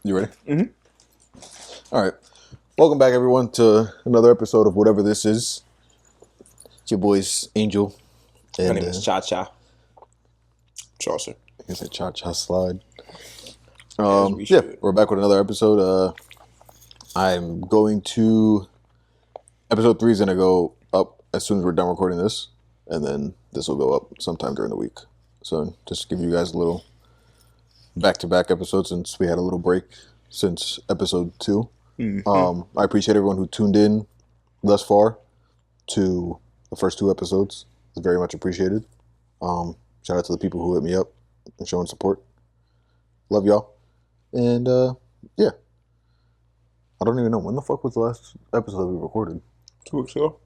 You ready? Mm-hmm. All right. Welcome back, everyone, to another episode of whatever this is. It's your boys, Angel. My And name is Cha Cha Chaucer. it's a cha-cha slide. As we Yeah, should. we're back with another episode. I'm going to... Episode 3 is going to go up as soon as we're done recording this. And then this will go up sometime during the week. So just to give you guys a little back-to-back episode since we had a little break since episode 2. Mm-hmm. I appreciate everyone who tuned in thus far to the first 2 episodes. It's very much appreciated. Shout out to the people who hit me up and showing support. Love y'all. And yeah. I don't even know. When the fuck was the last episode we recorded? 2 weeks ago.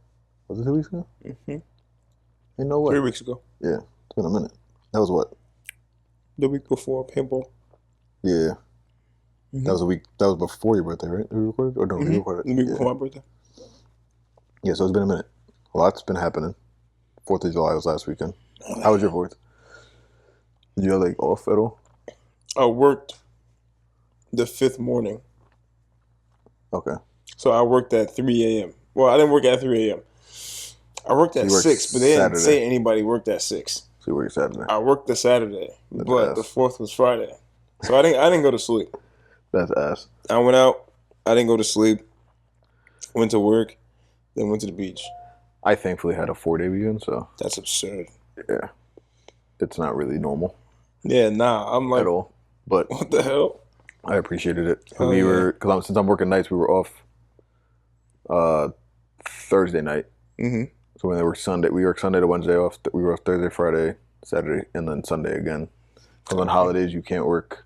Was it 2 weeks ago? Mm-hmm. Ain't no way. 3 weeks ago. Yeah, it's been a minute. That was what? The week before paintball. Yeah. Mm-hmm. That was a week. That was before your birthday, right? We recorded? Or no, we recorded. The week before my birthday. Yeah, so it's been a minute. A lot's been happening. 4th of July was last weekend. How was your 4th? Did you have like off at all? I worked the 5th morning. Okay. So I worked at 3 a.m. Well, I didn't work at 3 a.m. I worked at you worked 6, but they didn't Saturday. say anybody worked at 6. So you worked Saturday. I worked the Saturday, That's but ass. the 4th was Friday. So I didn't go to sleep. That's ass. I went out. I didn't go to sleep. Went to work. Then went to the beach. I thankfully had a 4-day weekend, so That's absurd. yeah. It's not really normal Yeah, nah. I'm like, at all. But what the hell? I appreciated it. Hell We yeah. were, because since I'm working nights, we were off Thursday night. Mm-hmm. So when they work Sunday, we work Sunday to Wednesday off. We were off Thursday, Friday, Saturday, and then Sunday again. Because on holidays, you can't work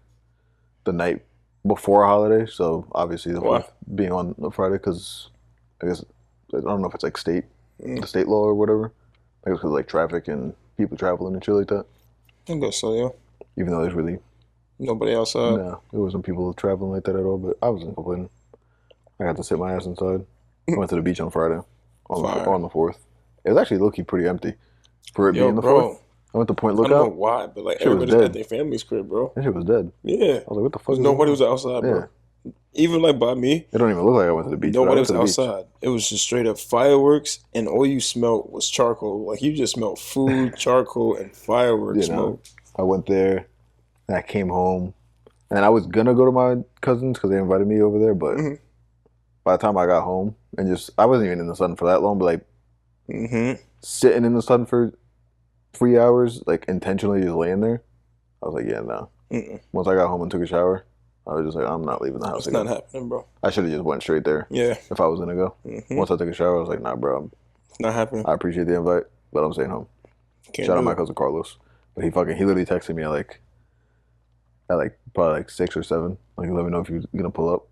the night before a holiday. So obviously, the Why? 4th being on a Friday, because I guess, I don't know if it's like the Mm. state law or whatever. I guess because like traffic and people traveling and shit like that. I guess so, yeah. Even though there's really, Nobody outside. no, there wasn't people traveling like that at all, but I wasn't complaining. I got to sit my ass inside. I went to the beach on Friday, on Fire. the 4th. It was actually low-key pretty empty for it Yo, being the bro. 4th. I went to Point I don't know Lookout. why, but like Shit was everybody's dead. at their family's crib, bro. That shit was dead. Yeah. I was like, what the fuck? Nobody was outside, bro. Even like by me, It don't even look like I went to the beach. but I nobody went was to the beach. outside. It was just straight up fireworks, and all you smelled was charcoal. Like you just smelled food, charcoal, and fireworks You know. smoke. I went there, and I came home, and I was gonna go to my cousins because they invited me over there, but Mhm. by the time I got home and I wasn't even in the sun for that long, but like Mm-hmm. sitting in the sun for 3 hours, like intentionally just laying there, I was like, yeah, no. Mm-mm. Once I got home and took a shower, I was just like, I'm not leaving the house It's again. not happening, bro. I should have just went straight there Yeah. if I was gonna go. Mm-hmm. Once I took a shower, I was like, nah, bro, It's not happening. I appreciate the invite, but I'm staying home. Can't Shout out do my it. cousin Carlos. But he literally texted me at probably like 6 or 7. Like, let me know if you're gonna pull up.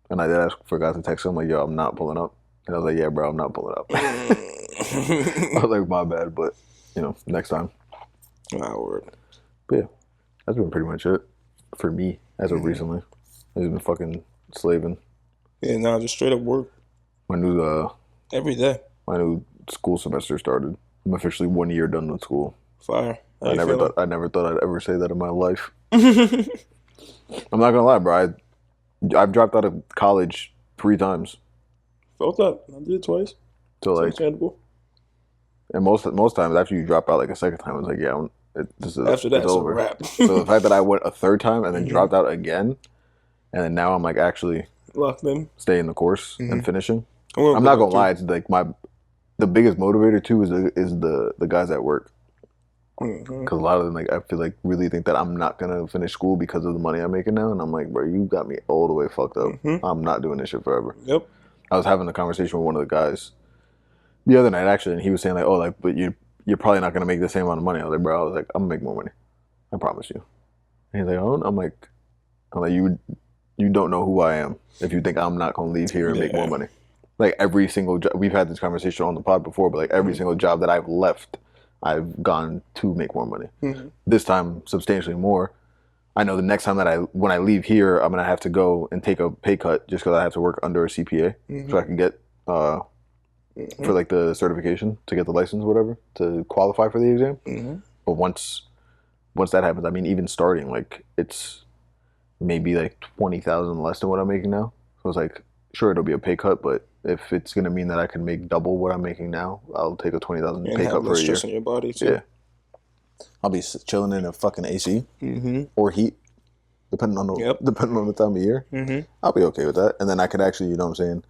And I forgot to text him, like, yo, I'm not pulling up. And I was like, yeah, bro, I'm not pulling up. I was like, my bad, but next time. Nah, word. But yeah, that's been pretty much it for me as of recently. I've just been fucking slaving. Yeah, nah, just straight up work My new every day. my new school semester started. I'm officially 1 year done with school. Fire. How I you never feeling? thought I'd ever say that in my life. I'm not gonna lie, bro. I've dropped out of college 3 times. Felt that. I did it twice. So like, Understandable. and most times after you drop out like a second time, it's like, yeah, this is After that, it's it's over. a wrap. So the fact that I went a 3rd time and then Mhm. dropped out again, and then now I'm like actually Locked in. staying the course Mhm. and finishing. I'm I'm not gonna lie, it's like the biggest motivator too is the guys at work, Mm-hmm. because a lot of them, like, I feel like really think that I'm not gonna finish school because of the money I'm making now, and I'm like, bro, you got me all the way fucked up. Mhm. I'm not doing this shit forever. Yep. I was having a conversation with one of the guys the other night actually, and he was saying like, oh, like, but you're probably not gonna make the same amount of money. I was like, bro, I was like, I'm gonna make more money, I promise you. And he's like, oh, I'm like you don't know who I am if you think I'm not gonna leave here and make more Yeah. money. Like every single job, we've had this conversation on the pod before, but like every Mhm. single job that I've left, I've gone to make more money. Mm-hmm. This time, substantially more. I know the next time when I leave here, I'm gonna have to go and take a pay cut just because I have to work under a CPA, Mm-hmm. so I can get for like the certification to get the license, whatever, to qualify for the exam. Mm-hmm. But once that happens, I mean, even starting, like, it's maybe like 20,000 less than what I'm making now. So it's like, sure, it'll be a pay cut, but if it's gonna mean that I can make double what I'm making now, I'll take a 20,000 And pay have cut for less a year. stress on your body too. Yeah, I'll be chilling in a fucking AC or heat, depending on the time of year. I'll be okay with that, and then I could actually, you know what I'm saying.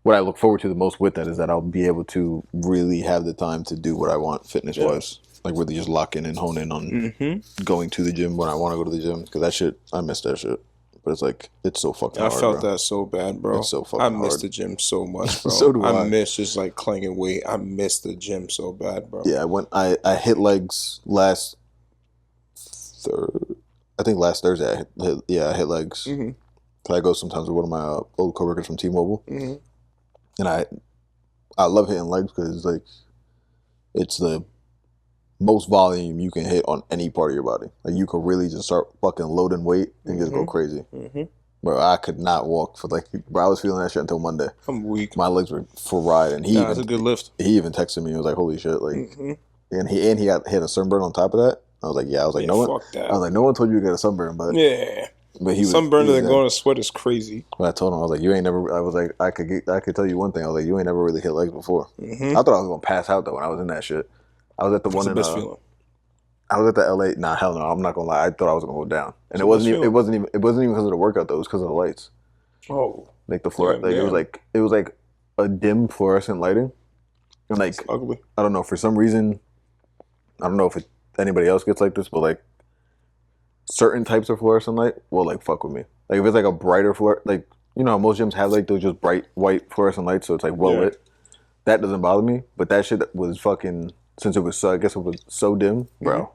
What I look forward to the most with that is that I'll be able to really have the time to do what I want fitness wise. Like really just lock in and hone in on going to the gym when I want to go to the gym. Because that shit, I miss that shit. But it's like, it's so fucking hard, I felt bro. that so bad, bro. It's so fucking I miss hard. the gym so much, bro. So do I. miss just like clanging weight. I miss the gym so bad, bro. Yeah, I hit legs last I think last Thursday. I hit legs. Cause I go sometimes with one of my old coworkers from T-Mobile, and I love hitting legs because like it's the most volume you can hit on any part of your body. Like you could really just start fucking loading weight and just go crazy. Bro, I could not walk for like. Bro, I was feeling that shit until Monday. I'm weak. My legs were fried, and That's a good lift. He even texted me. He was like, "Holy shit!" Like, and he got hit a sunburn on top of that. I was like, "Yeah." I was like, "No one." Fuck that. I was like, "No one told you to get a sunburn," but but he was sunburn he was and going to sweat is crazy. But I told him, I was like, "You ain't never." I was like, I could tell you one thing. I was like, "You ain't never really hit legs before." I thought I was gonna pass out though when I was in that shit. I was at the That's one the in best feeling. I was at the LA. Nah, hell no. I'm not gonna lie. I thought I was gonna go down, and it wasn't even because of the workout though. It was because of the lights. Oh, like the floor, like it was like a dim fluorescent lighting, and like it's ugly. I don't know, for some reason, I don't know if anybody else gets like this, but like certain types of fluorescent light will like fuck with me. Like if it's like a brighter like you know how most gyms have like those just bright white fluorescent lights, so it's like well lit. That doesn't bother me, but that shit was fucking, since it was so, I guess it was so dim, bro.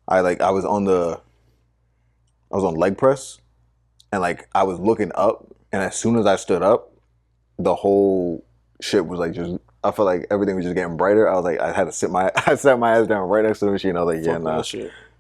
I was on leg press. And like I was looking up, and as soon as I stood up, the whole shit was like just. I felt like everything was just getting brighter. I was like, I had to I sat my ass down right next to the machine. I was like, yeah, nah.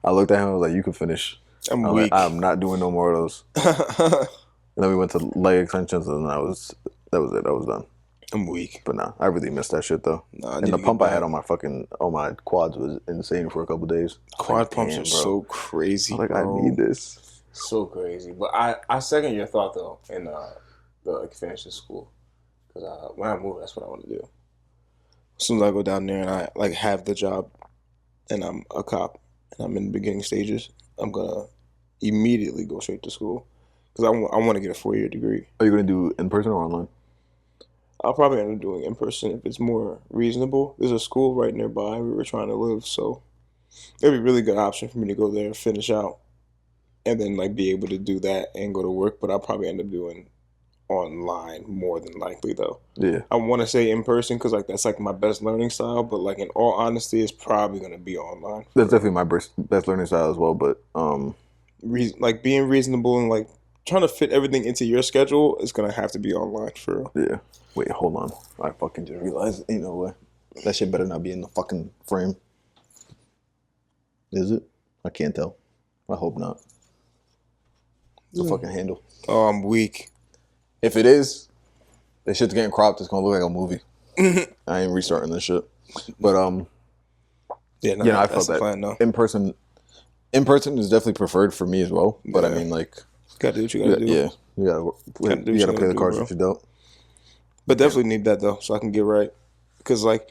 I looked at him. I was like, you can finish. I'm weak. Like, I'm not doing no more of those. And then we went to leg extensions, and that was it. I was done. I'm weak. But nah, I really missed that shit though. Nah, and the pump I had on my quads was insane for a couple days. Quad pumps are so crazy. I was like, I need this. So crazy. But I second your thought though in the finishing school, because when I move, that's what I want to do. As soon as I go down there and I like have the job, and I'm a cop and I'm in the beginning stages, I'm gonna immediately go straight to school because I want to get a 4-year degree. Are you gonna do in person or online? I'll probably end up doing in person if it's more reasonable. There's a school right nearby where we're trying to live, so it'd be a really good option for me to go there, finish out, and then like be able to do that and go to work. But I'll probably end up doing online more than likely though. Yeah. I want to say in person because like that's like my best learning style. But like in all honesty, it's probably gonna be online. That's definitely my best learning style as well. But like being reasonable and like trying to fit everything into your schedule is gonna have to be online for real. Yeah. Wait, hold on. I fucking just realized ain't no way. That shit better not be in the fucking frame. Is it? I can't tell. I hope not. The fucking handle. Oh, I'm weak. If it is, that shit's getting cropped. It's gonna look like a movie. I ain't restarting this shit. But I felt that plan, no. in person is definitely preferred for me as well. But I mean, like, gotta do what you gotta do. Yeah, you gotta play the cards that you dealt. But definitely need that though, so I can get right. Because like,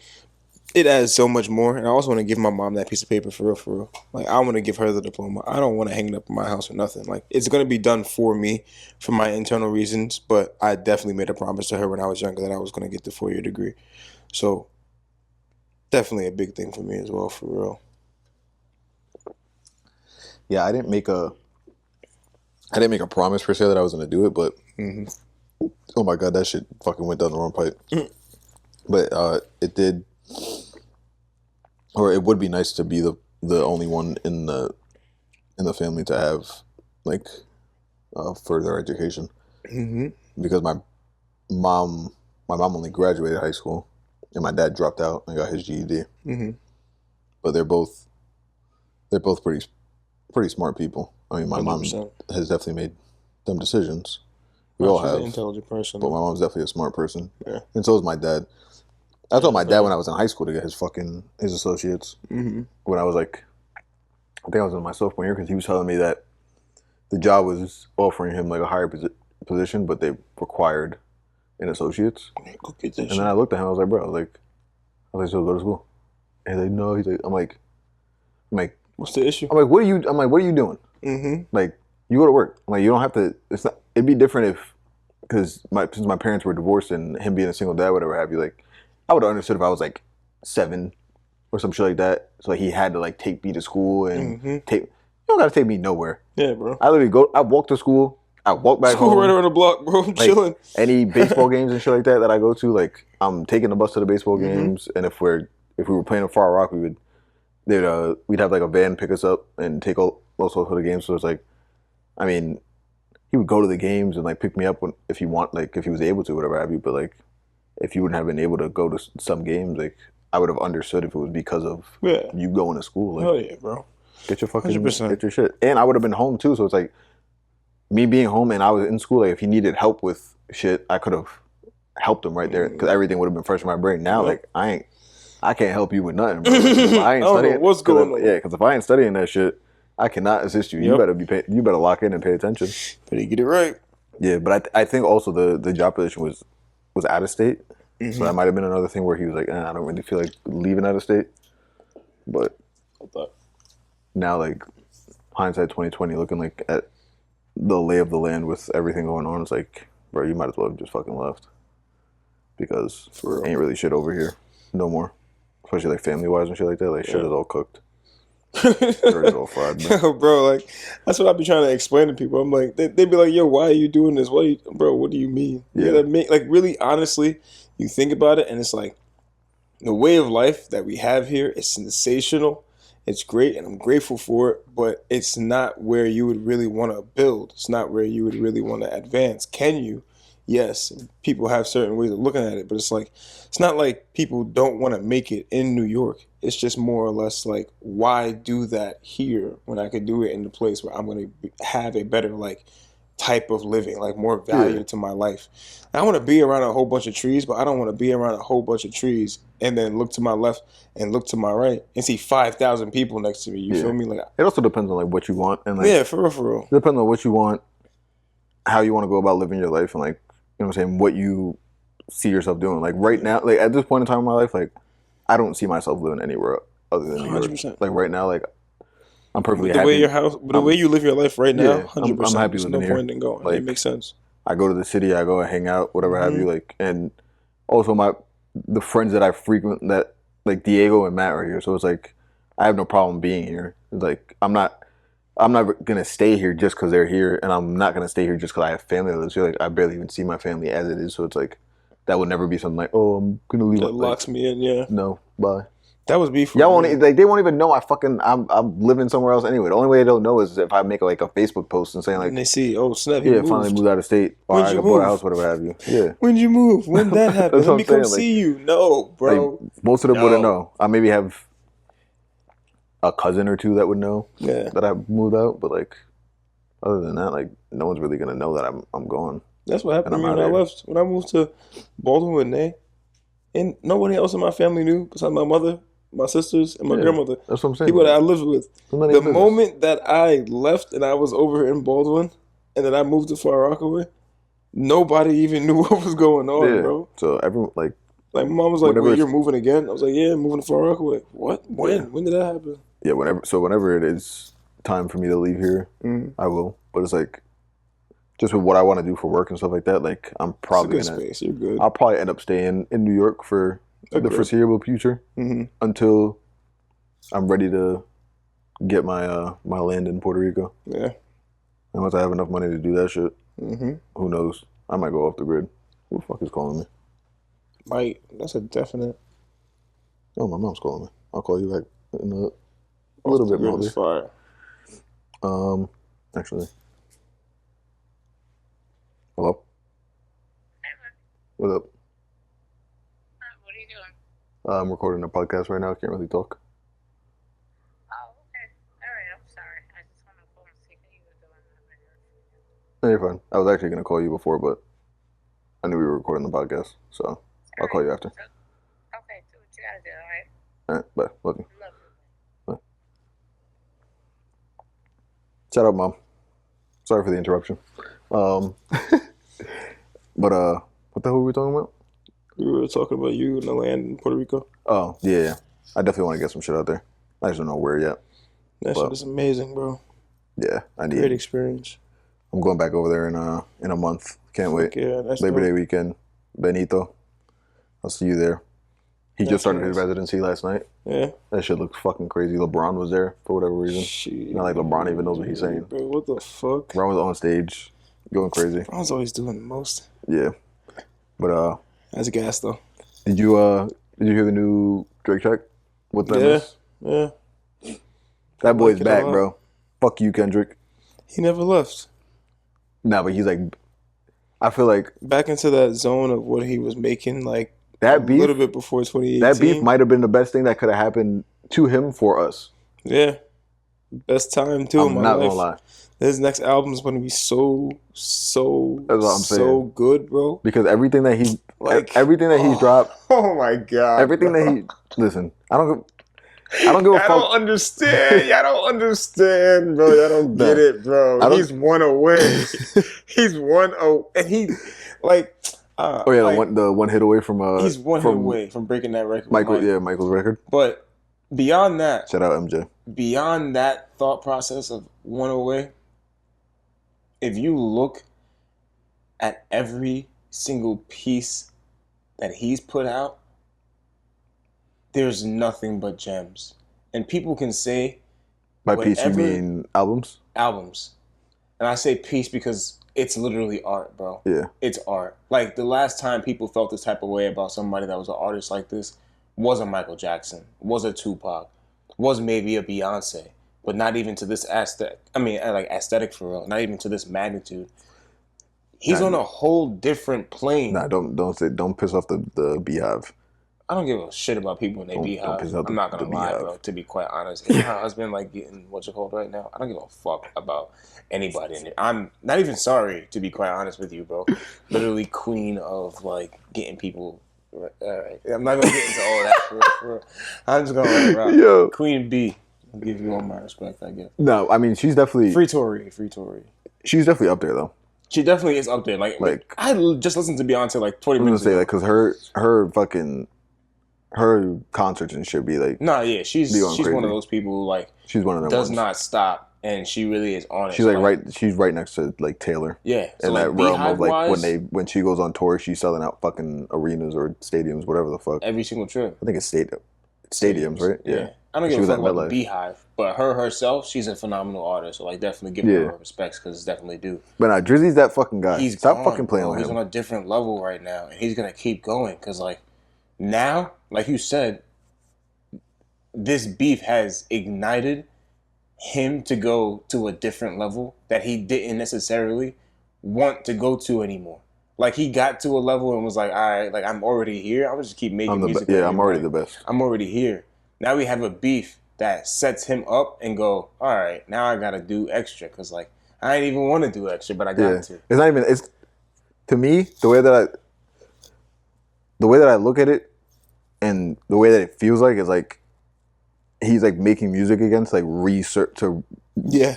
it adds so much more, and I also want to give my mom that piece of paper for real. Like, I want to give her the diploma. I don't want to hang it up in my house or nothing. Like, it's gonna be done for me, for my internal reasons. But I definitely made a promise to her when I was younger that I was gonna get the 4-year degree. So, definitely a big thing for me as well, for real. Yeah, I didn't make a promise per se that I was gonna do it, but oh my god, that shit fucking went down the wrong pipe. But it did. Or it would be nice to be the only one in the family to have like further education, because my mom only graduated high school, and my dad dropped out and got his GED. But they're both pretty smart people. I mean, my 100%. Mom has definitely made dumb decisions. We all have. An intelligent person, but my mom's definitely a smart person, and so is my dad. I told my dad when I was in high school to get his associates. When I was like, I think I was in my sophomore year, because he was telling me that the job was offering him like a higher position, but they required an associate's. Go get that And shit. then I looked at him. I was like, bro, so go to school. And he's like, no. He's like, I'm like, What's the issue? what are you? I'm like, what are you doing? Mm-hmm. Like, you go to work. I'm like, you don't have to. It's not. It'd be different if, since my parents were divorced and him being a single dad, whatever have you. Like, I would have understood if I was like 7 or some shit like that. So he had to like take me to school and take. You don't gotta take me nowhere. Yeah, bro. I literally go. I walk to school. I walk back School home. right around the block, bro. I'm chilling. Any baseball games and shit like that I go to, like I'm taking the bus to the baseball games. And if we were playing in Far Rock, we'd have like a van pick us up and take also for the games. So it's like, I mean, he would go to the games and like pick me up if he was able to, whatever have you. But like, if you wouldn't have been able to go to some games, like I would have understood if it was because of you going to school. Like, hell yeah, bro. Get your fucking 100%. Get your shit. And I would have been home too. So it's like me being home and I was in school. Like if he needed help with shit, I could have helped him right there because everything would have been fresh in my brain. Now, like I can't help you with nothing, bro. I ain't don't studying. know what's going on. Yeah, because if I ain't studying that shit, I cannot assist you. You better lock in and pay attention. Better get it right. Yeah, but I think also the job position was out of state, so that might have been another thing where he was like, I don't really feel like leaving out of state. But now, like hindsight 2020, looking like at the lay of the land with everything going on, it's like, bro, you might as well have just fucking left because ain't really shit over here no more, especially like family wise and shit like that. Like shit is all cooked. It's all fried, man. Yo, bro, like that's what I be trying to explain to people. I'm like, they be like, "Yo, why are you doing this? Bro? What do you mean?" Yeah. Like really, honestly, you think about it, and it's like the way of life that we have here is sensational. It's great, and I'm grateful for it. But it's not where you would really want to build. It's not where you would really want to advance. Can you? Yes, people have certain ways of looking at it, but it's like it's not like people don't want to make it in New York. It's just more or less like, why do that here when I could do it in the place where I'm going to have a better like type of living, like more value to my life. I want to be around a whole bunch of trees, but I don't want to be around a whole bunch of trees and then look to my left and look to my right and see 5,000 people next to me. You feel me? Like it also depends on like what you want and like for real. It depends on what you want, how you want to go about living your life, and like you know what I'm saying, what you see yourself doing. Like right now, like at this point in time in my life, like I don't see myself living anywhere other than New York. 100%. Like right now, like I'm perfectly the happy. The way you live your life right now, 100%. I'm happy There's living no here. point in going. Like, it makes sense. I go to the city, I go and hang out, whatever have you. Like, and also the friends that I frequent, that like Diego and Matt are here, so it's like I have no problem being here. It's like I'm not gonna stay here just because they're here, and I'm not gonna stay here just because I have family that lives here. Like I barely even see my family as it is, so it's like that would never be something like, oh, I'm gonna leave. That locks me in, yeah. No, bye. That was beef. Y'all won't like they won't even know I'm living somewhere else anyway. The only way they don't know is if I make like a Facebook post and saying like, and they see, oh snap, finally moved out of state, or I bought a house, whatever have you. Yeah. When'd you move? When that happened? Let me come see you. No, bro. Like, most of them wouldn't know. I maybe have a cousin or two that would know that I moved out, but like other than that, like no one's really gonna know that I'm gone. That's what happened to me when I left. When I moved to Baltimore with Nay, and nobody else in my family knew besides my mother, my sisters, and my grandmother. That's what I'm saying. People that I lived with. The moment that I left and I was over in Baldwin, and then I moved to Far Rockaway, nobody even knew what was going on, bro. So everyone like my mom was like, "Wait, you're moving again?" I was like, "Yeah, I'm moving to Far Rockaway." What? When? Yeah. When did that happen? Yeah, whenever it is time for me to leave here, I will. But it's like just with what I want to do for work and stuff like that, like I'm probably it's a good space. You're good. I'll probably end up staying in New York for the foreseeable future until I'm ready to get my my land in Puerto Rico. Yeah. And once I have enough money to do that shit, who knows? I might go off the grid. Who the fuck is calling me? Might. That's a definite. Oh, my mom's calling me. I'll call you back in a little bit more. Fire. Actually. Hello? What up? What are you doing? I'm recording a podcast right now. I can't really talk. Oh, okay. All right. I'm sorry. I just want to call and see how you were doing. No, you're fine. I was actually going to call you before, but I knew we were recording the podcast, so I'll call you after. Okay. Do what you got to do, all right? All right. Bye. Love you. Love you. Bye. Shout out, Mom. Sorry for the interruption. But what the hell were we talking about? We were talking about you and the land in Puerto Rico. Oh yeah. I definitely want to get some shit out there. I just don't know where yet. That shit is amazing, bro. Yeah, I need. Great experience. I'm going back over there in a month. Can't wait. Yeah, that's Labor dope. Day weekend. Benito. I'll see you there. He That's just started his nice. residency last night. Yeah. That shit looks fucking crazy. LeBron was there for whatever reason. Shit. Not like LeBron even knows what he's saying. Bro, what the fuck? LeBron was on stage, going crazy. LeBron's always doing the most. Yeah. But That's gas though. did you hear the new Drake track? What that Yeah. is? Yeah. That boy's like it a back, lot. bro. Fuck you, Kendrick. He never left. Nah, but he's like, I feel like Back into that zone of what he was making, like that a beef. little bit before 2018. That beef might have been the best thing that could have happened to him for us. Yeah. Best time too I'm in my not life. gonna lie, His next album is gonna be so That's what I'm so saying. good, bro. because everything that he's oh. dropped, Oh my god. everything bro. that he listen. I don't give a I don't fuck. understand. Y'all don't understand, bro. Y'all don't get No. it, bro. I don't- He's one away. He's one and he like Oh yeah, like, the one hit away from he's one hit from away from breaking that record. with Michael. Mike. Yeah, Michael's record. But beyond that, Shout out MJ. beyond that thought process of one away, if you look at every single piece that he's put out, there's nothing but gems. And people can say By piece you whatever- mean albums? albums. And I say piece because it's literally art, bro. Yeah. It's art. Like the last time people felt this type of way about somebody that was an artist like this was a Michael Jackson, was a Tupac, was maybe a Beyonce, but not even to this aesthetic. I mean, like aesthetic for real. Not even to this magnitude. He's Nah. on a whole different plane. Nah, don't piss off the Beehive. I don't give a shit about people in their Don't beehive. piss out I'm not gonna the lie, Beehive. bro. To be quite honest, if my husband like getting what's it called right now, I don't give a fuck about anybody in it. I'm not even sorry, to be quite honest with you, bro. Literally queen of like getting people. All right, I'm not gonna get into all that. For real. I'm just gonna let it rock. Yo. Queen B. I'll give you all my respect, I guess. No, I mean she's definitely Free Tory. she's definitely up there though. She definitely is up there. Like I just listened to Beyonce like 20 I'm gonna minutes say ago. like because her concerts and shit be like Nah, yeah, she's Be going one crazy. of those people who like she's one of them does ones. not stop, and she really is on it. She's like she's right next to like Taylor. yeah. So In like that realm of like Beehive-wise, when she goes on tour, she's selling out fucking arenas or stadiums, whatever the fuck. every single trip. I think it's stadiums, right? Yeah. I don't She give was a at fuck about the MetLife. Beehive, but her herself, she's a phenomenal artist. So like definitely give Yeah. her her respects because it's definitely due. But nah, Drizzy's that fucking guy. He's Stop gone, fucking playing bro. with He's him. on a different level right now, and he's gonna keep going because like now, like you said, this beef has ignited him to go to a different level that he didn't necessarily want to go to anymore. Like he got to a level and was like, all right, like I'm already here. I'm gonna just keep making I'm the music. yeah, for I'm already the everybody. best. I'm already here. Now we have a beef that sets him up and go, all right, now I gotta do extra because like I ain't even want to do extra, but I got Yeah, to. it's not even. It's to me the way that I look at it, and the way that it feels like is like he's like making music again to like Yeah.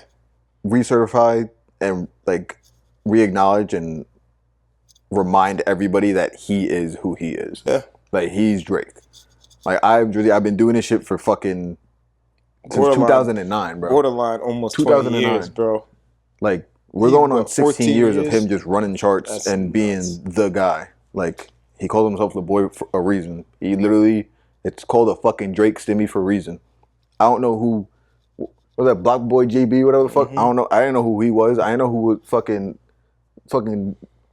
recertify and like re-acknowledge and remind everybody that he is who he is. Yeah. Like he's Drake. Like I've been doing this shit for fucking since Borderline. 2009, bro. Borderline almost 20 2009. years, bro. Like we're He- going on what, 16 14 years of years? him just running charts That's and being nuts. the guy. Like he called himself the boy for a reason. He literally, it's called a fucking Drake stimmy for a reason. I don't know who was that Block Boy JB, whatever the fuck. Mm-hmm. I don't know. I didn't know who he was. I didn't know who was fucking.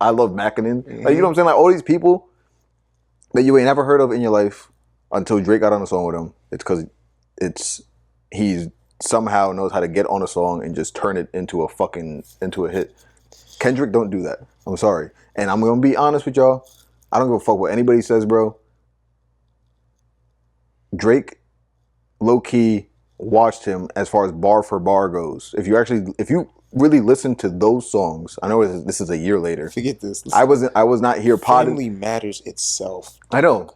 I love Mackinnon. Like you know what I'm saying? Like all these people that you ain't never heard of in your life until Drake got on a song with him. It's because he's somehow knows how to get on a song and just turn it into a hit. Kendrick don't do that. I'm sorry. And I'm gonna be honest with y'all. I don't give a fuck what anybody says, bro. Drake low key watched him as far as bar for bar goes. If you really listen to those songs, I know this is a year later. Forget this. I was not here potting. Family matters itself. I know.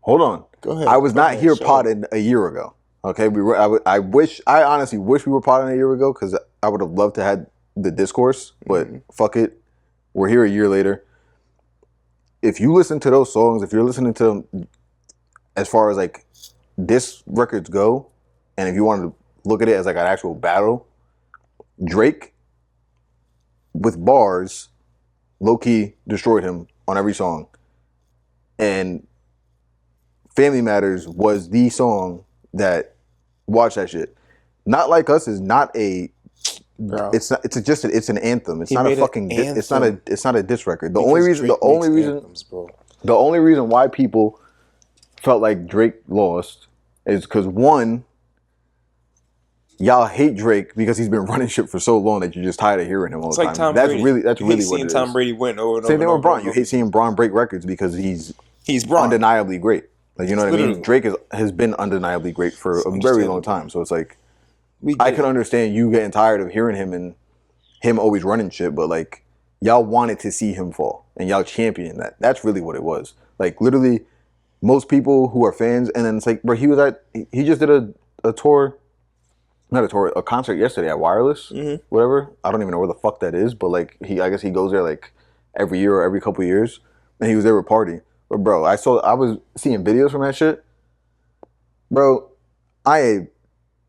Hold on. Go ahead. I was Go not ahead, here show potting a year ago. Okay, I honestly wish we were potting a year ago because I would have loved to have the discourse, but fuck it. We're here a year later. If you listen to those songs, if you're listening to them as far as like diss records go, and if you want to look at it as like an actual battle, Drake with bars low-key destroyed him on every song. And Family Matters was the song that, watch that shit. Not Like Us is not a, Bro. it's an anthem. It's He not a made an fucking it's not a diss record. The Because only Drake reason makes anthems, bro. the only reason why people felt like Drake lost is because one, y'all hate Drake because he's been running shit for so long that you're just tired of hearing him all It's the like time. Tom Brady. That's You really hate what seeing it is. Tom Brady win over and Same over thing and with Braun. over. You hate seeing Braun break records because he's Braun. undeniably great. Like, you know what I Literally. mean? Drake has been undeniably great for a very long time. So it's like, I could understand you getting tired of hearing him and him always running shit, but like, y'all wanted to see him fall and y'all championed that. That's really what it was. Like, literally, most people who are fans, and then it's like, bro, he just did a tour, not a tour, a concert yesterday at Wireless, whatever. I don't even know where the fuck that is, but like, I guess he goes there like every year or every couple of years, and he was there with Party. But bro, I was seeing videos from that shit. Bro, I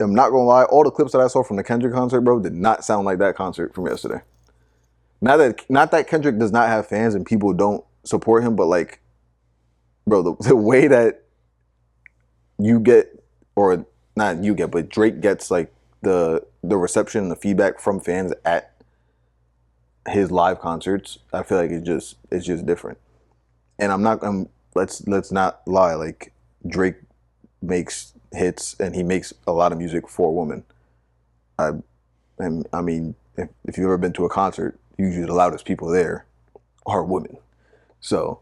am not gonna lie, all the clips that I saw from the Kendrick concert, bro, did not sound like that concert from yesterday. Not that Kendrick does not have fans and people don't support him, but like, bro, the way that you get, or not you get, but Drake gets like the reception and the feedback from fans at his live concerts, I feel like it's just different. And let's not lie, like, Drake makes hits and he makes a lot of music for women. I mean, if you've ever been to a concert, usually the loudest people there are women. So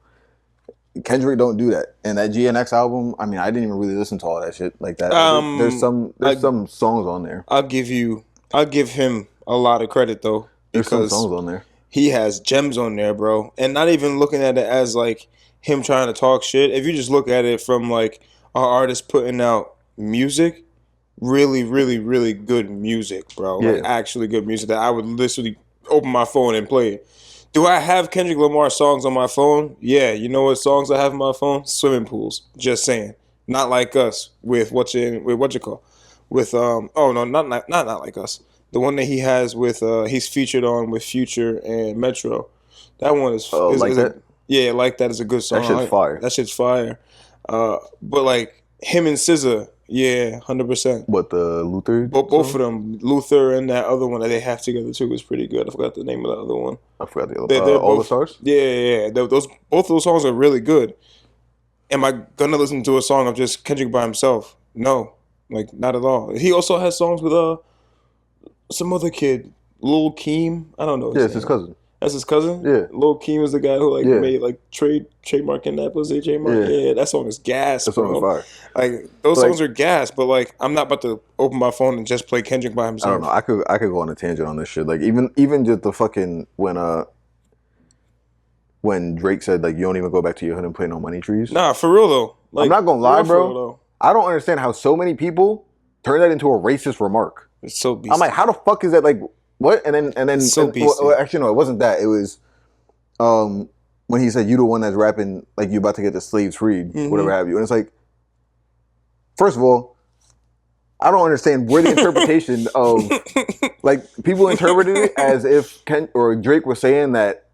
Kendrick don't do that. And that GNX album, I mean, I didn't even really listen to all that shit like that. There's some songs on there. I'll give him a lot of credit though. There's some Because songs on there. he has gems on there, bro. And not even looking at it as like him trying to talk shit. If you just look at it from like our artist putting out music, really, really, really good music, bro. Like Yeah. actually good music that I would literally open my phone and play it. Do I have Kendrick Lamar songs on my phone? Yeah. You know what songs I have on my phone? Swimming pools. Just saying. Not Like Us with what you call? With oh no, not Like Us. The one that he has with he's featured on with Future and Metro. That one is Like That? Yeah, Like That is a good song. That shit's fire. That shit's fire. But like him and SZA, yeah, 100%. What, the Luther? Both of them, Luther and that other one that they have together too, was pretty good. I forgot the name of the other one. I forgot the other They're All the both- Stars? Yeah. Both of those songs are really good. Am I gonna listen to a song of just Kendrick by himself? No, like not at all. He also has songs with some other kid, Lil Keem. I don't know. Yeah, it's his cousin. That's his cousin. Yeah. Lil Keem is the guy who like Yeah. made like trademark in that pussy. Trademark. Yeah. Yeah, that song is gas, That song bro. is fire. Like those Like- songs are gas, but like I'm not about to open my phone and just play Kendrick by I himself. don't know. I could go on a tangent on this shit. Like, even just the fucking when Drake said like, you don't even go back to your hood and plant no money trees. Nah, for real though. Like, I'm not gonna for lie, real, for bro. real, though. I don't understand how so many people turn that into a racist remark. It's so beastie. I'm like, how the fuck is that? Like, what? And then So and- beastie. well, actually, no, it wasn't that. It was when he said, you the one that's rapping like you about to get the slaves freed, Mhm. whatever have you. And it's like, first of all, I don't understand where the interpretation of, like, people interpreted it as if Drake was saying that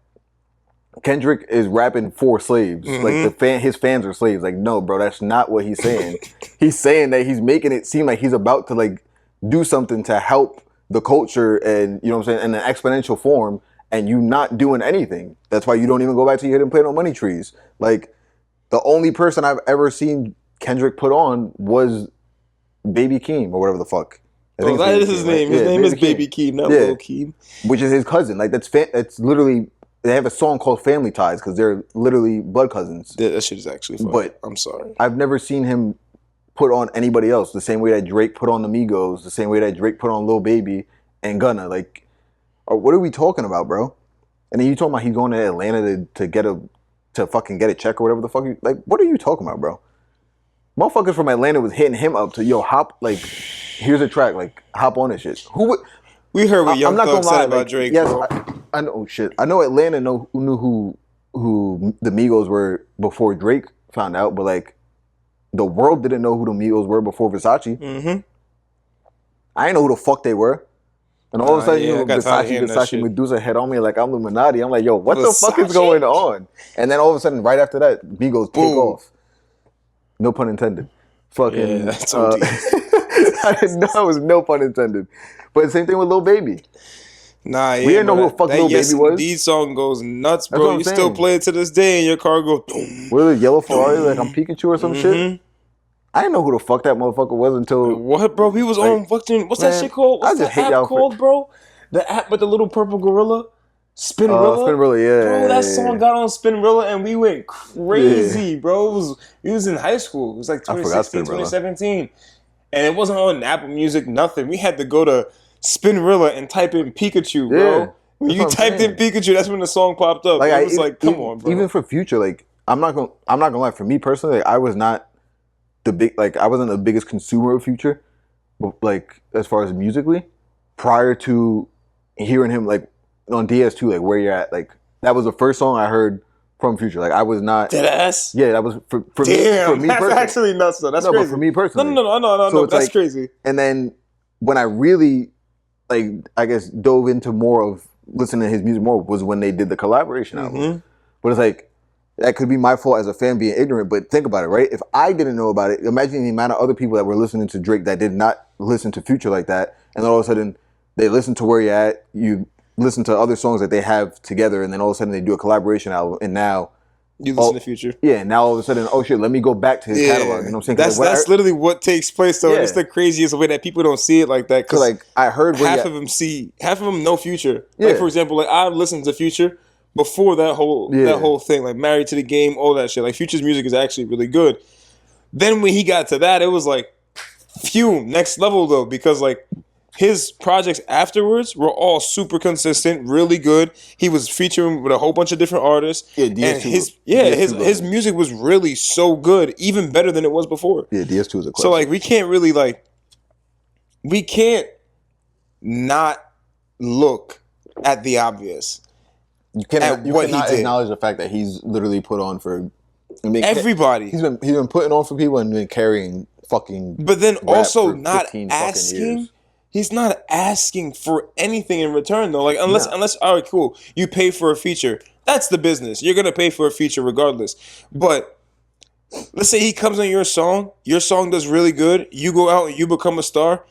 Kendrick is rapping for slaves, like his fans are slaves. Like, no, bro, that's not what he's saying. He's saying that he's making it seem like he's about to like do something to help the culture, and you know what I'm saying, in an exponential form, and you not doing anything. That's why you don't even go back to your hood and plant no money trees. Like, the only person I've ever seen Kendrick put on was Baby Keem or whatever the fuck. I Oh, it's that Baby is his Keem, name. right? His Yeah, name is Baby Keem, not Yeah. Lil Keem. Which is his cousin. Like, that's literally, they have a song called Family Ties because they're literally blood cousins. That shit is actually fun. But- I'm sorry. I've never seen him put on anybody else the same way that Drake put on the Migos, the same way that Drake put on Lil Baby and Gunna. Like, what are we talking about, bro? And then you talking about he's going to Atlanta to fucking get a check or whatever the fuck. Like, what are you talking about, bro? Motherfuckers from Atlanta was hitting him up to, yo, hop, like, here's a track, like, hop on this shit. We heard what Young I'm not Thug gonna lie. said about Like, Drake, yes, bro. I know. Oh, shit, I know Atlanta knew who the Migos were before Drake found out, but like the world didn't know who the Migos were before Versace. Mm-hmm. I didn't know who the fuck they were. And all of a sudden, Yeah, I got tired of hearing that Versace shit. Medusa head on me like I'm Illuminati. I'm like, yo, what the fuck is Versace? going on? And then all of a sudden, right after that, Migos take Boom. off. No pun intended. Fucking. Yeah, that's OD. I didn't know it was no pun intended. But the same thing with Lil Baby. Nah, yeah, We didn't know bro, who the fuck that Lil Yes Baby was. Indeed song goes nuts, That's what bro. I'm You still saying. play it to this day, and your car goes. Boom. What is it, Yellow Ferrari? Like I'm Pikachu or some shit? I didn't know who the fuck that motherfucker was until. What, bro? He was Like, on fucking. What's that man, shit called? What's I just that hate app y'all for- called, bro? The app with the little purple gorilla, Spinrilla. Spinrilla, yeah. Bro, that song got on Spinrilla and we went crazy, bro. It was in high school. It was like I forgot 2016, Spinrilla. 2017. And it wasn't on Apple Music, nothing. We had to go to Spinrilla and type in Pikachu, bro. Yeah, When that's you what I'm typed in saying. Pikachu, that's when the song popped up. It was like, come on, bro. Even for Future, like I'm not gonna lie. For me personally, like, I was not I wasn't the biggest consumer of Future, but like as far as musically, prior to hearing him like on DS2, like Where You're At, like that was the first song I heard from Future. Like I was not. Deadass? Yeah, that was for Damn, me that's personally. actually nuts, though. That's No, crazy. but for me personally. No, So it's that's like- crazy. And then when I really, like, I guess dove into more of listening to his music more was when they did the collaboration album. Mm-hmm. But it's like, that could be my fault as a fan being ignorant, but think about it, right? If I didn't know about it, imagine the amount of other people that were listening to Drake that did not listen to Future like that, and then all of a sudden they listen to Where You're At, you listen to other songs that they have together, and then all of a sudden they do a collaboration album, and now, You listen Oh, to Future. yeah, and now all of a sudden, oh shit, let me go back to his catalog, you know what I'm saying? 'Cause That's like, when that's literally what takes place, though. Yeah. It's the craziest way that people don't see it like that. Cause like I heard Where half You of them know Future. Yeah. Like for example, like I've listened to Future before that whole thing, like Married to the Game, all that shit. Like Future's music is actually really good. Then when he got to that, it was like, phew, next level though, because like his projects afterwards were all super consistent, really good. He was featuring with a whole bunch of different artists. Yeah, and DS2 his music was really so good, even better than it was before. Yeah, DS2 is a classic. So like we can't not look at the obvious. you cannot, at what he cannot did. acknowledge the fact that he's literally put on for Everybody. He's been putting on for people and been carrying fucking. But then rap also for not 15 fucking asking. years. He's not asking for anything in return though. Like unless all right, cool. You pay for a feature. That's the business. You're gonna pay for a feature regardless. But let's say he comes on your song does really good, you go out and you become a star.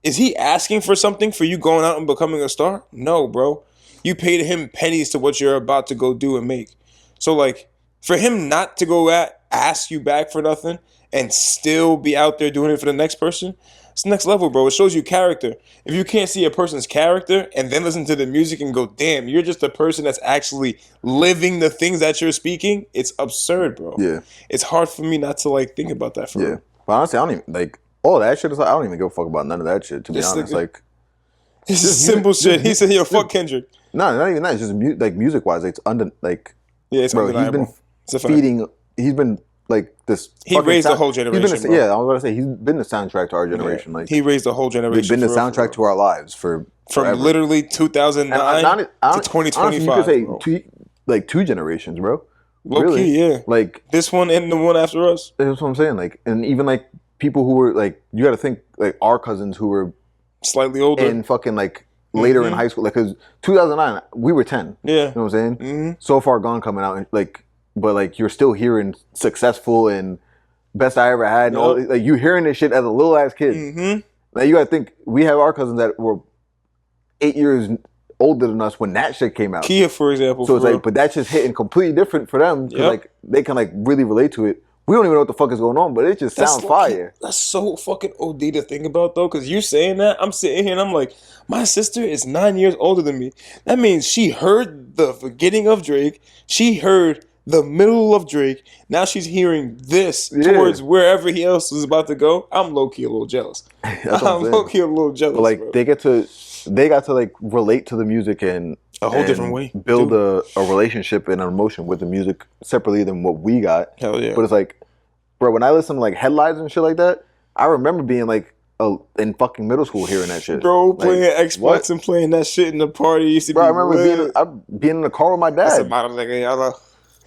Is he asking for something for you going out and becoming a star? No, bro. You paid him pennies to what you're about to go do and make. So like for him not to go ask you back for nothing and still be out there doing it for the next person, it's next level, bro. It shows you character. If you can't see a person's character and then listen to the music and go, damn, you're just a person that's actually living the things that you're speaking, it's absurd, bro. Yeah, It's hard for me not to like think about that for yeah. real. But honestly, I don't even like all that shit. Is like, I don't even give a fuck about none of that shit. To be Just honest, like- like It's just simple shit. He said, yo, fuck Kendrick. no, not even that. It's just like music wise, it's Yeah, it's bro. He's undeniable. been It's a fact. feeding. He's been like this. He fucking raised the sound- whole he's been generation, bro. yeah, I was about to say he's been the soundtrack to our generation. Like He raised the whole generation. he's been the for real, soundtrack for to our lives for real. From forever. literally 2009 to Honestly, 2025. you could say bro. two generations, bro. Low really. key, yeah. Like This one and the one after us. that's what I'm saying. Like, and even like people who were like, you got to think like our cousins who were Slightly older. in fucking like later in Mhm. high school, like because 2009 we were 10. Yeah. You know what I'm saying? Mm-hmm. So Far Gone coming out, and like, but like you're still hearing Successful and Best I Ever Had, and all, Yup. like you hearing this shit as a little ass kid. Mm-hmm. Now you got to think we have our cousins that were 8 years older than us when that shit came out. Kia, for example. So for it's real. like, but that's just hitting completely different for them because Yep. like they can like really relate to it. We don't even know what the fuck is going on, but it just sounds low-key- fire. That's so fucking OD to think about though, because you saying that, I'm sitting here and I'm like, my sister is 9 years older than me. That means she heard the beginning of Drake. She heard the middle of Drake. Now she's hearing this Yeah. towards wherever he else is about to go. I'm low key a little jealous. That's what I'm I'm saying. low key a little jealous. But like bro. they got to like relate to the music and A whole and different way, build a relationship and an emotion with the music separately than what we got. Hell yeah. But it's like, bro, when I listen to like headlines and shit like that, I remember being like in fucking middle school hearing that shit. Bro, Like, playing Xbox what? and playing that shit in the party used to Bro, I be remember lit. being in the car with my That's a dad. model nigga, y'all.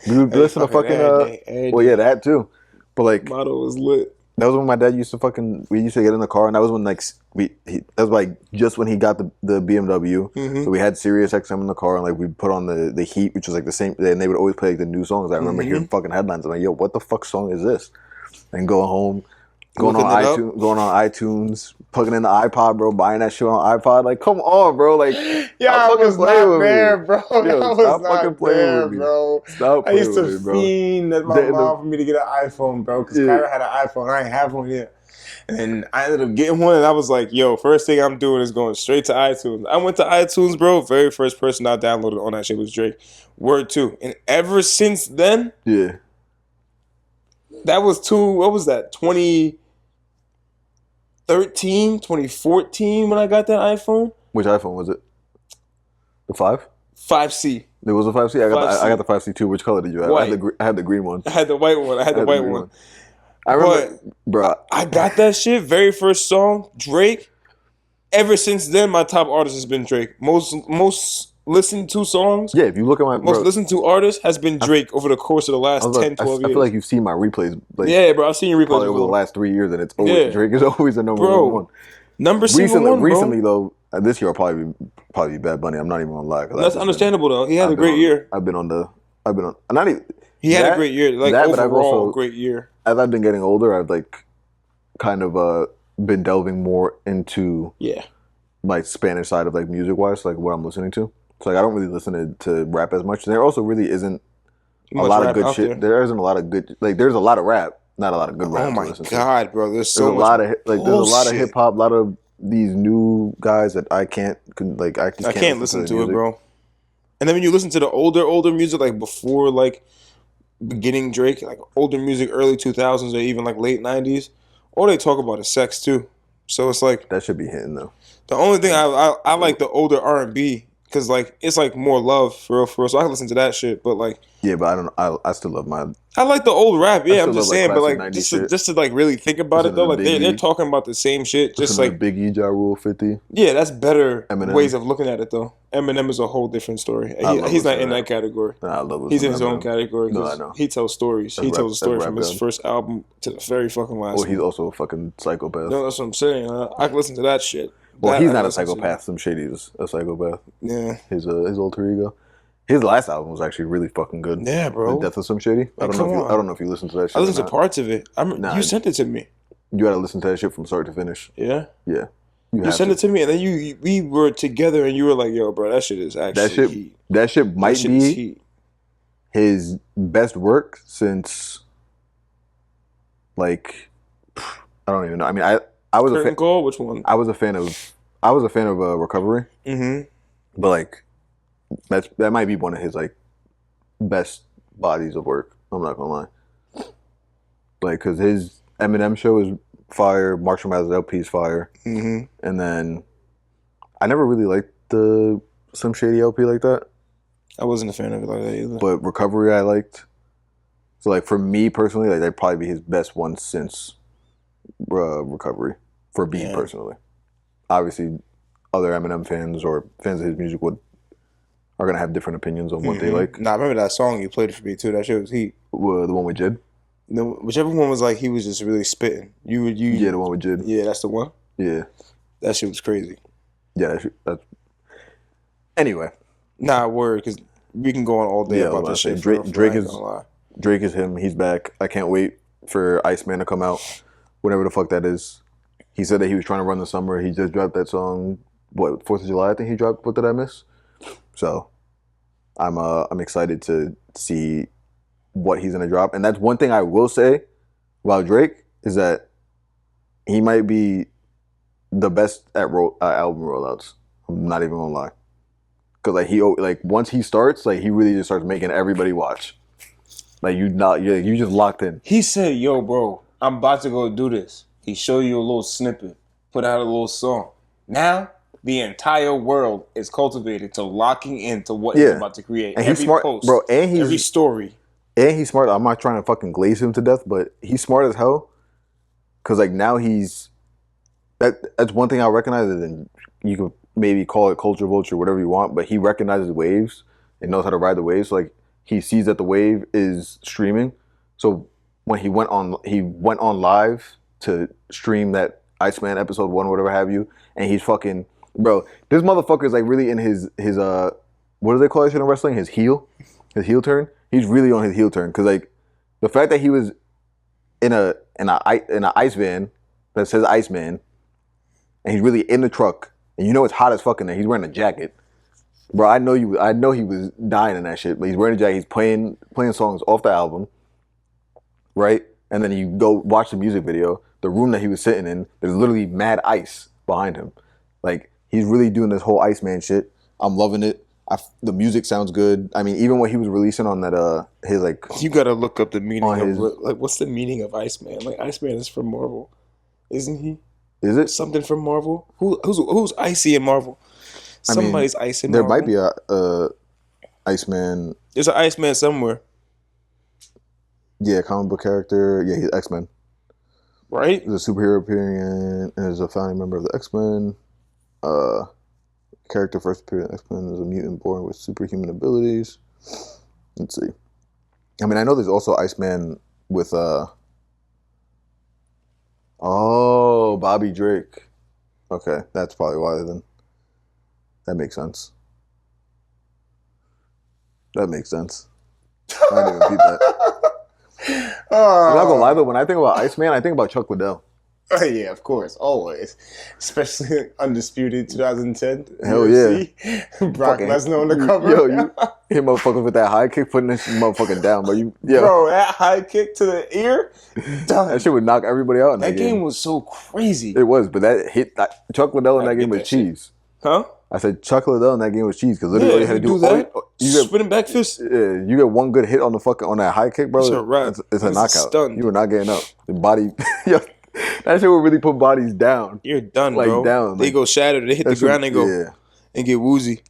We would listen to fucking well, yeah, that too. But like Model was lit. that was when my dad used to fucking. We used to get in the car, and that was when like that was like just when he got the BMW. Mm-hmm. So we had Sirius XM in the car, and like we put on the Heat, which was like the same. And they would always play like the new songs. I remember hearing fucking headlines. I'm like, yo, what the fuck song is this? And going home, going on iTunes, plugging in the iPod, bro, buying that shit on iPod. Like, come on, bro. Like, Yeah, I was not there, bro. Yo, stop fucking playing with me. Bro. Stop I playing used to with me, bro. fiend at my mom for me to get an iPhone, bro, because Kyra had an iPhone. I ain't have one yet. And I ended up getting one, and I was like, yo, first thing I'm doing is going straight to iTunes. I went to iTunes, bro. Very first person I downloaded on that shit was Drake. Word 2. And ever since then, Yeah. that was what was that, 2013, 2014 when I got that iPhone? Which iPhone was it? The 5? 5C. There was a 5C. I got the 5C too. Which color did you have? White. I had the green one. I had the white one. I had the white one. I remember, bro. I got that shit. Very first song, Drake. Ever since then, my top artist has been Drake. Most listened to songs. Yeah, if you look at my Most listened to artist has been Drake over the course of the last 10, 12 years. I feel like you've seen my replays. Like, yeah, bro. I've seen your replays probably over the last 3 years, and it's always Drake is always the number one. Recently though, this year will probably be Bad Bunny. I'm not even gonna lie. That's understandable though. He had a great year. I've been on not even. He had a great year. Like that, overall, great year. As I've been getting older, I've like kind of been delving more into my Spanish side of like music wise, like what I'm listening to. So like I don't really listen to rap as much. There also really isn't a lot of good shit. There isn't a lot of good there's a lot of rap, not a lot of good rap. Oh my god, bro! There's a lot of hip hop, a lot of these new guys that I can't listen to it, bro. And then when you listen to the older music, like before like beginning Drake, like older music, early 2000s or even like late 90s, all they talk about is sex too. So it's like that should be hitting though. The only thing I like the older R&B because like it's like more love for real. So I can listen to that shit, but like but I still love my. I like the old rap, yeah. I'm just saying, but like just to like really think about it though, like they're talking about the same shit, just like Biggie, Ja Rule, 50. Yeah, that's better Eminem. ways of looking at it though. Eminem is a whole different story. He's not in that category. Nah, I love he's in his own category. No, I know. He tells stories. He tells a story from his first album to the very fucking last. Well, he's also a fucking psychopath. No, that's what I'm saying. I can listen to that shit. Well, he's not a psychopath. Some Shady's a psychopath. Yeah, his alter ego. His last album was actually really fucking good. Yeah, bro. The Death of Some Shady. I don't know if you listened to that shit. I listened to parts of it. You sent it to me. You had to listen to that shit from start to finish. Yeah. Yeah. You sent it to me, and then we were together, and you were like, "Yo, bro, that shit is actually heat. That shit might be his best work since, like, I don't even know. I mean, I was Curtain Call. Which one? I was a fan of Recovery. Mm-hmm. But like, that might be one of his like best bodies of work. I'm not gonna lie. Like, cause his Eminem show is fire. Marshall Mathers LP is fire. Mm-hmm. And then I never really liked the Slim Shady LP like that. I wasn't a fan of it like that either. But Recovery I liked. So like for me personally, like that'd probably be his best one since Recovery for me personally. Obviously, other Eminem fans or fans of his music are gonna have different opinions on what they like. Nah, I remember that song you played for me too. That shit was heat. The one with Jid. No, whichever one was like he was just really spitting. Yeah, the one with Jid. Yeah, that's the one. Yeah, that shit was crazy. Yeah, that's. Anyway, nah, word, because we can go on all day about this shit. Drake is him. He's back. I can't wait for Iceman to come out, whatever the fuck that is. He said that he was trying to run the summer. He just dropped that song. What, 4th of July? I think he dropped. What did I miss? So, I'm excited to see what he's gonna drop. And that's one thing I will say about Drake is that he might be the best at album rollouts. I'm not even gonna lie, because like once he starts, like he really just starts making everybody watch. Like you just locked in. He said, "Yo, bro, I'm about to go do this." He showed you a little snippet, put out a little song. Now the entire world is cultivated to locking into what he's about to create. And he's smart, post, bro. And every story. And he's smart. I'm not trying to fucking glaze him to death, but he's smart as hell. Cause like now he's that's one thing I recognize, and you could maybe call it culture vulture, whatever you want, but he recognizes waves and knows how to ride the waves. So, like he sees that the wave is streaming. So when he went on live to stream that Iceman episode 1, whatever have you, and he's fucking bro, this motherfucker is like really in his what do they call that shit in wrestling? His heel turn. He's really on his heel turn because like the fact that he was in a ice van that says Iceman, and he's really in the truck, and you know it's hot as fucking there. He's wearing a jacket, bro. I know he was dying in that shit, but he's wearing a jacket. He's playing songs off the album, right? And then you go watch the music video. The room that he was sitting in, there's literally mad ice behind him. Like he's really doing this whole Iceman shit. I'm loving it. The music sounds good. I mean, even what he was releasing on that his like You gotta look up the meaning On of his- like what's the meaning of Iceman? Like Iceman is from Marvel, isn't he? is it? Something from Marvel? Who's icy in Marvel? I mean, Somebody's ice in There Marvel. might be a Iceman. There's an Iceman somewhere, Yeah, comic book character. Yeah, he's X-Men. right? He's a superhero appearing and is a founding member of the X-Men. Character first appeared in X-Men is a mutant born with superhuman abilities. Let's see. I mean, I know there's also Iceman with Bobby Drake. Okay, that's probably why then. That makes sense. I didn't even peep that. I'm not gonna lie though, when I think about Iceman, I think about Chuck Liddell. Oh, yeah, of course, always. Especially Undisputed 2010. Hell UFC. Brock Fucking- Lesnar on the cover. Yo, you hit motherfuckers with that high kick, putting this motherfucker down, but yo, Bro, that high kick to the ear, done. that shit would knock everybody out in That that game was so crazy. It was, but Chuck Liddell in I that game get was that shit. cheese. Huh? I said Chuck Liddell in that game was cheese because literally all you had to you do, that. you get Spinning back fist. you get one good hit on that high kick, bro. It's a wrap. It's a It's a knockout. stun. You were not getting up. The body, yo, that shit would really put bodies down. You're done, Like, bro. down, They like- go shattered. They hit the That shit- ground and go yeah, and get woozy.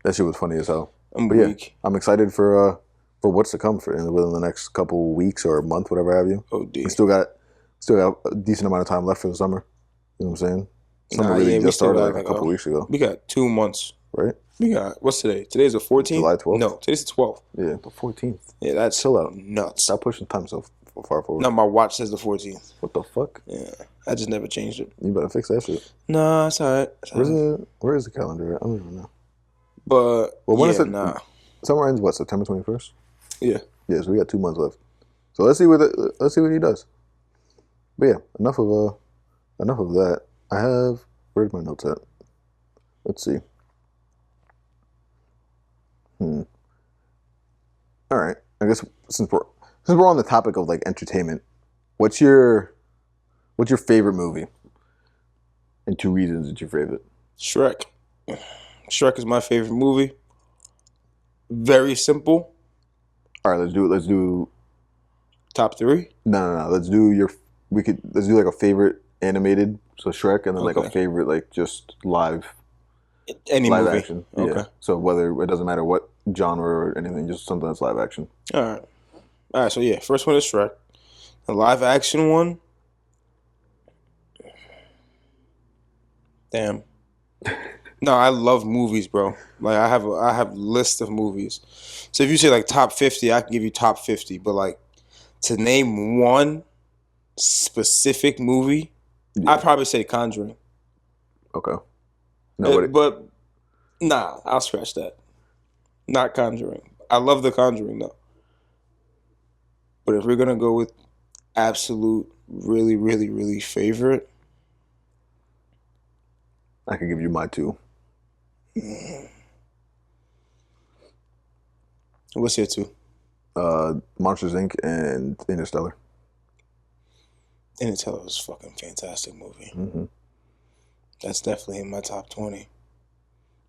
that shit was funny as hell. I'm But yeah, weak. I'm excited for what's to come within the next couple weeks or a month, whatever have you. OD. We still got a decent amount of time left for the summer. You know what I'm saying? Summer Nah, really yeah, we just still started got like a couple weeks ago, We got 2 months. right? We got, what's today? Today's the 14th? July 12th? No, today's the 12th. Yeah, the 14th. Yeah, that's Chill out. nuts. Stop pushing time so far forward. No, my watch says the 14th. What the fuck? Yeah, I just never changed it. You better fix that shit. Nah, it's alright. Where is the calendar at? I don't even know. But, Well, when yeah, is it? nah. Summer ends what? September 21st. Yeah. Yeah, so we got 2 months left. So let's see what he does. But yeah, enough of that. Where's my notes at? Let's see. All right. I guess since we're on the topic of like entertainment, what's your favorite movie? And 2 reasons it's your favorite. Shrek. Shrek is my favorite movie. Very simple. All right, let's do Top 3. no. Let's do like a favorite animated, so Shrek, and then like a Okay. favorite like just live Any live movie. action. Okay. Yeah. So whether it doesn't matter what genre or anything, just something that's live action. All right. So yeah, first one is Shrek. The live action one. Damn. No, I love movies, bro. Like I have list of movies. So if you say like top 50, I can give you top 50. But like to name one specific movie, Yeah. I'd probably say Conjuring. Okay. No, But nah, I'll scratch that. Not Conjuring. I love The Conjuring though. But if we're gonna go with absolute, really, really, really favorite, I can give you my 2. what's your 2? Monsters Inc. and Interstellar. Interstellar was a fucking fantastic movie. hmm That's definitely in my top 20.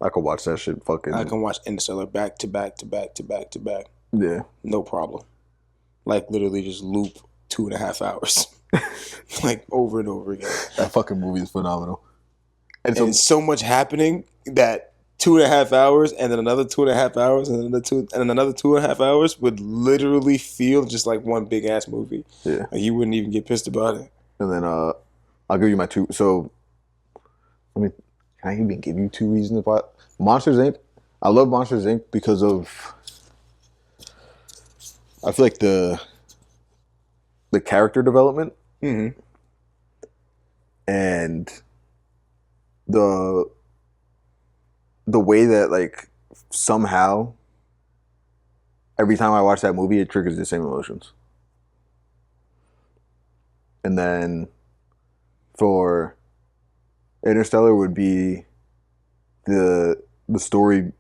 I could watch that shit. Fucking I can watch Interstellar back to back to back to back to back. yeah. No problem. Like literally just loop 2.5 hours. Like over and over again. That fucking movie is phenomenal. And And so much happening that 2.5 hours and then another 2.5 hours and another 2.5 hours would literally feel just like one big ass movie. yeah. Like you wouldn't even get pissed about it. And then I'll give you my 2. So Let me. Can I even give you 2 reasons why? Monsters Inc. I love Monsters Inc. because of. I feel like the character development Mm-hmm. and the way that like somehow every time I watch that movie it triggers the same emotions. And then for Interstellar would be the story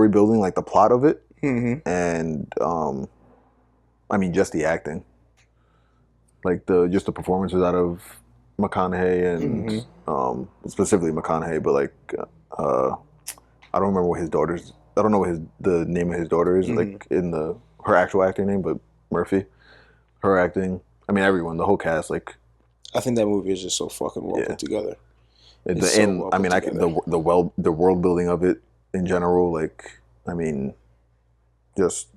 building, like the plot of it, Mm-hmm. and I mean just the acting, like the performances out of McConaughey and specifically McConaughey, but like I don't remember what his daughter's. I don't know what the name of his daughter is, like in her actual acting name, but Murphy, her acting. I mean everyone, the whole cast, like I think that movie is just so fucking well put together. It's so and well I put mean together. the world building of it in general, like I mean, just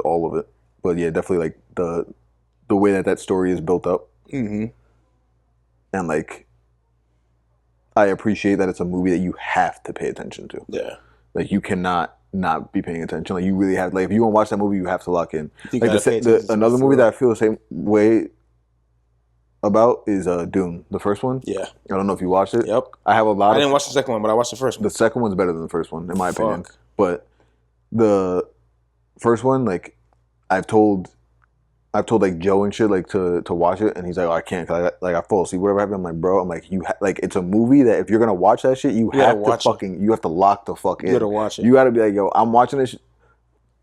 all of it. But yeah, definitely like the way that story is built up, Mm-hmm. and like I appreciate that it's a movie that you have to pay attention to. Yeah. Like you cannot not be paying attention. Like you really have. Like if you want to watch that movie, you have to lock in. You Like gotta pay attention to another the movie thrill. that I feel the same way about is Dune, the first one. Yeah. I don't know if you watched it. Yep. I have a lot. I didn't watch the second one, but I watched the first one. The second one's better than the first one, in my opinion. Fuck. But the first one, like I've told like Joe and shit like to watch it, and he's like, oh, I can't, cause I fall asleep. Whatever happened, I'm like, bro, I'm like, like it's a movie that if you're gonna watch that shit, you gotta have to watch it. you have to lock the fuck in. You gotta watch it. You gotta be like, yo, I'm watching this.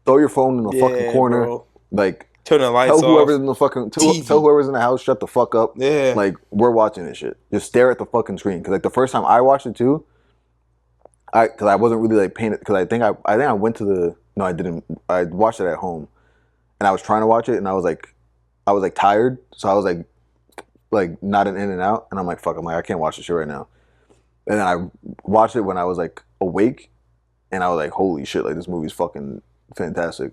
Throw your phone in the fucking corner, bro. like Turn the lights tell off. whoever's in the fucking TV. tell whoever's in the house, shut the fuck up. Yeah. Like we're watching this shit. Just stare at the fucking screen. Cause like the first time I watched it too, because I wasn't really like paying it. Because I think I went to the no, I didn't. I watched it at home, and I was trying to watch it, and I was like tired, so I was like nodding in and out, and I'm like fuck, I'm like I can't watch this shit right now. And then I watched it when I was like awake, and I was like holy shit, like this movie's fucking fantastic.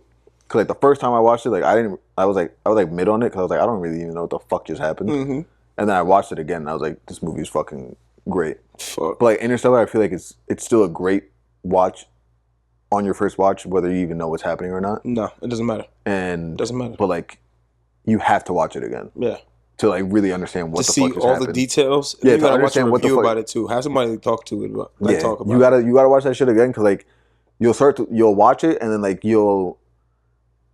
Cause like the first time I watched it, like I was like mid on it, cause I was like I don't really even know what the fuck just happened. Mm-hmm. And then I watched it again, and I was like this movie's fucking great. Fuck. But like Interstellar, I feel like it's still a great watch on your first watch, whether you even know what's happening or not. No, it doesn't matter. And It doesn't matter. but like you have to watch it again Yeah. to like really understand what To the see fuck just all happened. the details. Yeah, You to gotta watch a understand what the review fuck- about it too. Have somebody to talk to it about. Yeah, Talk about. you gotta watch that shit again, because like you'll watch it, and then like you'll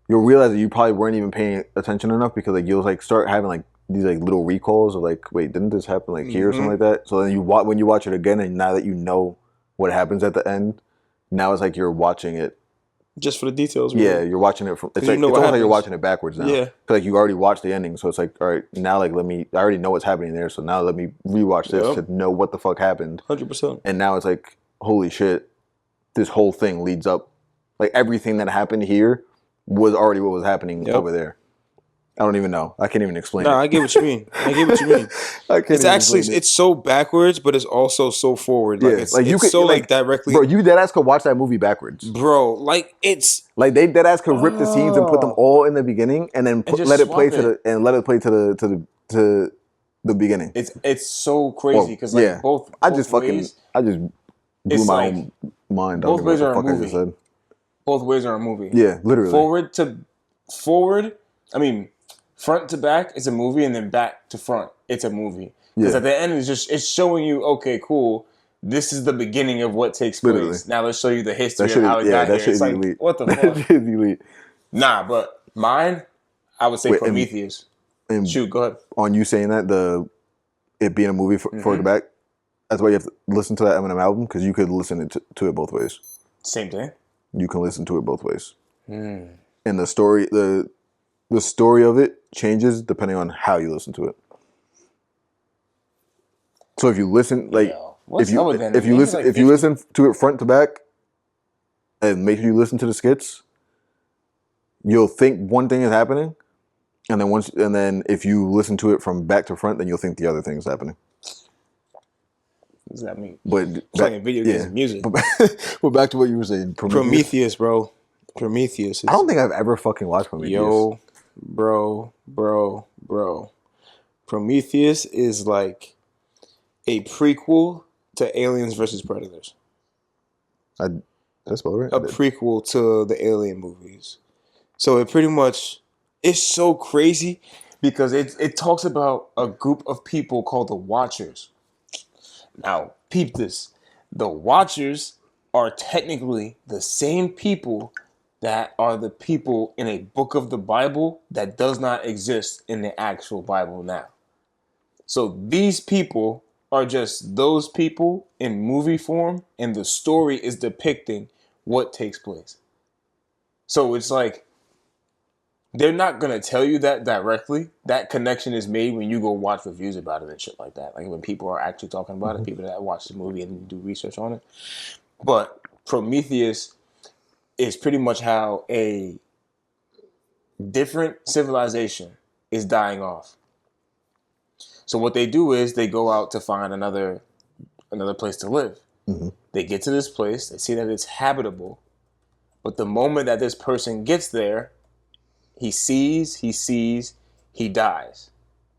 realize that you probably weren't even paying attention enough, because like you'll like start having like these like little recalls of like, wait, didn't this happen like here or something like that? So then when you watch it again, and now that you know what happens at the end, now it's like you're watching it. Just for the details. Yeah, Really. you're watching it from. It's you like know it's what almost like you're happens. watching it backwards now. Yeah. 'Cause, like you already watched the ending, so it's like, all right, now like I already know what's happening there, so now let me rewatch this Yep. to know what the fuck happened. 100%. And now it's like, holy shit, this whole thing leads up. Like everything that happened here was already what was happening Yep. over there. I don't even know. I can't even explain No, it. I get what you mean. I get what you mean. I can't It's even actually explain it. it's so backwards, but it's also so forward. Like Yeah, it's, like, you it's could- so like, directly, Bro, you deadass could watch that movie backwards. bro. Like it's Like they deadass could rip the scenes and put them all in the beginning, and then just let it play swap to the beginning. it's so crazy Well, because like yeah. both I just ways, blew it's my like own mind. both I don't ways know are what a the fuck I just said. both ways are a movie. Yeah, literally. Forward. I mean, front to back it's a movie, and then back to front it's a movie. Because Yeah. at the end it's showing you, okay, cool. This is the beginning of what takes place. Literally. Now let's show you the history That of shit, how it yeah, got that here. shit It's is like, elite. what the That fuck? shit is elite. Nah, but mine, I would say Wait, and- Prometheus. And Shoot, go ahead. on you saying that it being a movie for Mm-hmm. the back, that's why you have to listen to that Eminem album, because you could listen to it both ways. Same thing. You can listen to it both ways, Hmm. and the story of it changes depending on how you listen to it. So if you listen, like Yo, what's if you up with that? if you Nigga, listen like if you 50. listen to it front to back, and make sure you listen to the skits, you'll think one thing is happening, and then if you listen to it from back to front, then you'll think the other thing is happening. What does that mean? But Playing video games and music. But back to what you were saying. Prometheus, bro. Prometheus. Is, I don't think I've ever fucking watched Prometheus. Yo, bro. Prometheus is like a prequel to to Aliens versus Predators. That's about right. A prequel to the Alien movies. So it pretty much, it's so crazy because it talks about a group of people called the Watchers. Now, peep this. The Watchers are technically the same people that are the people in a book of the Bible that does not exist in the actual Bible now. So these people are just those people in movie form, and the story is depicting what takes place. So it's like, they're not going to tell you that directly. That connection is made when you go watch reviews about it and shit like that. Like when people are actually talking about it, people that watch the movie and do research on it. But Prometheus is pretty much how a different civilization is dying off. So what they do is they go out to find another place to live. Mm-hmm. They get to this place, they see that it's habitable, but the moment that this person gets there, he sees, he dies.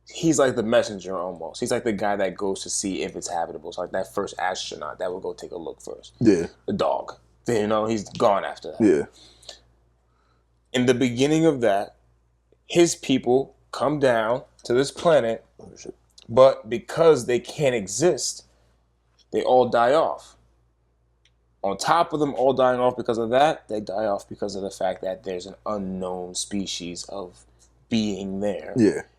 He's like the messenger almost. He's like the guy that goes to see if it's habitable. It's like that first astronaut that will go take a look first. Yeah. The dog. You know, he's gone after that. Yeah. In the beginning of that, his people come down to this planet, but because they can't exist, they all die off. On top of them all dying off because of that, they die off because of the fact that there's an unknown species of being there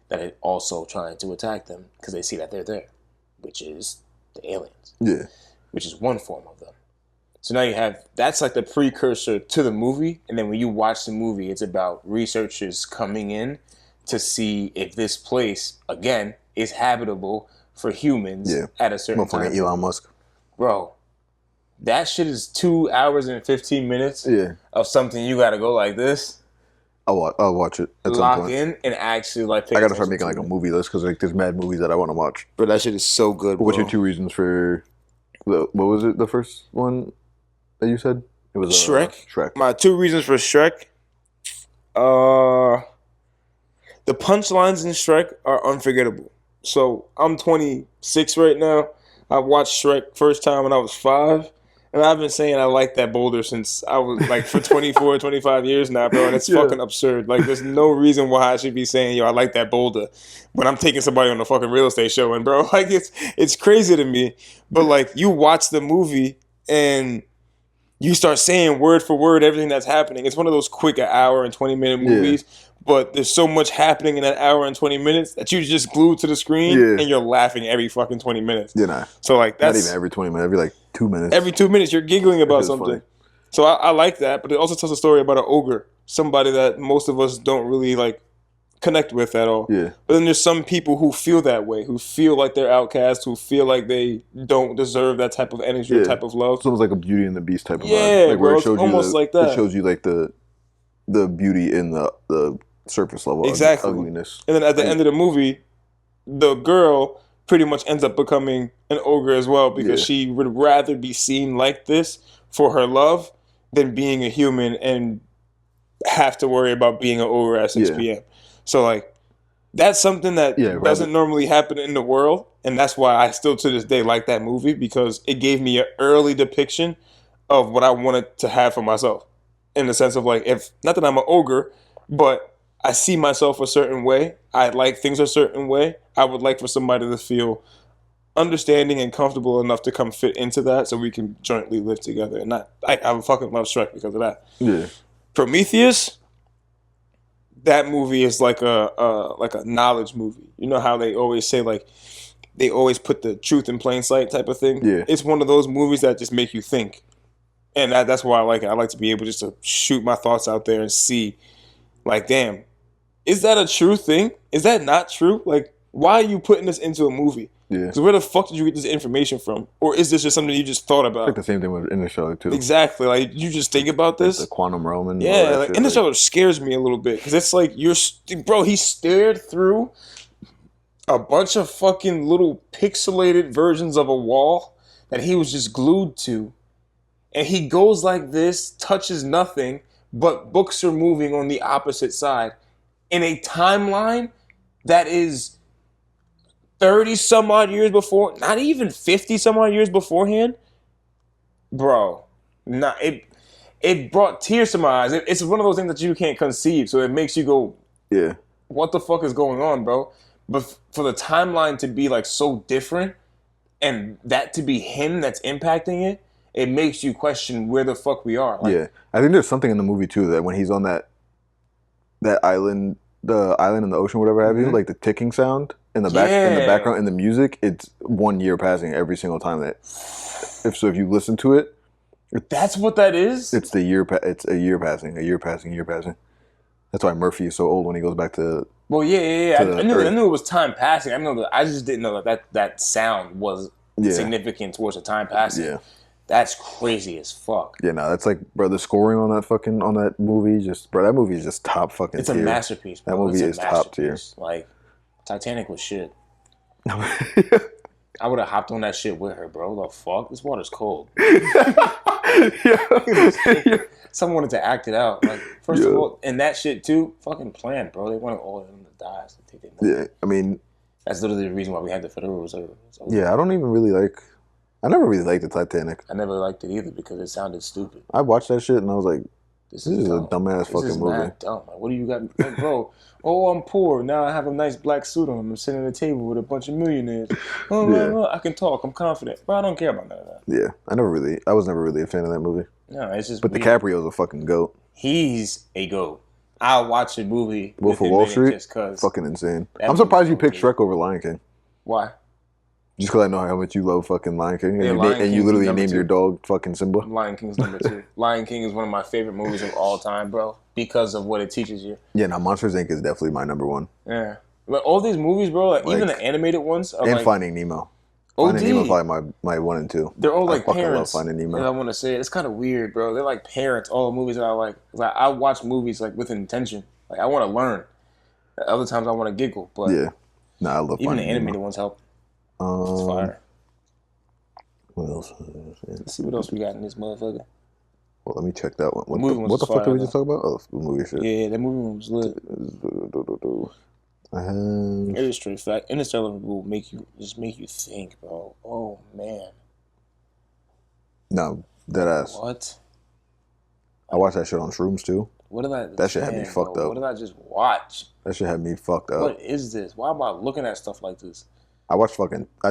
that is also trying to attack them because they see that they're there, which is the aliens. Yeah. Which is one form of them. So now you have, that's like the precursor to the movie, and then when you watch the movie, it's about researchers coming in to see if this place, again, is habitable for humans at a certain time. Motherfucking Elon Musk. Bro, that shit is 2 hours and 15 minutes of something you gotta go like this. I'll watch it at some lock point. in and actually like pay I gotta start attention making to like it. a movie list because like there's mad movies that I want to watch. Bro, that shit is so good, bro. What's your 2 reasons for what was it? The first one that you said it was Shrek. Shrek. My 2 reasons for Shrek. The punchlines in Shrek are unforgettable. So I'm 26 right now. I watched Shrek first time when I was 5. And I've been saying I like that boulder since I was like for 24, 25 years now, bro. And it's fucking absurd. Like there's no reason why I should be saying, yo, I like that boulder when I'm taking somebody on a fucking real estate show. And bro, like it's crazy to me. But like you watch the movie and you start saying word for word everything that's happening. It's one of those quick hour and 20-minute movies. But there's so much happening in that hour and 20 minutes that you just glued to the screen and you're laughing every fucking 20 minutes. So like that's not even every 20 minutes, every like 2 minutes. Every 2 minutes you're giggling about something. Funny. So I like that, but it also tells a story about an ogre, somebody that most of us don't really like connect with at all. Yeah. But then there's some people who feel that way, who feel like they're outcasts, who feel like they don't deserve that type of energy or type of love. It's almost like a Beauty and the Beast type of vibe. Like where it shows almost you like that. It shows you like the beauty in the surface level of ugliness. And then at the end of the movie, the girl pretty much ends up becoming an ogre as well because she would rather be seen like this for her love than being a human and have to worry about being an ogre at 6 p.m. So like that's something that doesn't normally happen in the world, and that's why I still to this day like that movie because it gave me an early depiction of what I wanted to have for myself. In the sense of like, if not that I'm an ogre, but I see myself a certain way. I like things a certain way. I would like for somebody to feel understanding and comfortable enough to come fit into that so we can jointly live together. And I fucking love Shrek because of that. Yeah. Prometheus, that movie is like a knowledge movie. You know how they always say like, they always put the truth in plain sight type of thing? Yeah. It's one of those movies that just make you think. And that's why I like it. I like to be able just to shoot my thoughts out there and see, like, damn, is that a true thing? Is that not true? Like, why are you putting this into a movie? Yeah. Because where the fuck did you get this information from? Or is this just something you just thought about? Like the same thing with Interstellar, too. Exactly. Like, you just think about this? Like the quantum realm and yeah, like, Interstellar scares me a little bit. Because it's like, bro, he stared through a bunch of fucking little pixelated versions of a wall that he was just glued to. And he goes like this, touches nothing, but books are moving on the opposite side in a timeline that is 30 some odd years before, not even 50 some odd years beforehand, bro. Nah, it brought tears to my eyes. It's one of those things that you can't conceive, so it makes you go, Yeah. what the fuck is going on, bro? But for the timeline to be like so different, and that to be him that's impacting it, it makes you question where the fuck we are. Like, Yeah. I think there's something in the movie too that when he's on that island, the island in the ocean, whatever have you, like the ticking sound in the background in the music, it's 1 year passing every single time that if you listen to it, that's what that is. it's a year passing. That's why Murphy is so old when he goes back to. Well, yeah. to I knew Earth. it was time passing. I just didn't know that sound was significant towards the time passing. Yeah. That's crazy as fuck. Yeah, no, that's like, bro, the scoring on that movie, that movie is just top fucking It's tier. a masterpiece, bro. That movie is top tier. Like, Titanic was shit. I would have hopped on that shit with her, bro. The fuck? This water's cold. Someone wanted to act it out. Like, first of all, and that shit too, fucking planned, bro. They wanted all of them to die. So they take their money. Yeah, I mean, that's literally the reason why we had the Federal Reserve. So yeah, I never really liked the Titanic. I never liked it either because it sounded stupid. I watched that shit and I was like, This is dumb. a dumbass fucking movie. Mad dumb. Like, what do you got, like, bro? Oh, I'm poor. Now I have a nice black suit on. I'm sitting at a table with a bunch of millionaires. I can talk. I'm confident. But I don't care about none of that. Yeah, I was never really a fan of that movie. No, it's just. But weird. DiCaprio's a fucking goat. He's a goat. I'll watch a movie. Wolf with of him Wall in it Street, just cause. fucking insane. That I'm surprised you movie's picked so Shrek over Lion King. Why? Just because I know how much you love fucking Lion King, and, Yeah, you, Lion and you King's literally number named 2. your dog fucking Simba. Lion King's number 2. Lion King is one of my favorite movies of all time, bro, because of what it teaches you. Yeah, now Monsters Inc. is definitely my number 1. Yeah, like all these movies, bro, like even the animated ones, are and like, Finding Nemo. OD. Finding Nemo is probably my 1 and 2. They're all like I fucking parents. love Finding Nemo. And I want to say it's kind of weird, bro. They're like parents. All the movies that I like. Like I watch movies like with intention. Like I want to learn. Other times I want to giggle. But Yeah, I love even the Finding animated Nemo. ones help. It's fire. What else? Let's see what else we got in this motherfucker. Well, let me check that one. movie What was the fuck fire, did we just talk about? Oh, the movie shit. Yeah, that movie was lit. I have. It is straight fact. Interstellar will make you think, bro. Oh man. No, dead ass. What? I watched that shit on Shrooms too. What did I? That shit had me fucked up. What did I just watch? That shit had me fucked up. What is this? Why am I looking at stuff like this? I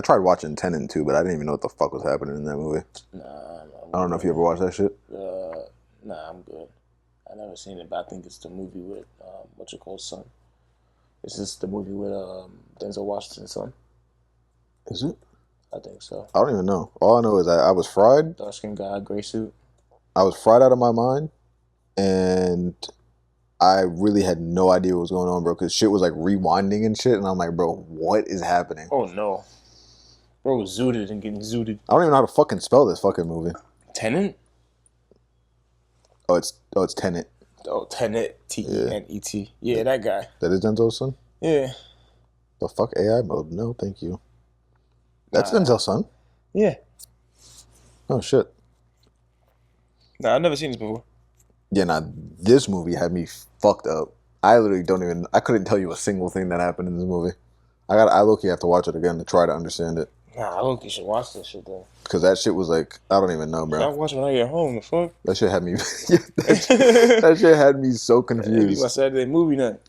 tried watching Tenet too, but I didn't even know what the fuck was happening in that movie. Nah, I don't know if you ever watched that shit. Nah, I'm good. I never seen it, but I think it's the movie with son. Is this the movie with Denzel Washington's son? Is it? I think so. I don't even know. All I know is I was fried. Dark skinned guy, gray suit. I was fried out of my mind, and I really had no idea what was going on, bro. Because shit was like rewinding and shit, and I'm like, bro, what is happening? Oh no, bro was zooted and getting zooted. I don't even know how to fucking spell this fucking movie. Tenet? Oh, it's Tenet. Oh, Tenet, T-E-N-E-T. Yeah, that guy. That is Denzel's son? Yeah. The fuck AI mode? No, thank you. That's Nah. Denzel's son? Yeah. Oh, shit. Nah, I've never seen this before. Yeah, nah, this movie had me fucked up. I literally I couldn't tell you a single thing that happened in this movie. I low-key have to watch it again to try to understand it. Nah, I look, you should watch this shit though. Because that shit was like, I don't even know, bro. I'll watch it when I get home. The fuck? That shit had me, that shit had me so That'd be confused. my Saturday movie night.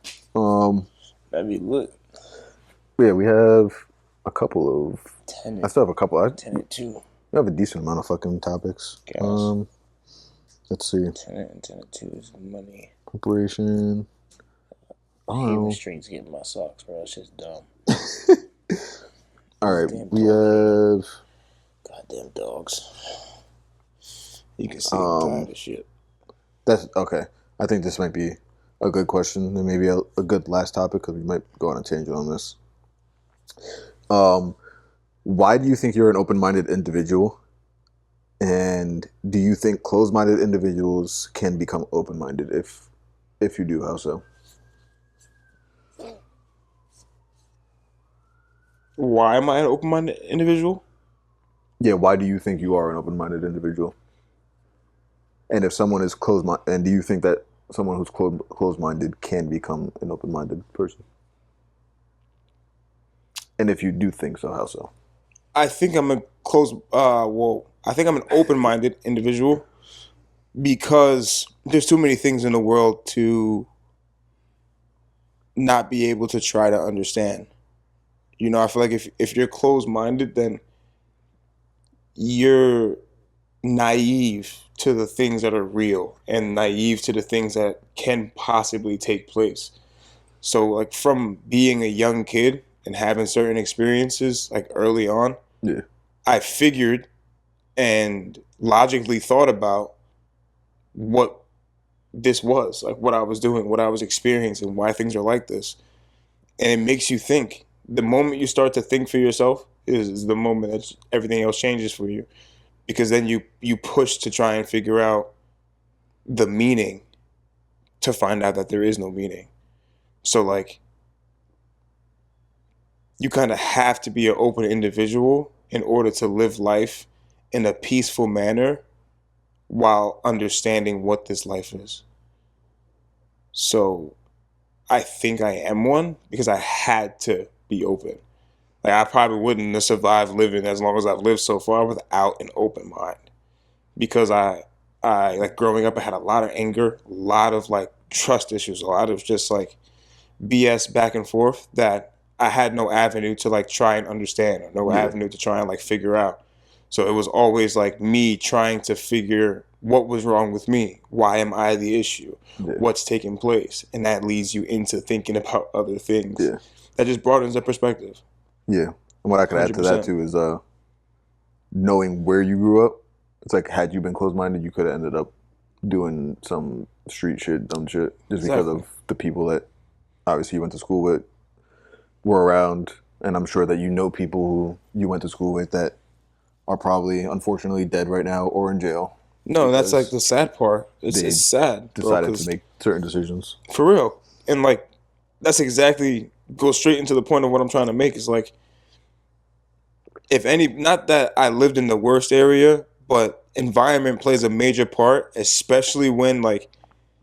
That'd be lit. Yeah, we have a couple of. Tenet. I still have a couple. Tenet 2. We have a decent amount of fucking topics. Chaos. Let's see. Tenet and Tenet 2 is money. Preparation. I hate when strings get in my socks, bro. It's just dumb. All right, Damn we dog. have. Goddamn dogs. You can see I'm tired of shit. That's okay. I think this might be a good question and maybe a good last topic because we might go on a tangent on this. Why do you think you're an open-minded individual? And do you think closed-minded individuals can become open-minded? If you do, how so? Why am I an open-minded individual? Yeah, why do you think you are an open-minded individual? And if someone is closed-minded, and do you think that someone who's closed-minded can become an open-minded person? And if you do think so, how so? I think I'm a I think I'm an open-minded individual because there's too many things in the world to not be able to try to understand. You know, I feel like if you're closed-minded, then you're naive to the things that are real and naive to the things that can possibly take place. So, like, from being a young kid and having certain experiences, like, early on, Yeah. I figured and logically thought about what this was, like what I was doing, what I was experiencing, why things are like this. And it makes you think. The moment you start to think for yourself is the moment that everything else changes for you. Because then you push to try and figure out the meaning to find out that there is no meaning. So, like, you kind of have to be an open individual in order to live life in a peaceful manner while understanding what this life is. So I think I am one because I had to be open. Like, I probably wouldn't have survived living as long as I've lived so far without an open mind. Because I like growing up, I had a lot of anger, a lot of like trust issues, a lot of just like BS back and forth that I had no avenue to like try and understand or no avenue to try and like figure out. So it was always like me trying to figure what was wrong with me. Why am I the issue? Yeah. What's taking place? And that leads you into thinking about other things. Yeah. That just broadens the perspective. Yeah. And what I could add to that 100%. too is knowing where you grew up. It's like, had you been closed minded, you could have ended up doing some street shit, dumb shit, just because Exactly. of the people that obviously you went to school with were around. And I'm sure that you know people who you went to school with that are probably unfortunately dead right now or in jail. No, that's like Because the sad part. It's they sad, bro, decided 'cause to make certain decisions. for real. And like that's exactly goes straight into the point of what I'm trying to make is like if any not that I lived in the worst area, but environment plays a major part, especially when like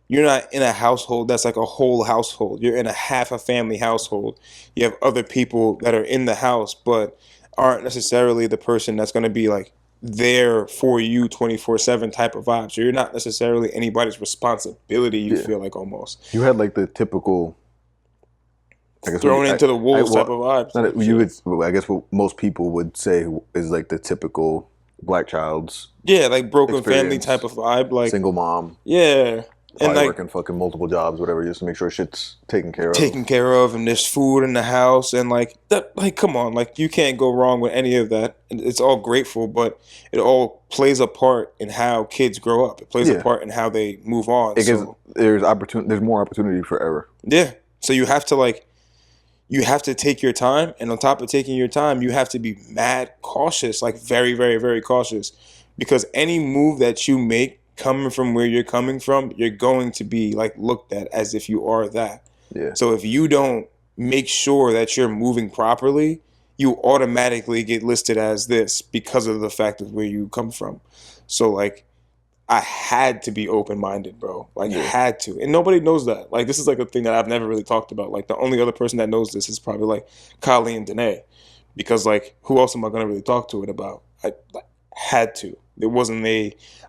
you're not in a household that's like a whole household. You're in a half a family household. You have other people that are in the house but aren't necessarily the person that's going to be like there for you 24/7 type of vibe. So you're not necessarily anybody's responsibility, you Yeah. feel like almost. You had like the typical, I guess, Thrown into the wolves type of vibes. Not type you shit. would. I guess what most people would say is like the typical black child's Yeah, like broken family experience. type of vibe. Like Single mom, yeah. And probably like working fucking multiple jobs, whatever, just to make sure shit's taken care of. taken care of and there's food in the house and like that like come on, like you can't go wrong with any of that. And it's all grateful, but it all plays a part in how kids grow up. It plays a Yeah. part in how they move on. It gives, So there's more opportunity for error. yeah. So you have to like you have to take your time, and on top of taking your time, you have to be mad cautious, like very, very, very cautious. Because any move that you make coming from where you're coming from, you're going to be like looked at as if you are that. Yeah. So if you don't make sure that you're moving properly, you automatically get listed as this because of the fact of where you come from. So like I had to be open minded, bro. Like Yeah. had to. And nobody knows that. Like this is like a thing that I've never really talked about. Like the only other person that knows this is probably like Kylie and Danae. Because like who else am I gonna really talk to it about? I like, had to. It wasn't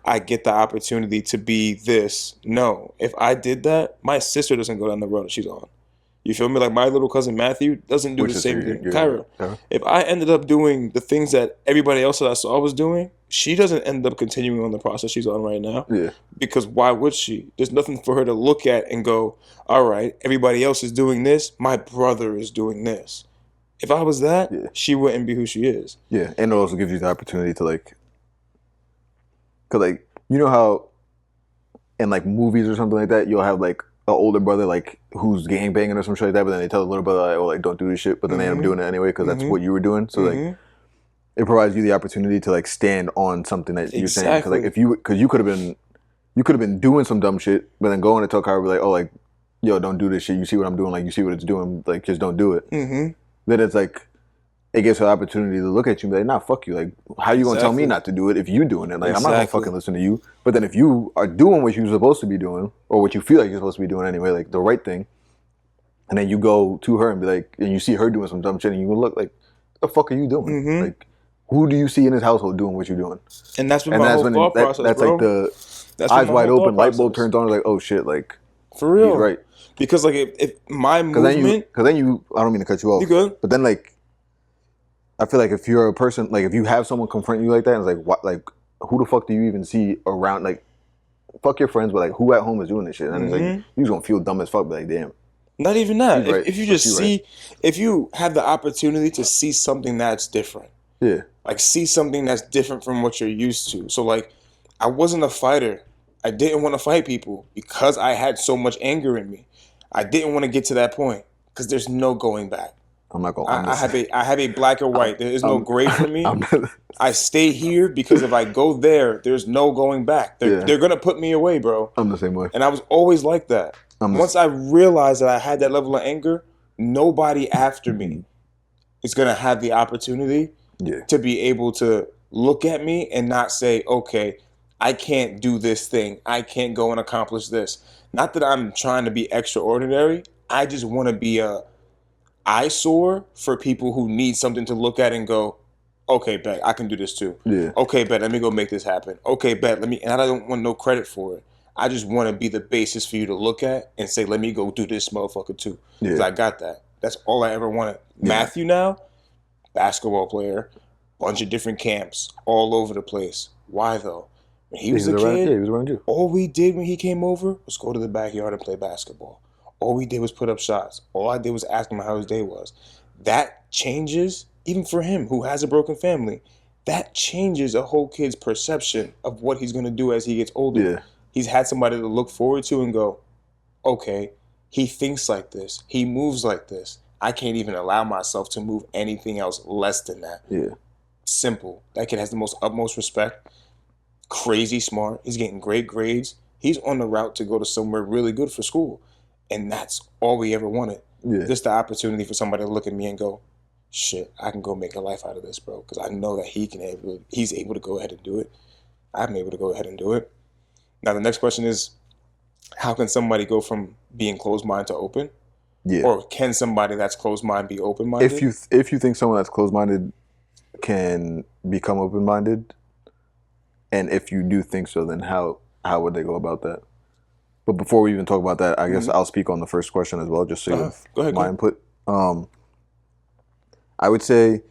I get the opportunity to be this. No. If I did that, my sister doesn't go down the road that she's on. You feel me? Like my little cousin Matthew doesn't do Which the is same your- thing. your- Kyra. Kyra? If I ended up doing the things that everybody else that I saw was doing, she doesn't end up continuing on the process she's on right now. Yeah. Because why would she? There's nothing for her to look at and go, all right, everybody else is doing this. My brother is doing this. If I was that, Yeah. she wouldn't be who she is. Yeah. And it also gives you the opportunity to like, cause like, you know how in like movies or something like that, you'll have like an older brother like who's gangbanging or some shit like that, but then they tell the little brother like, oh, like don't do this shit, but then they end up doing it anyway because that's Mhm. what you were doing. So like, Mhm. it provides you the opportunity to like stand on something that you're saying. Because like Exactly. because you could have been doing some dumb shit, but then going to tell Kyra like, oh, like, yo, don't do this shit. You see what I'm doing? Like, you see what it's doing? Like, just don't do it. Mm-hmm. Then it's like, it gives her the opportunity to look at you and be like, nah, fuck you. Like, how you gonna tell me Exactly. not to do it if you doing it? Like, I'm not gonna Exactly. fucking listen to you. But then if you are doing what you're supposed to be doing, or what you feel like you're supposed to be doing anyway, like the right thing, and then you go to her and be like, and you see her doing some dumb shit, and you go look like, what the fuck are you doing? Mhm. Like, who do you see in this household doing what you're doing? And that's been And my that's whole when thought process, that's bro. like the That's been eyes my wide whole open, thought light bulb process. turns on. Like, oh shit, like For real. he's right. Because like if my Because movement, then you, I don't mean to cut you off. you good? But then like, I feel like if you're a person, like if you have someone confront you like that, and it's like, what, like, who the fuck do you even see around? Like, fuck your friends, but like, who at home is doing this shit? And it's like, you just gonna feel dumb as fuck. Be like, damn. Not even that. He's right. If you Fuck just you, see, if you have the opportunity to see something that's different, Yeah. like see something that's different from what you're used to. So like, I wasn't a fighter. I didn't want to fight people because I had so much anger in me. I didn't want to get to that point because there's no going back. I'm not gonna. I have a black or white. There is no gray for me. I'm I stay here because if I go there, there's no going back. They're gonna put me away, bro. the same way. And I was always like that. I'm the Once I realized that I had that level of anger, nobody after me is gonna have the opportunity Yeah. to be able to look at me and not say, okay, I can't do this thing. I can't go and accomplish this. Not that I'm trying to be extraordinary. I just want to be a eyesore for people who need something to look at and go, okay, bet I can do this too. Yeah. Okay, bet let me go make this happen. Okay, bet let me, and I don't want no credit for it. I just want to be the basis for you to look at and say, let me go do this motherfucker too. Because Yeah. I got that. That's all I ever wanted. Yeah. Matthew now, basketball player, bunch of different camps all over the place. Why though? When he was a around, kid, yeah, he was around you. all we did when he came over was go to the backyard and play basketball. All we did was put up shots. All I did was ask him how his day was. That changes, even for him who has a broken family, that changes a whole kid's perception of what he's going to do as he gets older. Yeah. He's had somebody to look forward to and go, okay, he thinks like this. He moves like this. I can't even allow myself to move anything else less than that. Yeah. Simple. That kid has the most utmost respect. Crazy smart. He's getting great grades. He's on the route to go to somewhere really good for school. And that's all we ever wanted. Yeah. Just the opportunity for somebody to look at me and go, shit, I can go make a life out of this, bro. Because I know that he's able to go ahead and do it. I'm able to go ahead and do it. Now, the next question is, how can somebody go from being closed-minded to open? Yeah. Or can somebody that's closed-minded be open-minded? If you think someone that's closed-minded can become open-minded, and if you do think so, then how would they go about that? But before we even talk about that, I guess I'll speak on the first question as well, just so you have Go ahead, my input. I would say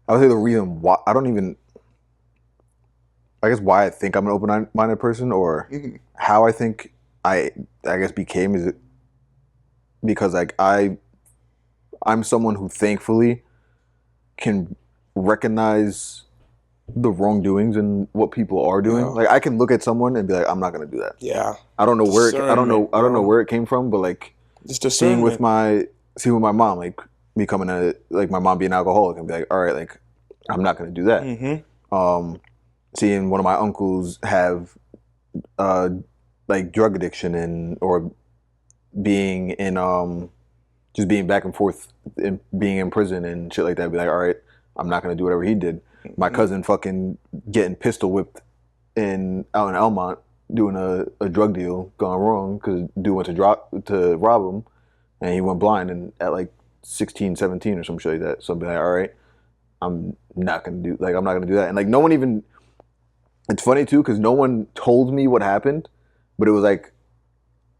the reason why I guess why I think I'm an open-minded person, or how I think I guess became, is it because like I'm someone who thankfully can recognize the wrongdoings and what people are doing. Yeah. Like I can look at someone and be like, I'm not gonna do that. Yeah. I don't know where I don't know Discernment, where it came from, but like Just seeing with discernment. my mom, like becoming my mom being an alcoholic, and be like, all right, like I'm not gonna do that. Mm-hmm. Seeing one of my uncles have like drug addiction and or being in just being back and forth and being in prison and shit like that, be like, all right, I'm not gonna do whatever he did. My cousin fucking getting pistol whipped out in Elmont doing a drug deal gone wrong because dude went to rob him and he went blind and at like 16, 17 or some shit like that. So I'd be like, all right, I'm not gonna do that. And like no one even, it's funny too because no one told me what happened, but it was like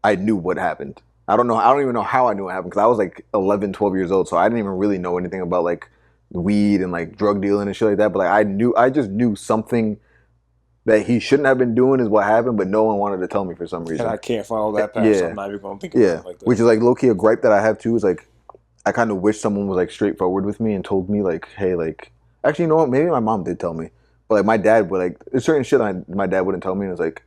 I knew what happened. I don't even know how I knew what happened because I was like 11, 12 years old, so I didn't even really know anything about like weed and like drug dealing and shit like that. But like I just knew something that he shouldn't have been doing is what happened, but no one wanted to tell me for some reason. And I can't follow that path, so I'm not even going to think about it like that. Which is like low-key a gripe that I have too, is like I kind of wish someone was like straightforward with me and told me like, hey, like, actually, you know what, maybe my mom did tell me, but like my dad would like, there's certain shit my dad wouldn't tell me, and it's like,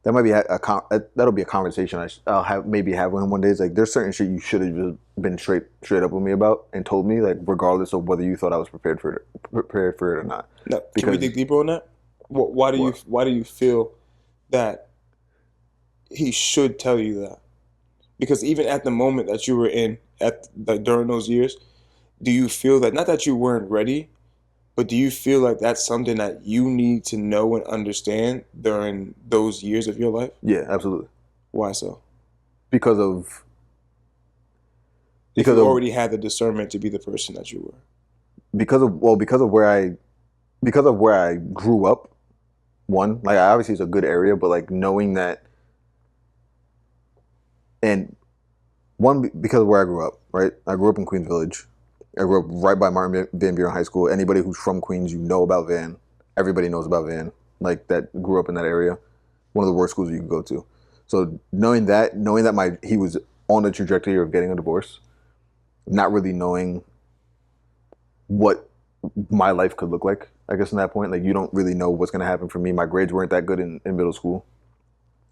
that might be that'll be a conversation I'll have with him one day. It's like, there's certain shit you should have just been straight up with me about and told me, like, regardless of whether you thought I was prepared for it or not. Now, can we dig deeper on that? Why do you feel that he should tell you that? Because even at the moment that you were in, during those years, do you feel that, not that you weren't ready, but do you feel like that's something that you need to know and understand during those years of your life? Yeah, absolutely. Why so? Because of Because you of already had the discernment to be the person that you were. because of where I grew up. One, like obviously it's a good area, but like knowing that, and one because of where I grew up, right? I grew up in Queens Village. I grew up right by Martin Van Buren High School. Anybody who's from Queens, you know about Van. Everybody knows about Van. Like that grew up in that area. One of the worst schools you could go to. So knowing that he was on the trajectory of getting a divorce, not really knowing what my life could look like, I guess in that point, like you don't really know what's gonna happen for me. My grades weren't that good in middle school.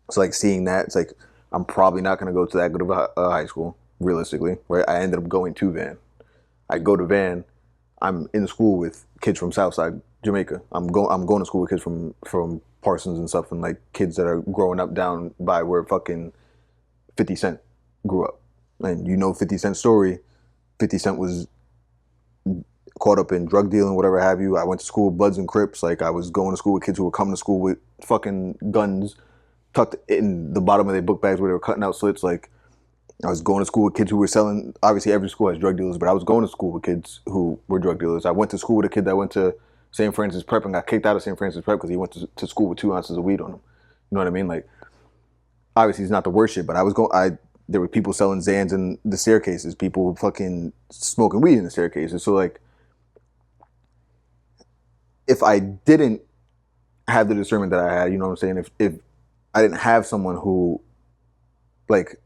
So like seeing that, it's like I'm probably not gonna go to that good of a high school, realistically, right? I ended up going to Van. I go to Van. I'm in school with kids from Southside Jamaica. I'm going to school with kids from Parsons and stuff, and like kids that are growing up down by where fucking 50 Cent grew up. And you know 50 Cent's story. 50 Cent was caught up in drug dealing, whatever have you. I went to school with Bloods and Crips. Like I was going to school with kids who were coming to school with fucking guns tucked in the bottom of their book bags where they were cutting out slits. Like I was going to school with kids who were selling. Obviously, every school has drug dealers, but I was going to school with kids who were drug dealers. I went to school with a kid that went to St. Francis Prep and got kicked out of St. Francis Prep because he went to school with 2 ounces of weed on him. You know what I mean? Like, obviously, he's not the worst shit, but I was going. There were people selling Xans in the staircases, people fucking smoking weed in the staircases. So like, if I didn't have the discernment that I had, you know what I'm saying? If I didn't have someone who, like,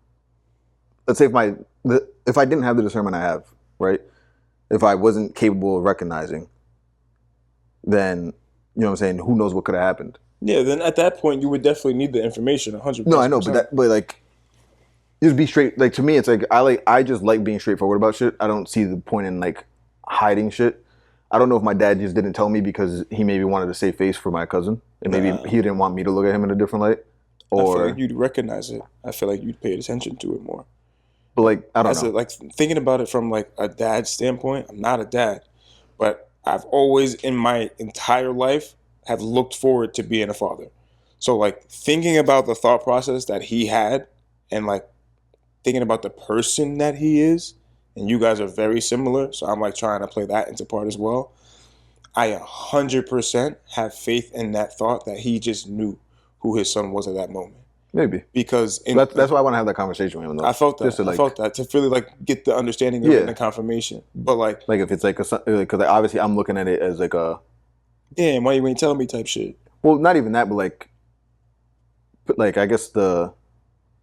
let's say if I didn't have the discernment I have, right? If I wasn't capable of recognizing, then, you know what I'm saying, who knows what could have happened. Yeah, then at that point you would definitely need the information 100%. No, I know, but like just be straight. Like to me, it's like I just like being straightforward about shit. I don't see the point in like hiding shit. I don't know if my dad just didn't tell me because he maybe wanted to save face for my cousin, and maybe he didn't want me to look at him in a different light. Or I feel like you'd recognize it. I feel like you'd pay attention to it more. But like I don't know. Like thinking about it from like a dad's standpoint, I'm not a dad, but I've always in my entire life have looked forward to being a father. So like thinking about the thought process that he had, and like thinking about the person that he is, and you guys are very similar, so I'm like trying to play that into part as well. I 100% have faith in that thought that he just knew who his son was at that moment. Maybe Because that's why I want to have that conversation with him. Though. I felt that. I felt that to really like get the understanding of it and the confirmation. But like if it's like because obviously I'm looking at it as like a damn, why you ain't telling me type shit. Well, not even that, but like I guess the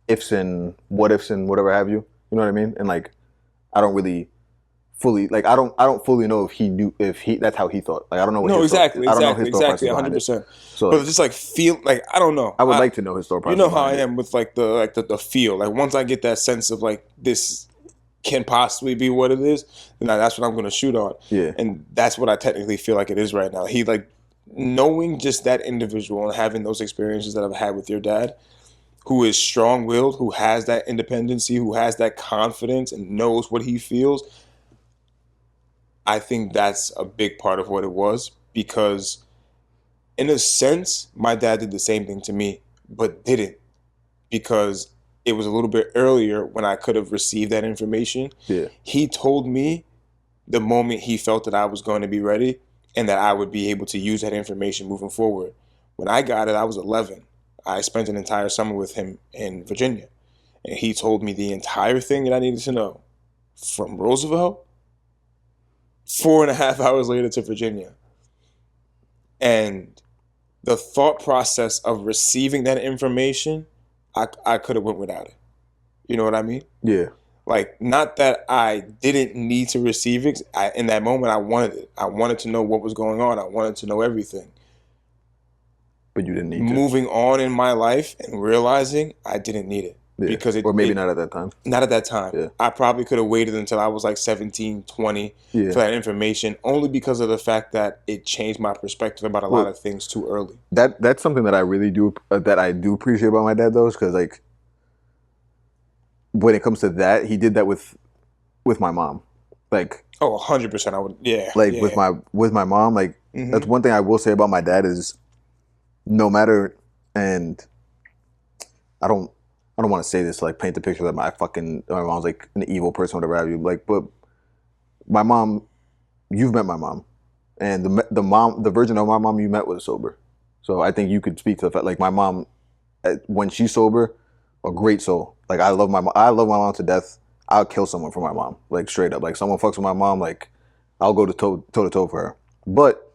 ifs and what ifs and whatever have you. You know what I mean? And like I don't really fully like I don't fully know if that's how he thought. Like I don't know what No, his exactly, thought, I don't know his exactly, thought process behind 100%. it. So But just like feel like I don't know. I would like to know his thought process. You know how I behind it. am with like the feel. Like once I get that sense of like this can possibly be what it is, then that's what I'm gonna shoot on. Yeah. And that's what I technically feel like it is right now. He like knowing just that individual and having those experiences that I've had with your dad, who is strong-willed, who has that independency, who has that confidence and knows what he feels. I think that's a big part of what it was, because in a sense, my dad did the same thing to me, but didn't, because it was a little bit earlier when I could have received that information. Yeah. He told me the moment he felt that I was going to be ready and that I would be able to use that information moving forward. When I got it, I was 11. I spent an entire summer with him in Virginia, and he told me the entire thing that I needed to know from Roosevelt 4.5 hours later to Virginia. And the thought process of receiving that information, I could have went without it. You know what I mean? Yeah. Like, not that I didn't need to receive it. In that moment, I wanted it. I wanted to know what was going on. I wanted to know everything. But you didn't need to. Moving on in my life and realizing I didn't need it. Yeah. Because or maybe not at that time. Not at that time. Yeah. I probably could have waited until I was like 17, 20 for that information, only because of the fact that it changed my perspective about a lot of things too early. That's something that I really do that I do appreciate about my dad, though, is because like when it comes to that, he did that with my mom. Like 100%. I would, yeah. Like yeah. with my mom, like that's one thing I will say about my dad is no matter, and I don't I don't want to say this to, like, paint the picture that my mom's like an evil person, whatever have you. Like, but my mom, you've met my mom, and the version of my mom you met was sober. So I think you could speak to the fact, like, my mom, when she's sober, a great soul. Like, I love my mom to death. I'll kill someone for my mom, like, straight up. Like, someone fucks with my mom, like, I'll go toe to toe for her. But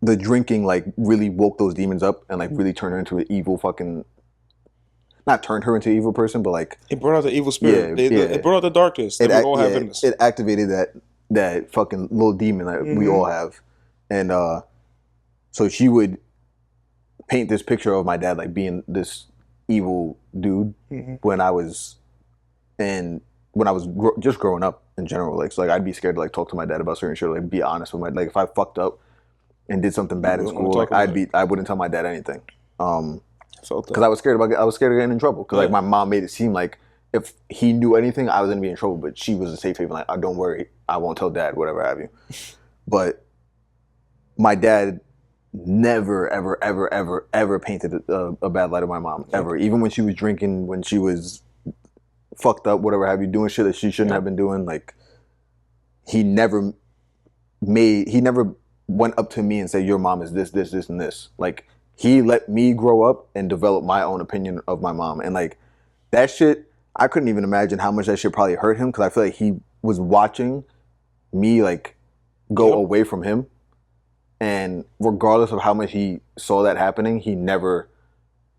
the drinking, like, really woke those demons up and, like, really turned her into an evil fucking, not turned her into an evil person, but, like, It brought out the evil spirit. Yeah, yeah. It brought out the darkness that we all have in us. it activated that fucking little demon that we all have. And so she would paint this picture of my dad like being this evil dude when I was just growing up in general. Like, so, like, I'd be scared to, like, talk to my dad about certain shit, like, be honest with my, like, if I fucked up and did something bad in school, like, I wouldn't tell my dad anything. Because I was scared of getting in trouble. Because, like, my mom made it seem like if he knew anything, I was gonna be in trouble. But she was a safe haven. Like, oh, don't worry, I won't tell dad, whatever have you. But my dad never, ever, ever, ever, ever painted a bad light of my mom ever. Even when she was drinking, when she was fucked up, whatever have you, doing shit that she shouldn't have been doing. Like, he never went up to me and said, your mom is this, this, this, and this. Like, he let me grow up and develop my own opinion of my mom. And, like, that shit, I couldn't even imagine how much that shit probably hurt him, because I feel like he was watching me, like, go away from him. And regardless of how much he saw that happening, he never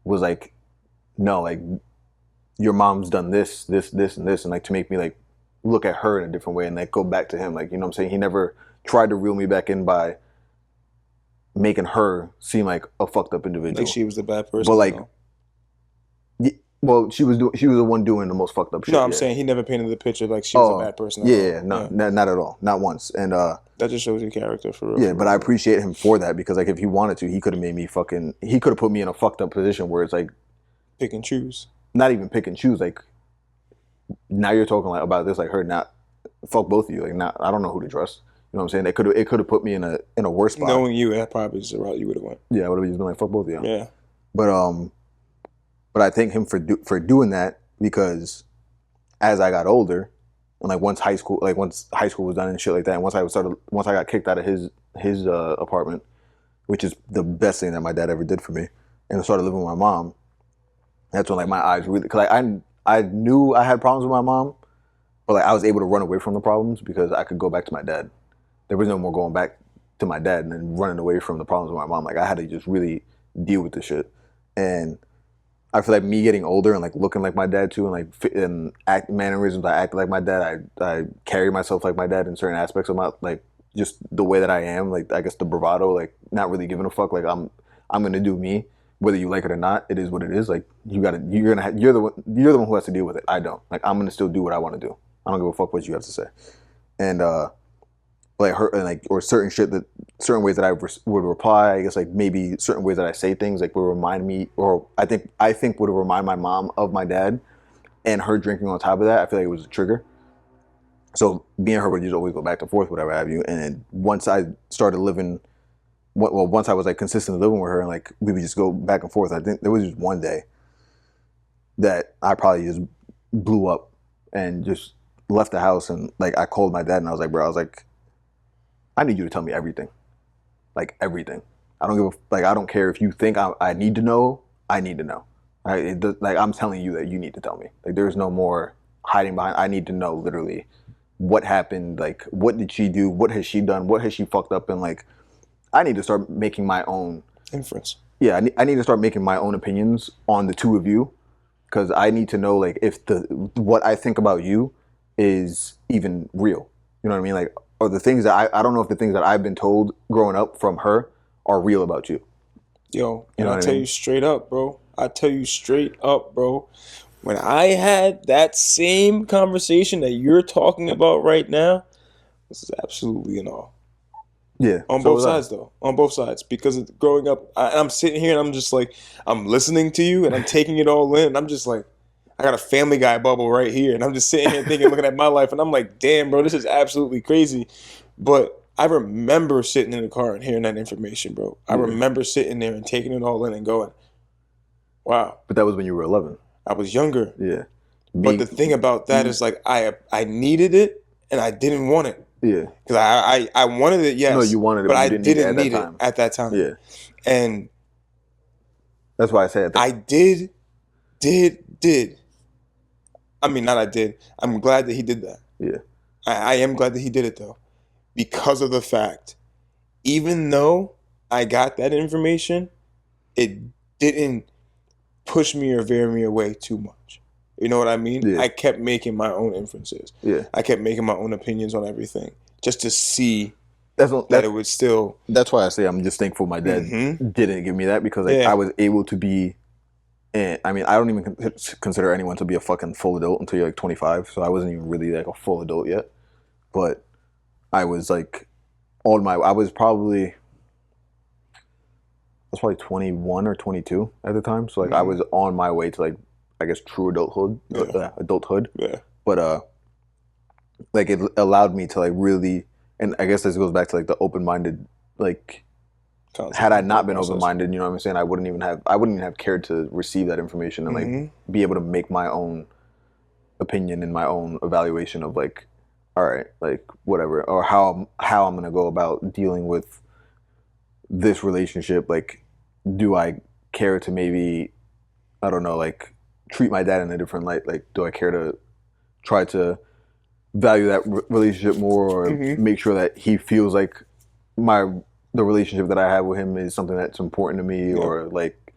was like, no, like, your mom's done this, this, this, and this, and, like, to make me, like, look at her in a different way and, like, go back to him. Like, you know what I'm saying? He never tried to reel me back in by making her seem like a fucked up individual. Like she was the bad person. But, like, well, she was the one doing the most fucked up shit. No, I'm saying he never painted the picture like she was a bad person. Not at all, not once. And that just shows your character for real. Yeah, but I appreciate him for that, because, like, if he wanted to, he could have made me he could have put me in a fucked up position where it's like pick and choose. Not even pick and choose. Like, now you're talking, like, about this, like, her, not fuck both of you. Like, not, I don't know who to trust. You know what I'm saying? It could have put me in a worse spot. Knowing you, that probably is the route you would have went. Yeah, I would have just been like, fuck both of you. Yeah. But I thank him for doing that, because as I got older, and, like, once high school was done and shit like that, and once I got kicked out of his apartment, which is the best thing that my dad ever did for me, and I started living with my mom, that's when, like, my eyes really, because I knew I had problems with my mom, but, like, I was able to run away from the problems because I could go back to my dad. There was no more going back to my dad and then running away from the problems with my mom. Like, I had to just really deal with the shit. And I feel like me getting older and, like, looking like my dad too, and, like, and mannerisms, I act like my dad. I carry myself like my dad in certain aspects of my, like, just the way that I am. Like, I guess the bravado, like, not really giving a fuck. Like, I'm gonna do me, whether you like it or not. It is what it is. Like, you're the one who has to deal with it. I don't. Like, I'm gonna still do what I want to do. I don't give a fuck what you have to say. And like, her, and, like, or certain ways that I would reply. I guess, like, maybe certain ways that I say things, like, would remind me, or I think would remind my mom of my dad, and her drinking on top of that, I feel like it was a trigger. So me and her would just always go back and forth, whatever have you. And once I started living, once I was, like, consistently living with her, and, like, we would just go back and forth. I think there was just one day that I probably just blew up and just left the house, and, like, I called my dad and I was like, bro, I need you to tell me everything. Like, everything. I don't care if you think I need to know. I need to know. Like, I'm telling you that you need to tell me. Like, there's no more hiding behind. I need to know literally what happened. Like, what did she do? What has she done? What has she fucked up? And, like, I need to start making my own inference. Yeah, I need to start making my own opinions on the two of you, because I need to know, like, if what I think about you is even real. You know what I mean? Like, or the things that I don't know if the things that I've been told growing up from her are real about you. Yo, and I'll tell you straight up, bro. When I had that same conversation that you're talking about right now, this is absolutely an all. Yeah. On both sides, though. On both sides. Because growing up, I'm sitting here and I'm just like, I'm listening to you and I'm taking it all in. And I'm just like, I got a Family Guy bubble right here. And I'm just sitting here thinking, looking at my life. And I'm like, damn, bro, this is absolutely crazy. But I remember sitting in the car and hearing that information, bro. I remember sitting there and taking it all in and going, wow. But that was when you were 11. I was younger. Yeah. But the thing about that is like I needed it and I didn't want it. Yeah. Because I wanted it, yes. No, you wanted it, but but I you didn't need it didn't need it at that time. Yeah. And That's why I say I did. I mean, not I did. I'm glad that he did that. Yeah. I am glad that he did it though, because of the fact, even though I got that information, it didn't push me or veer me away too much. You know what I mean? Yeah. I kept making my own inferences. Yeah. I kept making my own opinions on everything just to see That's that it would still. That's why I say I'm just thankful my dad Mhm. didn't give me that, because like, Yeah. I was able to be. And I mean, I don't even consider anyone to be a fucking full adult until you're like 25. So I wasn't even really like a full adult yet. But I was like, I was probably 21 or 22 at the time. So like I was on my way to like, I guess, true adulthood. Yeah. But like it allowed me to like really, and I guess this goes back to like the open-minded, like. Had I not been open-minded, you know what I'm saying, I wouldn't even have cared to receive that information and like be able to make my own opinion and my own evaluation of like, all right, like whatever, or how I'm gonna go about dealing with this relationship. Like, do I care to maybe, I don't know, like treat my dad in a different light? Like, do I care to try to value that relationship more, or make sure that he feels like the relationship that I have with him is something that's important to me, or like,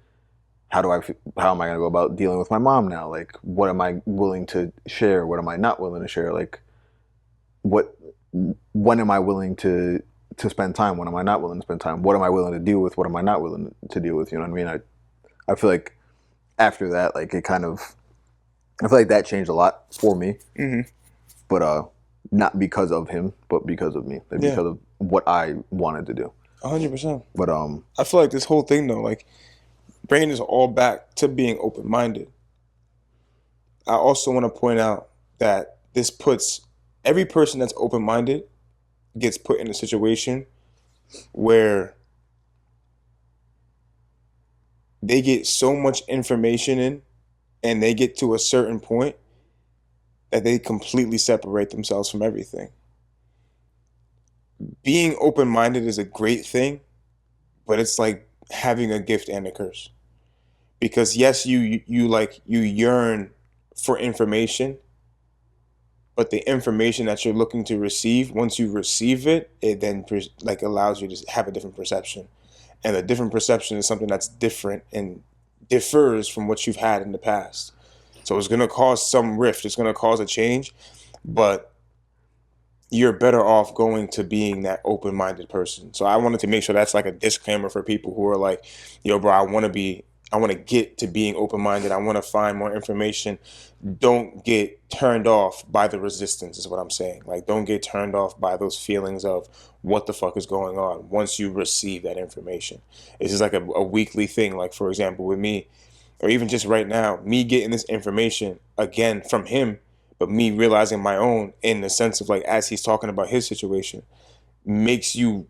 how am I going to go about dealing with my mom now? Like, what am I willing to share? What am I not willing to share? Like, when am I willing to spend time? When am I not willing to spend time? What am I willing to deal with? What am I not willing to deal with? You know what I mean? I feel like after that, like I feel like that changed a lot for me. But not because of him, but because of me, like, because of what I wanted to do. 100%. But I feel like this whole thing though, like, bringing this all back to being open-minded. I also want to point out that this puts every person that's open-minded gets put in a situation where they get so much information in, and they get to a certain point that they completely separate themselves from everything. Being open-minded is a great thing, but it's like having a gift and a curse. Because yes, you yearn for information, but the information that you're looking to receive, once you receive it, it then like allows you to have a different perception. And a different perception is something that's different and differs from what you've had in the past. So it's going to cause some rift. It's going to cause a change, but you're better off going to being that open-minded person. So I wanted to make sure that's like a disclaimer for people who are like, yo, bro, I want to get to being open-minded. I want to find more information. Don't get turned off by the resistance is what I'm saying. Like, don't get turned off by those feelings of what the fuck is going on once you receive that information. It's just like a weekly thing. Like, for example, with me, or even just right now, me getting this information again from him, but me realizing my own in the sense of like, as he's talking about his situation, makes you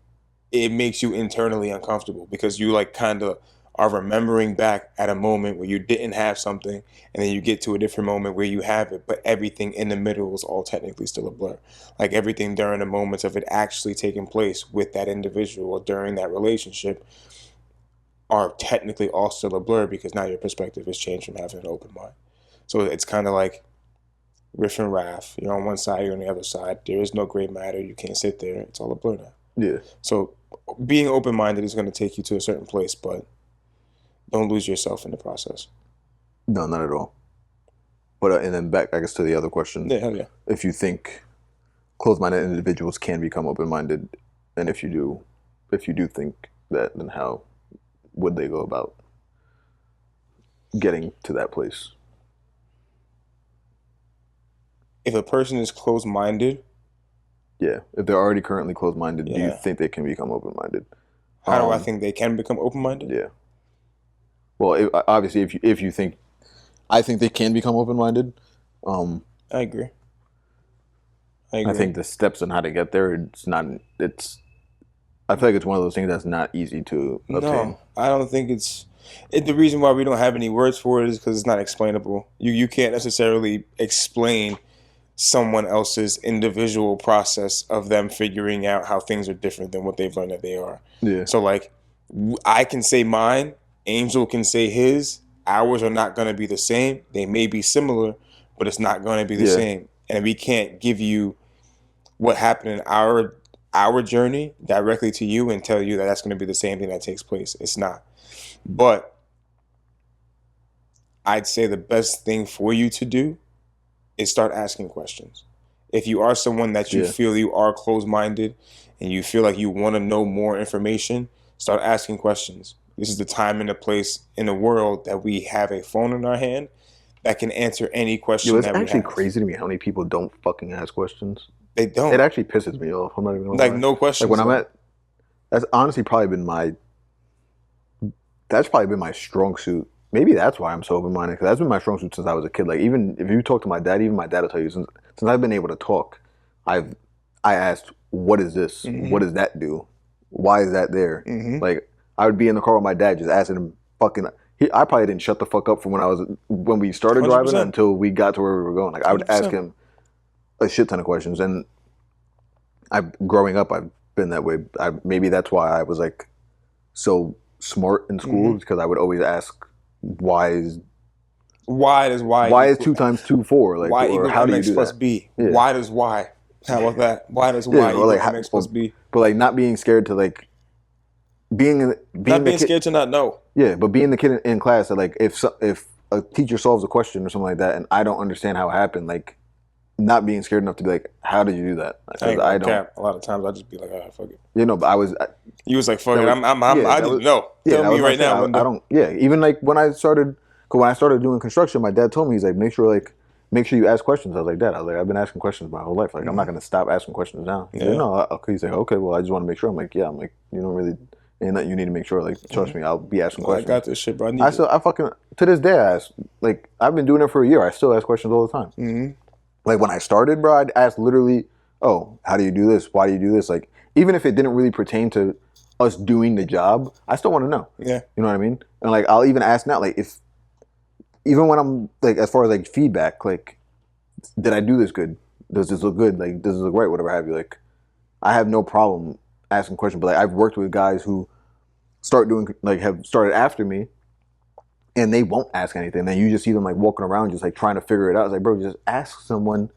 internally uncomfortable, because you like kind of are remembering back at a moment where you didn't have something, and then you get to a different moment where you have it, but everything in the middle is all technically still a blur. Like, everything during the moments of it actually taking place with that individual or during that relationship are technically all still a blur, because now your perspective has changed from having an open mind. So it's kind of like riff and raff. You're on one side, you're on the other side. There is no gray matter. You can't sit there. It's all a blur now. yeah, So being open-minded is going to take you to a certain place, but don't lose yourself in the process. no, not at all. But and then back, I guess, to the other question. Yeah, hell yeah. If you think closed-minded individuals can become open-minded, and if you do think that, then how would they go about getting to that place? If a person is closed-minded, Yeah, if they're already currently closed-minded, do you Yeah. think they can become open-minded? how do I think they can become open-minded? Yeah. Well, obviously, if you think, I think they can become open-minded. I agree. I think the steps on how to get there, I feel like it's one of those things that's not easy to obtain. No, I don't think it's. The reason why we don't have any words for it is because it's not explainable. You can't necessarily explain someone else's individual process of them figuring out how things are different than what they've learned that they are. Yeah. So like, I can say mine, Angel can say his. Ours are not going to be the same. They may be similar, but it's not going to be the Yeah. same. And we can't give you what happened in our journey directly to you and tell you that that's going to be the same thing that takes place. It's not. But I'd say the best thing for you to do is start asking questions. If you are someone that you Yeah. feel you are closed-minded and you feel like you want to know more information, start asking questions. This is the time and the place in the world that we have a phone in our hand that can answer any question Yo, it's that we actually have. crazy to me how many people don't fucking ask questions. They don't. It actually pisses me off. I'm not even gonna Like lie. no questions. Like when I'm at, that's honestly probably been my strong suit. Maybe that's why I'm so open-minded, because that's been my strong suit since I was a kid. Like, even if you talk to my dad, even my dad will tell you, since I've been able to talk, I asked, what is this? Mhm. What does that do? Why is that there? Mhm. Like, I would be in the car with my dad just asking him I probably didn't shut the fuck up from when we started driving 100%. until we got to where we were going. Like, I would ask 100%. him a shit ton of questions, and growing up, I've been that way. Maybe that's why I was like so smart in school, Mhm. because I would always ask, why is Why does y why is equal- 2 times 2 4? Like, y or equals how do you mx do plus that? b? Yeah. Why does y? How about that? Why does y Yeah, or equal like mx plus b? But like not being scared to like being Not the being kid, scared to not know. yeah, but being the kid in class that like if a teacher solves a question or something like that and I don't understand how it happened, like not being scared enough to be like, how did you do that? I ain't Because gonna I don't, cap. A lot of times I just be like, ah, fuck it. you know. But I was, You was like, fuck That it. was- I that didn't was- know. yeah, Tell that me was my right thing. now. I Linda. don't, yeah. Even like when I started doing construction, my dad told me, he's like, make sure you ask questions. I was like, Dad, I've been asking questions my whole life. Like, I'm not gonna stop asking questions now. He's Yeah. like, no, he's like, okay, well, I just want to make sure. I'm like, yeah. I'm like, you don't really, ain't that you need to make sure. Like, trust me, I'll be asking Well, I questions. got this shit, bro. I fucking, to this day, I ask, like, I've been doing it for a year. I still ask questions all the time. Mm-hmm. Like, when I started, bro, I'd ask literally, oh, how do you do this? Why do you do this? Like, even if it didn't really pertain to us doing the job, I still want to know. Yeah. You know what I mean? And like, I'll even ask now, like, even when I'm like, as far as like feedback, like, did I do this good? Does this look good? Like, does this look right? Whatever have you. Like, I have no problem asking questions. But like, I've worked with guys who have started after me, and they won't ask anything. Then you just see them like walking around, just like trying to figure it out. It's like, bro, just ask someone,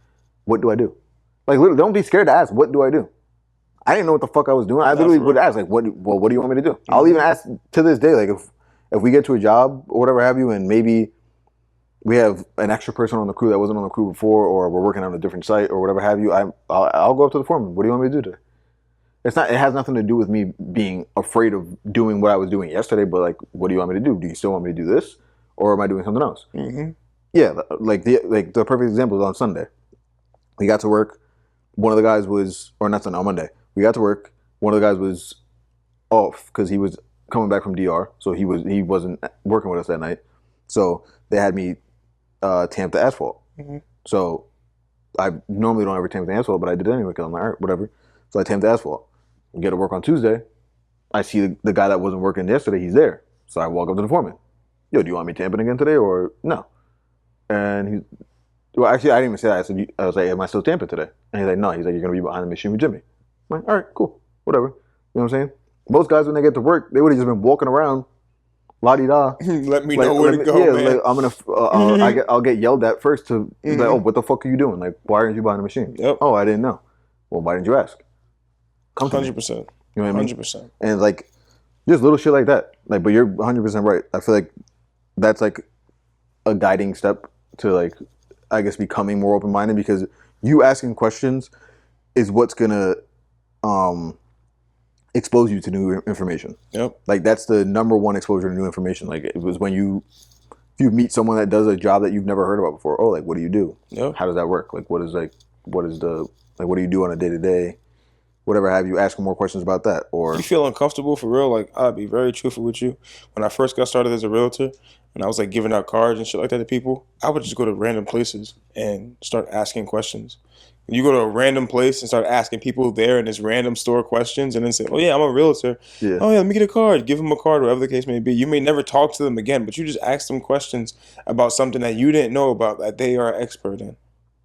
what do I do? Like, literally, don't be scared to ask, what do I do? I didn't know what the fuck I was doing. I Nah, literally for would real. ask, like, what do you want me to do? I'll even ask to this day, like, if we get to a job or whatever have you, and maybe we have an extra person on the crew that wasn't on the crew before, or we're working on a different site or whatever have you, I'll go up to the foreman. What do you want me to do today? It has nothing to do with me being afraid of doing what I was doing yesterday, but like, what do you want me to do? Do you still want me to do this, or am I doing something else? Mm-hmm. Yeah, like the perfect example is on Sunday. We got to work. One of the guys was, or not Sunday, on Monday. We got to work. One of the guys was off because he was coming back from DR, so he wasn't working with us that night. So they had me tamp the asphalt. Mhm. So I normally don't ever tamp the asphalt, but I did it anyway because I'm like, all right, whatever. So I tamped the asphalt. We get to work on Tuesday. I see the guy that wasn't working yesterday. He's there. So I walk up to the foreman. Yo, do you want me tamping again today or no? And well, actually, I didn't even say that. I was like, am I still tamping today? And he's like, no. He's like, you're going to be behind the machine with Jimmy. I'm like, all right, cool, whatever. You know what I'm saying? Most guys, when they get to work, they would have just been walking around, la-di-da. Let me know where to go, yeah, man. like, I'm gonna, I'll get yelled at first to be like, oh, what the fuck are you doing? Like, why aren't you behind the machine? Yep. Oh, I didn't know. Well, why didn't you ask? Come to me. 100%. You know what I mean? 100%. And like, just little shit like that. Like, but you're 100% right. I feel like that's like a guiding step to like, I guess, becoming more open-minded, because you asking questions is what's gonna expose you to new information. Yep. Like, that's the number one exposure to new information. Like, it was when if you meet someone that does a job that you've never heard about before. Oh, like, what do you do? Yep. How does that work? Like, what do you do on a day-to-day? Whatever have you, ask them more questions about that. Or You feel uncomfortable for real? Like, I'll be very truthful with you. When I first got started as a realtor and I was like giving out cards and shit like that to people, I would just go to random places and start asking questions. You go to a random place and start asking people there in this random store questions, and then say, "Oh yeah, I'm a realtor. Yeah. Oh yeah, let me get a card." Give them a card, whatever the case may be. You may never talk to them again, but you just ask them questions about something that you didn't know about that they are expert in.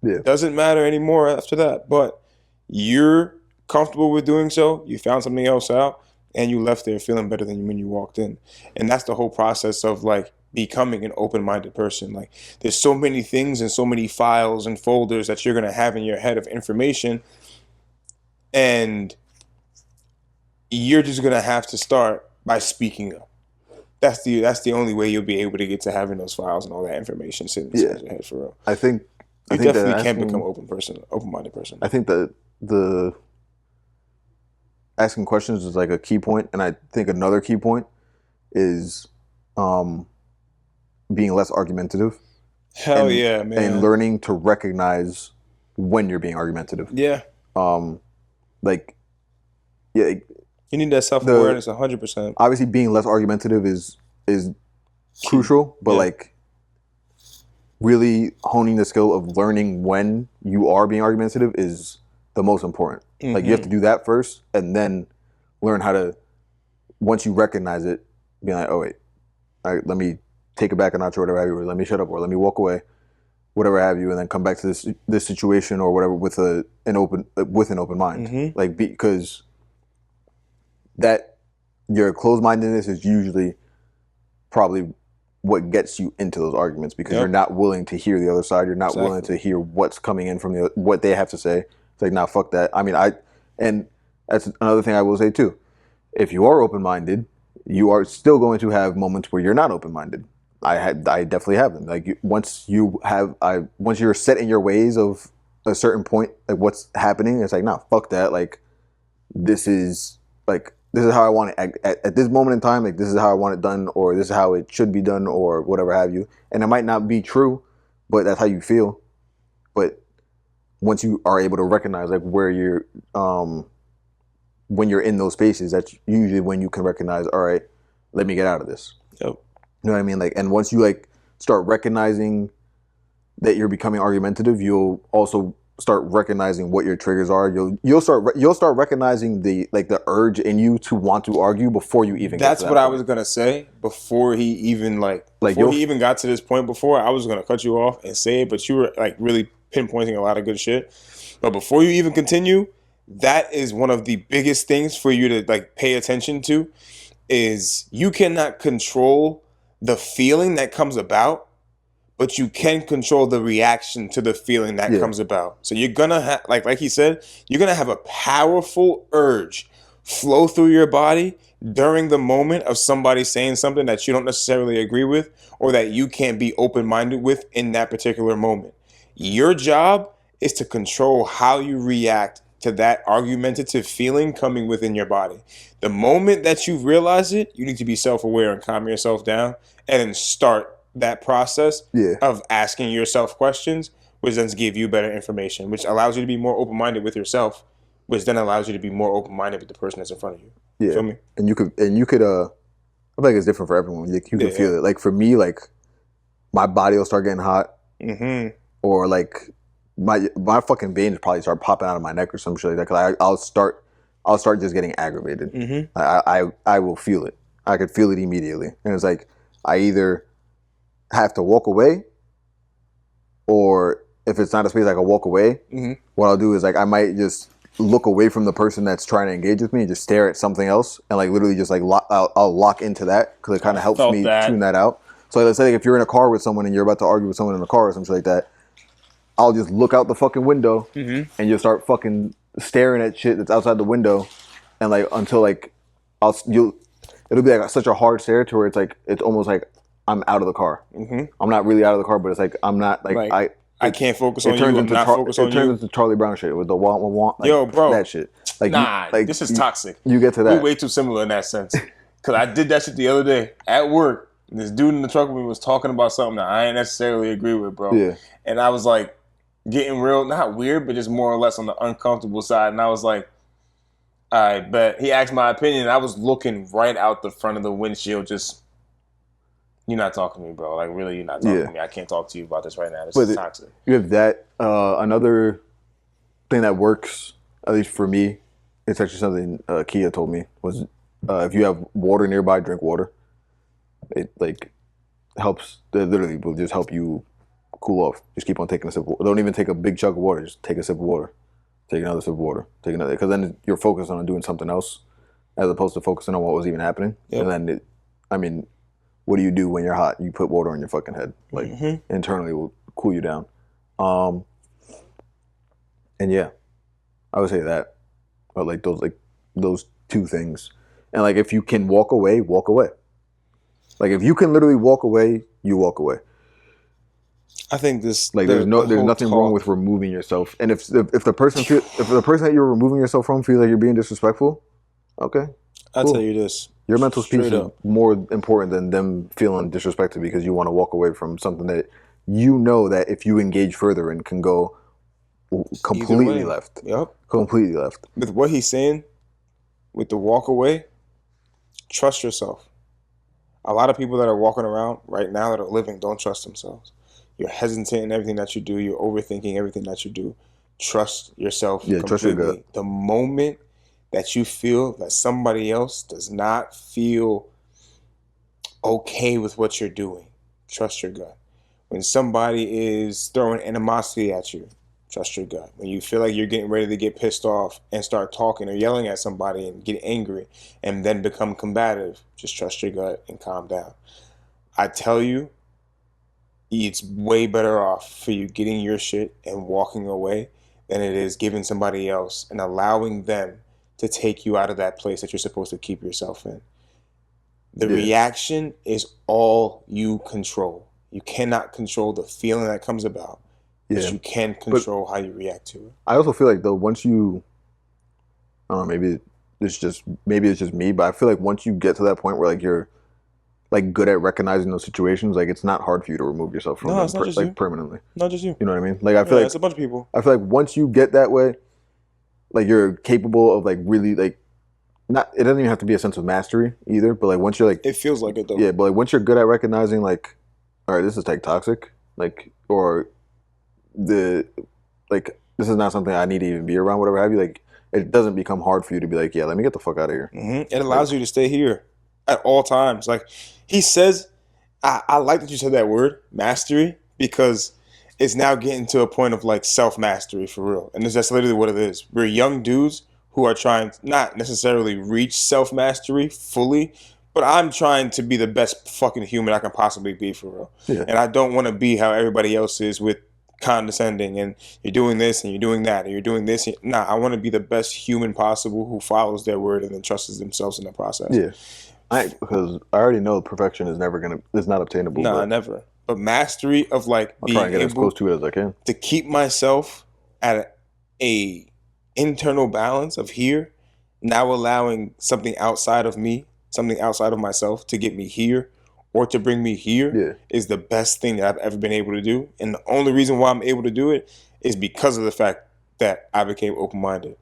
Yeah. Doesn't matter anymore after that, but you're comfortable with doing so. You found something else out, and you left there feeling better than when you walked in. And that's the whole process of like becoming an open-minded person. Like there's so many things and so many files and folders that you're going to have in your head of information, and you're just going to have to start by speaking up. That's the only way you'll be able to get to having those files and all that information sitting inside your head for real. I think You that definitely can asking- become an open-minded person. I think that the asking questions is like a key point, and I think another key point is being less argumentative. Hell and, yeah, man. And learning to recognize when you're being argumentative. Yeah. Like, yeah, You need that self-awareness 100%. obviously being less argumentative is crucial, but Yeah. like really honing the skill of learning when you are being argumentative is the most important. Like you have to do that first, and then learn how to, once you recognize it, be like, oh wait, all right, let me take it back a notch or whatever have you, or let me shut up, or let me walk away, whatever have you, and then come back to this situation or whatever with an open mind. Like because that your closed-mindedness is usually probably what gets you into those arguments, because you're not willing to hear the other side. You're not willing to hear what's coming in from what they have to say. It's like, nah, fuck that. I mean, and that's another thing I will say too. If you are open-minded, you are still going to have moments where you're not open-minded. I definitely have them. Like once you're set in your ways of a certain point, like what's happening, it's like, nah, fuck that. Like this is how I want it at this moment in time. Like this is how I want it done, or this is how it should be done, or whatever have you. And it might not be true, but that's how you feel. But once you are able to recognize like where you're, when you're in those spaces, that's usually when you can recognize, all right, let me get out of this. Yep. You know what I mean? Like, and once you like start recognizing that you're becoming argumentative, you'll also start recognizing what your triggers are. You'll start recognizing the urge in you to want to argue before you even. That's get to what that I point. was gonna say before he even before he even got to this point. Before I was gonna cut you off and say it, but you were like really pinpointing a lot of good shit. But before you even continue, that is one of the biggest things for you to like pay attention to. Is you cannot control the feeling that comes about, but you can control the reaction to the feeling that comes about. So you're gonna have, like he said, you're gonna have a powerful urge flow through your body during the moment of somebody saying something that you don't necessarily agree with, or that you can't be open-minded with in that particular moment. Your job is to control how you react to that argumentative feeling coming within your body. The moment that you realize it, you need to be self-aware and calm yourself down, and then start that process of asking yourself questions, which then give you better information, which allows you to be more open-minded with yourself, which then allows you to be more open-minded with the person that's in front of you. Yeah. Feel me? And you could I feel like it's different for everyone. Like you can feel it. Like for me, like my body will start getting hot, or like my fucking veins probably start popping out of my neck or some shit like that. Cause I'll start just getting aggravated. I will feel it. I could feel it immediately, and it's like I either have to walk away, or if it's not a space I can walk away, what I'll do is like I might just look away from the person that's trying to engage with me and just stare at something else, and like literally just like I'll lock into that, because it kind of helps me tune that out. So let's say if you're in a car with someone and you're about to argue with someone in a car or something like that, I'll just look out the fucking window and you'll start fucking staring at shit that's outside the window, and like until like it'll be like such a hard stare to where it's like it's almost like I'm out of the car. I'm not really out of the car, but it's like I'm not like I can't focus on you. I'm not focused on you. It turns into Charlie Brown shit with the want. Like, yo, bro, that shit. Like, this is toxic. You get to that. We're way too similar in that sense. Because I did that shit the other day at work. And this dude in the truck with me was talking about something that I ain't necessarily agree with, bro. Yeah. And I was like getting real, not weird, but just more or less on the uncomfortable side. And I was like, all right, but he asked my opinion. And I was looking right out the front of the windshield, just, you're not talking to me, bro. Like, really, you're not talking to me. I can't talk to you about this right now. This is toxic. You have that. Another thing that works, at least for me, it's actually something Kia told me was if you have water nearby, drink water. It like helps. It literally will just help you cool off. Just keep on taking a sip. Don't even take a big chug of water. Just take a sip of water. Take another sip of water. Take another, because then you're focused on doing something else as opposed to focusing on what was even happening. Yep. And then, I mean, what do you do when you're hot? You put water on your fucking head. Like internally, will cool you down. And yeah, I would say that, but like those two things, and like if you can walk away, walk away. Like if you can literally walk away, you walk away. I think this Like there's nothing wrong with removing yourself. And if the person that you're removing yourself from feels like you're being disrespectful, okay, I'll cool. tell you this. Your mental peace Straight is up. more important than them feeling disrespected because you want to walk away from something that you know that if you engage further and can go completely way. left. Yep. Completely left. With what he's saying, with the walk away, trust yourself. A lot of people that are walking around right now that are living don't trust themselves. You're hesitant in everything that you do. You're overthinking everything that you do. Trust yourself Yeah, trust your completely. gut. The moment that you feel that somebody else does not feel okay with what you're doing, trust your gut. When somebody is throwing animosity at you, trust your gut. When you feel like you're getting ready to get pissed off and start talking or yelling at somebody and get angry and then become combative, just trust your gut and calm down. I tell you, it's way better off for you getting your shit and walking away than it is giving somebody else and allowing them to take you out of that place that you're supposed to keep yourself in. The Yeah. reaction is all you control. You cannot control the feeling that comes about, but Yeah. you can control how you react to it. I also feel like though once you, I don't know, maybe it's just me, but I feel like once you get to that point where like you're like good at recognizing those situations, like it's not hard for you to remove yourself from No, them it's not just you. permanently. Not just you. You know what I mean? Like I feel Yeah, like it's a bunch of people. once you get that way, like you're capable of like really like not. It doesn't even have to be a sense of mastery either, but like once you're like It feels like it though. yeah, but like once you're good at recognizing like, all right, this is like toxic, like or the like this is not something I need to even be around, whatever have you. Like it doesn't become hard for you to be like, yeah, let me get the fuck out of here. It allows you to stay here at all times. Like he says, I like that you said that word, mastery, because it's now getting to a point of like self-mastery for real. And that's literally what it is. We're young dudes who are trying to not necessarily reach self-mastery fully, but I'm trying to be the best fucking human I can possibly be for real. Yeah. And I don't want to be how everybody else is with condescending and you're doing this and you're doing that and you're doing this. Nah, I want to be the best human possible who follows their word and then trusts themselves in the process. Yeah. Because I already know perfection is not obtainable. Nah, but never. But mastery of like I'll being try and get as able close to it as I can. to keep myself at a internal balance of here, now allowing something outside of me, something outside of myself to get me here or to bring me here is the best thing that I've ever been able to do. And the only reason why I'm able to do it is because of the fact that I became open-minded.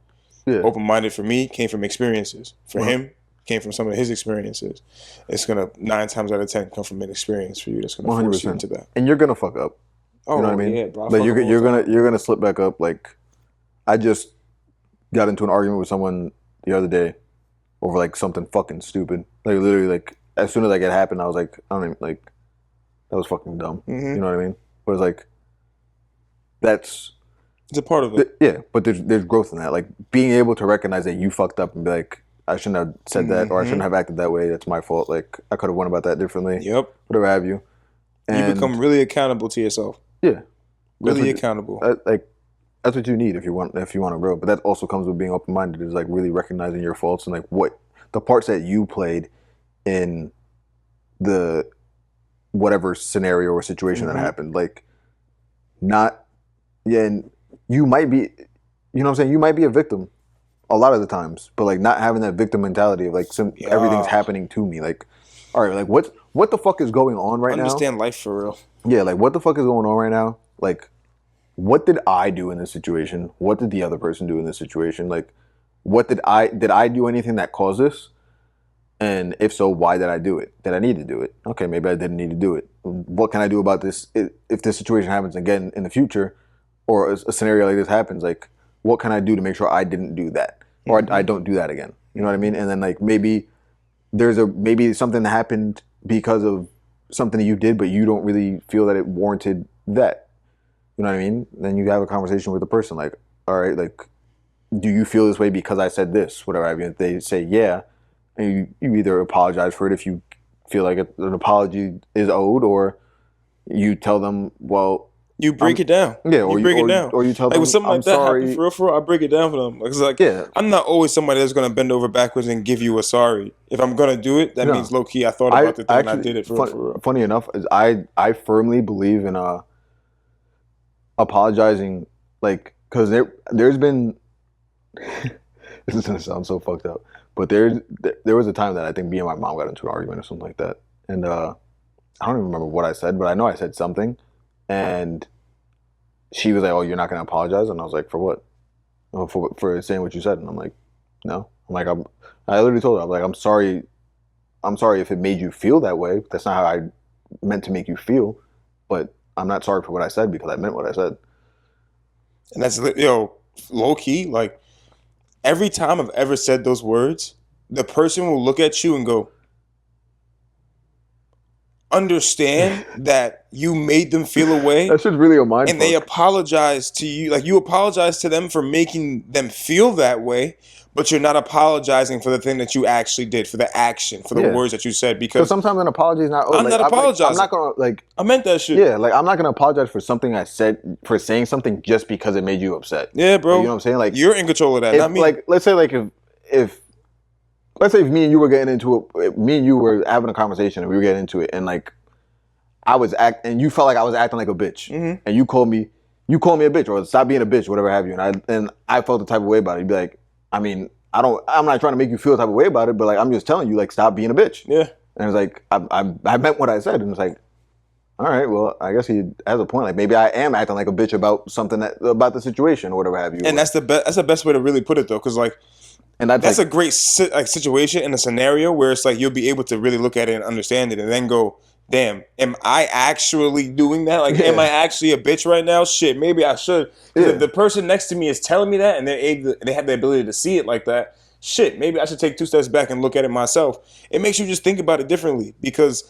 Yeah. Open-minded for me came from experiences. For Uh-huh. him, came from some of his experiences. It's gonna 9 times out of 10 come from an experience for you that's gonna force you 100%. into that. And you're gonna fuck up. Oh, You know what I mean? yeah, bro. I Like fuck up all the time. you're gonna slip back up. Like I just got into an argument with someone the other day over like something fucking stupid. Like literally, like as soon as like it happened, I was like, I don't even like that was fucking dumb. Mhm. You know what I mean? But it's like that's It's a part of it. yeah. But there's growth in that. Like being able to recognize that you fucked up and be like, I shouldn't have said that or I shouldn't have acted that way. That's my fault. Like I could have went about that differently. Yep. Whatever have you. And You become really accountable to yourself. yeah. Really That's what- accountable. like that's what you need if you want to grow. But that also comes with being open minded. Is like really recognizing your faults and like what the parts that you played in the whatever scenario or situation that happened. Like not yeah, and you might be, you know what I'm saying? You might be a victim a lot of the times, but like not having that victim mentality of like everything's happening to me. Like, all right, like what the fuck is going on right now? Understand life for real. Yeah, like what the fuck is going on right now? Like, what did I do in this situation? What did the other person do in this situation? Like, what did I do anything that caused this? And if so, why did I do it? Did I need to do it? Okay, maybe I didn't need to do it. What can I do about this if this situation happens again in the future, or a scenario like this happens? Like, what can I do to make sure I didn't do that, or I don't do that again? You know what I mean? And then like maybe maybe something that happened because of something that you did, but you don't really feel that it warranted that. You know what I mean? Then you have a conversation with the person, like, all right, like, do you feel this way because I said this, whatever. I mean, if they say yeah, and you either apologize for it if you feel like an apology is owed, or you tell them, well, You break it down. yeah, or you break it down. or you tell Like them, when something I'm like that sorry. happens, for real, I break it down for them. It's like, Yeah. I'm not always somebody that's gonna bend over backwards and give you a sorry. If I'm gonna do it, that No. means low key I thought about the thing and I did it for real. Funny enough, is I firmly believe in apologizing, like, because there's been this is gonna sound so fucked up, but there was a time that I think me and my mom got into an argument or something like that, and I don't even remember what I said, but I know I said something, and she was like, "Oh, you're not gonna apologize," and I was like, "For what?" "Oh, for saying what you said," and I'm like, "No." I literally told her, I'm like, I'm sorry if it made you feel that way. That's not how I meant to make you feel, but I'm not sorry for what I said because I meant what I said. And that's low key. Like every time I've ever said those words, the person will look at you and go, understand that you made them feel away. That shit's really a mind And they fuck. apologize to you. Like you apologize to them for making them feel that way, but you're not apologizing for the thing that you actually did, for the action, for the Yeah. words that you said. Because Because sometimes an apology is not. I'm not apologizing. I'm not gonna like. I meant that shit. Yeah, like I'm not gonna apologize for something I said, for saying something just because it made you upset. Yeah, bro. Like, you know what I'm saying? Like you're in control of that, if, not me. like let's say like if let's say if me and you were getting into it, me and you were having a conversation and we were getting into it, and like and you felt like I was acting like a bitch, and you called me a bitch, or stop being a bitch, whatever have you, and I felt the type of way about it. You'd be like, I mean, I'm not trying to make you feel the type of way about it, but like I'm just telling you, like, stop being a bitch. Yeah. And it's like I meant what I said, and it's like, all right, well, I guess he has a point. Like maybe I am acting like a bitch about something about the situation or whatever have you. And that's the best. That's the best way to really put it, though, because like and that's like, a great situation in a scenario where it's like you'll be able to really look at it and understand it, and then go, "Damn, am I actually doing that? Like, am I actually a bitch right now? Shit, maybe I should." If the person next to me is telling me that, and they have the ability to see it like that. Shit, maybe I should take 2 steps back and look at it myself. It makes you just think about it differently, because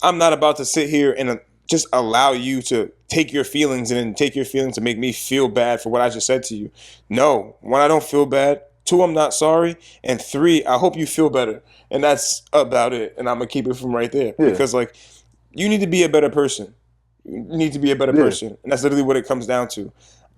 I'm not about to sit here and just allow you to take your feelings and then take your feelings to make me feel bad for what I just said to you. No, 1, I don't feel bad. 2, I'm not sorry. And 3, I hope you feel better. And that's about it. And I'm going to keep it from right there. Yeah. Because, like, you need to be a better person. You need to be a better person. And that's literally what it comes down to.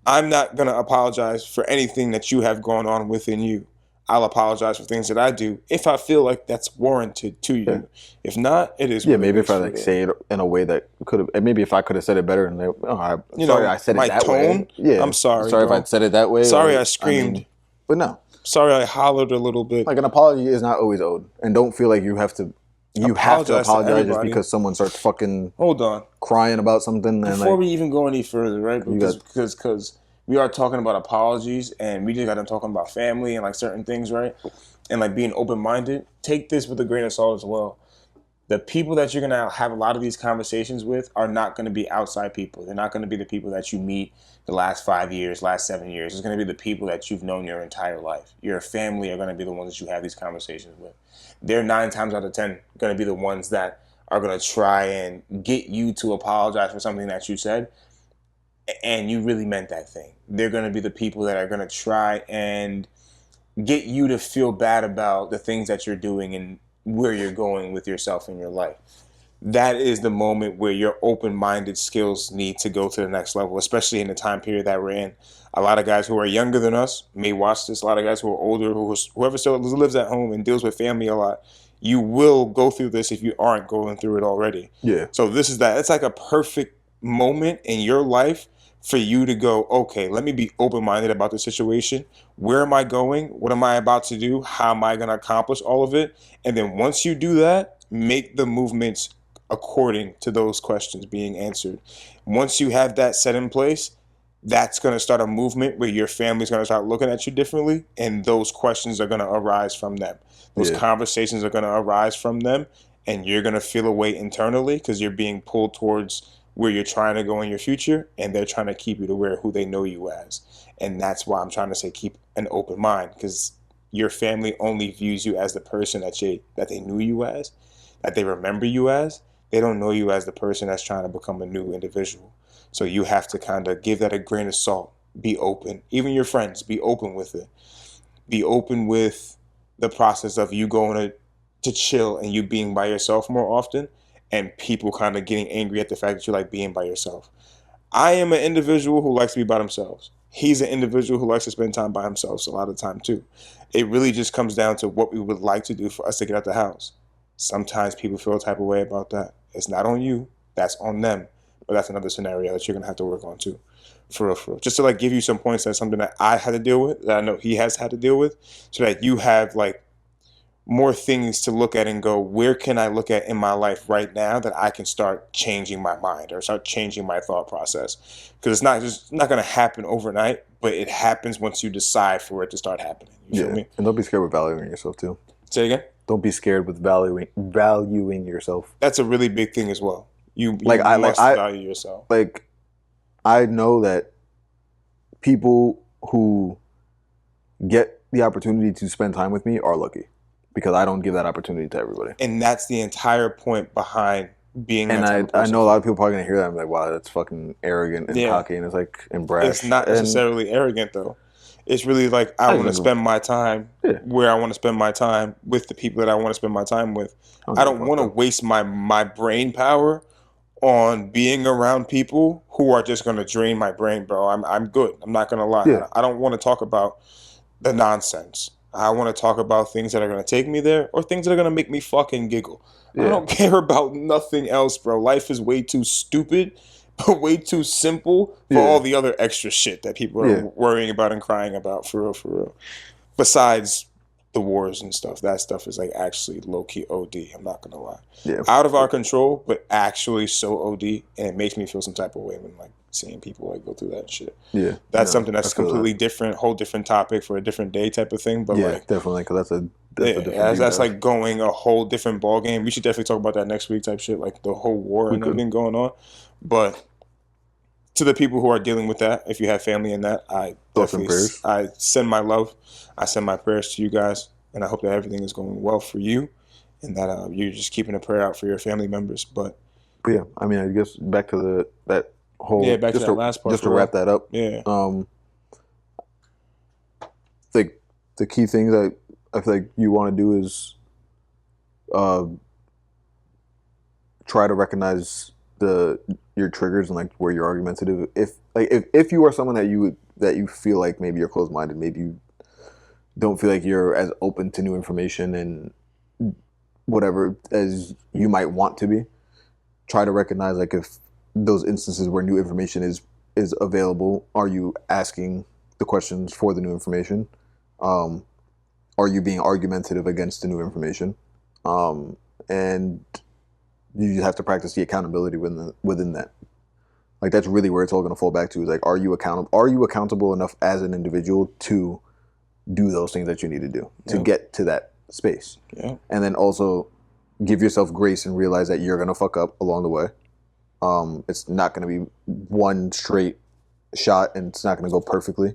I'm not going to apologize for anything that you have going on within you. I'll apologize for things that I do if I feel like that's warranted to you. Yeah. If not, it is. Yeah, maybe if I like say it in a way that could have, maybe if I could have said it better, and like, I said it that way. Yeah, I'm sorry. Sorry if I said it that way. Sorry, I screamed. But no. Sorry, I hollered a little bit. Like an apology is not always owed, and don't feel like you have to apologize just because someone starts fucking crying about something. Before we even go any further, right? Because we are talking about apologies, and we just got done talking about family and like certain things, right? And like being open-minded. Take this with a grain of salt as well. The people that you're gonna have a lot of these conversations with are not gonna be outside people. They're not gonna be the people that you meet the last 5 years, last 7 years. It's gonna be the people that you've known your entire life. Your family are gonna be the ones that you have these conversations with. They're 9 times out of 10 gonna be the ones that are gonna try and get you to apologize for something that you said, and you really meant that thing. They're going to be the people that are going to try and get you to feel bad about the things that you're doing and where you're going with yourself in your life. That is the moment where your open-minded skills need to go to the next level, especially in the time period that we're in. A lot of guys who are younger than us may watch this. A lot of guys who are older, whoever still lives at home and deals with family a lot, you will go through this if you aren't going through it already. Yeah. So this is that. It's like a perfect moment in your life for you to go, okay, let me be open-minded about the situation. Where am I going? What am I about to do? How am I going to accomplish all of it? And then once you do that, make the movements according to those questions being answered. Once you have that set in place, that's going to start a movement where your family's going to start looking at you differently, and those questions are going to arise from them. Those conversations are going to arise from them, and you're going to feel a way internally because you're being pulled towards where you're trying to go in your future, and they're trying to keep you to where who they know you as. And that's why I'm trying to say keep an open mind, because your family only views you as the person that they knew you as, that they remember you as. They don't know you as the person that's trying to become a new individual. So you have to kind of give that a grain of salt. Be open. Even your friends, be open with it. Be open with the process of you going to chill and you being by yourself more often, and people kind of getting angry at the fact that you like being by yourself. I am an individual who likes to be by themselves. He's an individual who likes to spend time by himself a lot of the time too. It really just comes down to what we would like to do for us to get out the house. Sometimes people feel a type of way about that. It's not on you. That's on them. But that's another scenario that you're going to have to work on too. For real, for real. Just to like give you some points, that's something that I had to deal with, that I know he has had to deal with, so that you have like more things to look at and go, where can I look at in my life right now that I can start changing my mind or start changing my thought process? Because it's not going to happen overnight, but it happens once you decide for it to start happening. You feel me? And don't be scared with valuing yourself too. Say again? Don't be scared with valuing yourself. That's a really big thing as well. You must value yourself. Like, I know that people who get the opportunity to spend time with me are lucky, because I don't give that opportunity to everybody. And that's the entire point behind being. And I know a lot of people are probably gonna hear that and be like, wow, that's fucking arrogant and cocky, and it's like, and brash. It's not necessarily arrogant though. It's really like, I want to spend my time where I want to spend my time with the people that I want to spend my time with. I don't want to waste my brain power on being around people who are just going to drain my brain, bro. I'm good. I'm not going to lie. Yeah. I don't want to talk about the nonsense. I want to talk about things that are going to take me there, or things that are going to make me fucking giggle. Yeah. I don't care about nothing else, bro. Life is way too stupid, but way too simple for all the other extra shit that people are worrying about and crying about, for real, for real. Besides the wars and stuff, that stuff is like actually low-key OD. I'm not gonna lie. Yeah. Out of our control, but actually so OD, and it makes me feel some type of way when like seeing people like go through that shit. Yeah. That's something that's completely different, whole different topic for a different day type of thing. But like, definitely, because that's that's like going a whole different ball game. We should definitely talk about that next week type shit, like the whole war and everything going on. But to the people who are dealing with that, if you have family in that, I send my love. I send my prayers to you guys, and I hope that everything is going well for you, and that you're just keeping a prayer out for your family members. But yeah, I mean, I guess back to that whole back to that last part. Just to wrap that up. Yeah. The key thing that I feel like you want to do is try to recognize your triggers and like where you're argumentative. If you are someone that you feel like maybe you're closed-minded, maybe you don't feel like you're as open to new information and whatever as you might want to be, try to recognize like if those instances where new information is available, are you asking the questions for the new information? Are you being argumentative against the new information? And you have to practice the accountability within that. Like, that's really where it's all going to fall back to, is like, are you accountable enough as an individual to do those things that you need to do to get to that space? Yeah. And then also give yourself grace and realize that you're going to fuck up along the way. It's not going to be one straight shot, and it's not going to go perfectly.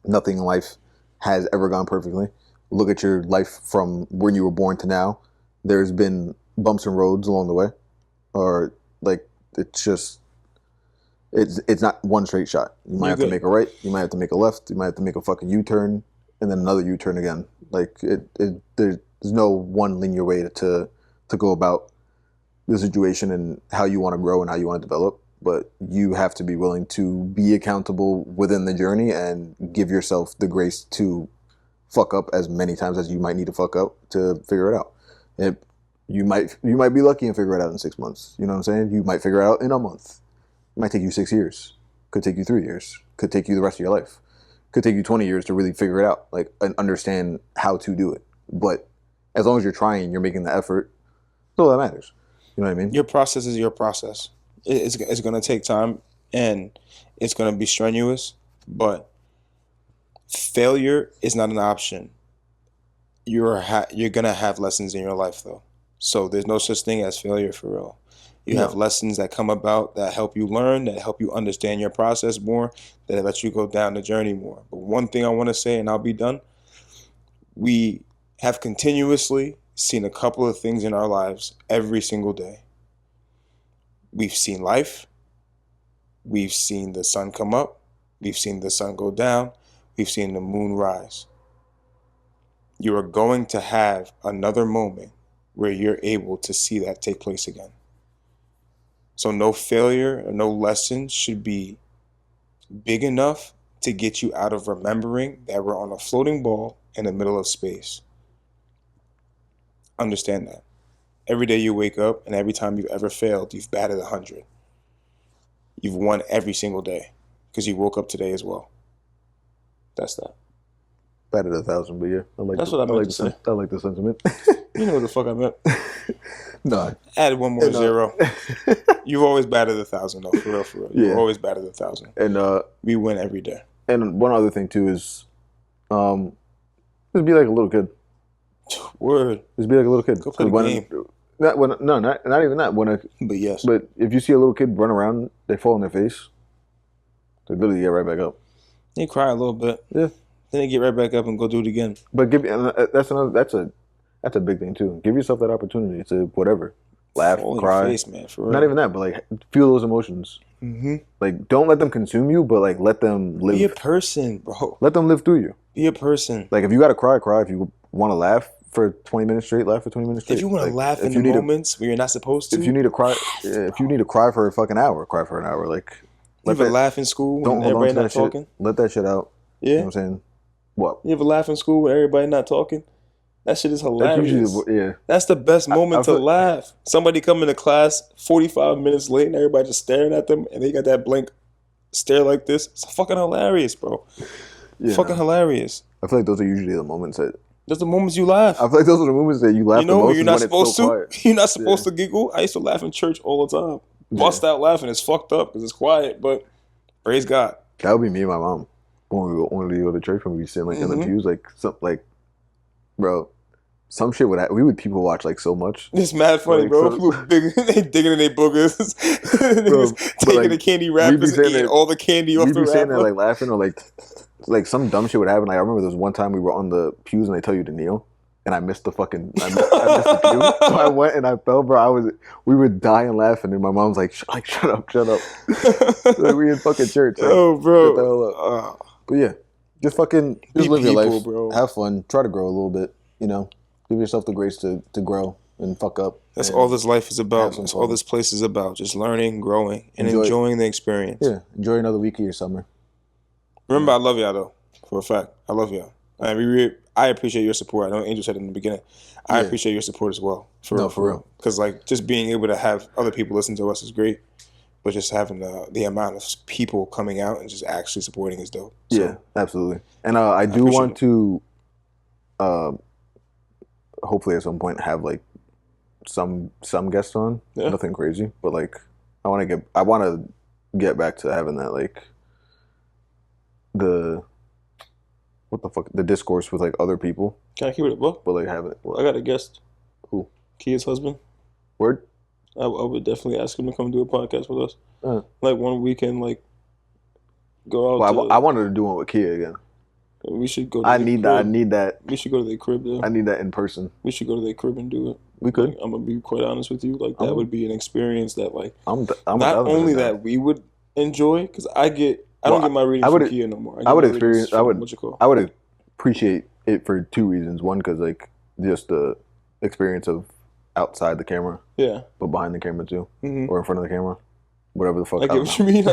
Nothing in life has ever gone perfectly. Look at your life from when you were born to now. There's been bumps and roads along the way, or like it's not one straight shot. You might have to make a right, you might have to make a left, you might have to make a fucking U-turn, and then another U-turn again. Like there's no one linear way to go about the situation and how you want to grow and how you want to develop. But you have to be willing to be accountable within the journey and give yourself the grace to fuck up as many times as you might need to fuck up to figure it out. You might be lucky and figure it out in 6 months. You know what I'm saying? You might figure it out in a month. It might take you 6 years. Could take you 3 years. Could take you the rest of your life. Could take you 20 years to really figure it out, like, and understand how to do it. But as long as you're trying, you're making the effort, that's all that matters. You know what I mean? Your process is your process. It's going to take time, and it's going to be strenuous, but failure is not an option. You're going to have lessons in your life, though. So there's no such thing as failure, for real. You have lessons that come about that help you learn, that help you understand your process more, that let you go down the journey more. But one thing I want to say, and I'll be done, we have continuously seen a couple of things in our lives every single day. We've seen life. We've seen the sun come up. We've seen the sun go down. We've seen the moon rise. You are going to have another moment where you're able to see that take place again. So no failure or no lesson should be big enough to get you out of remembering that we're on a floating ball in the middle of space. Understand that. Every day you wake up and every time you've ever failed, you've batted 100. You've won every single day because you woke up today as well. That's that. Batted 1,000, but yeah, That's what I meant to say. I like the sentiment. You know what the fuck I meant. No, Added one more zero. You've always batted 1,000 though, for real, for real. You've always batted 1,000. And we win every day. And one other thing too is, just be like a little kid. Word. Just be like a little kid. Go play the game. Not even that. But yes. But if you see a little kid run around, they fall on their face. They literally get right back up. They cry a little bit. Yeah. Then they get right back up and go do it again. But that's a big thing too. Give yourself that opportunity to whatever, laugh, Fall in cry. your face, man, for real. Not even that, but like feel those emotions. Mm-hmm. Like don't let them consume you, but like let them live. Be a person, bro. Let them live through you. Be a person. Like if you gotta cry, cry. If you want to laugh for 20 minutes straight, laugh for 20 minutes straight. If you want to laugh in the moments where you're not supposed to. If you need to cry, if you need to cry for a fucking hour, cry for an hour. Like you ever laugh in school when everybody not talking? Shit. Let that shit out. Yeah. You know what I'm saying? What? You ever laugh in school when everybody not talking? That shit is hilarious. That's the best moment to laugh. Somebody come into class 45 minutes late and everybody just staring at them and they got that blank stare like this. It's fucking hilarious, bro. Yeah. Fucking hilarious. I feel like those are usually the moments that... Those are the moments you laugh. I feel like those are the moments that you laugh the most. You're not supposed to. Quiet. You're not supposed to giggle. I used to laugh in church all the time. Bust out laughing. It's fucked up because it's quiet, but praise God. That would be me and my mom. When we go to church, when we sit like in the pews, bro, some shit would happen. We would people watch like so much. It's mad funny, like, bro. People they digging in their boogers, bro, taking like, the candy wrappers and eating all the candy off the wrapper. We'd be saying that like laughing or like some dumb shit would happen. Like I remember there was one time we were on the pews and they tell you to kneel. And I missed the the pew. So I went and I fell, bro. We were dying laughing, and my mom's like, shut up. Like we in fucking church. Like, oh, bro. But yeah, just live your life, bro. Have fun, try to grow a little bit. You know, give yourself the grace to grow and fuck up. That's all this life is about. That's all this place is about. Just learning, growing, and enjoying the experience. Yeah, enjoy another week of your summer. Remember, I love y'all though. For a fact, I love y'all. I appreciate your support. I know Angel said it in the beginning. I appreciate your support as well. For real. Because like just being able to have other people listen to us is great. But just having the amount of people coming out and just actually supporting is dope. So, yeah, absolutely. And I do want to, hopefully at some point have like some guests on. Yeah. Nothing crazy, but like I want to get back to having that like the discourse with like other people. Can I keep it a book? But like having it. I got a guest. Who? Kia's husband. Word. I would definitely ask him to come do a podcast with us. Like one weekend, like go out. Well, I wanted to do one with Kia again. We should go. To I need that. We should go to their crib though. I need that in person. We should go to their crib and do it. We could. Like, I'm gonna be quite honest with you. Like that would be an experience that like I'm not only that we would enjoy because I don't get my readings from Kia no more. I would appreciate it for two reasons. One, because like just the experience of outside the camera. Yeah. But behind the camera too, or in front of the camera, whatever the fuck. I get what you mean.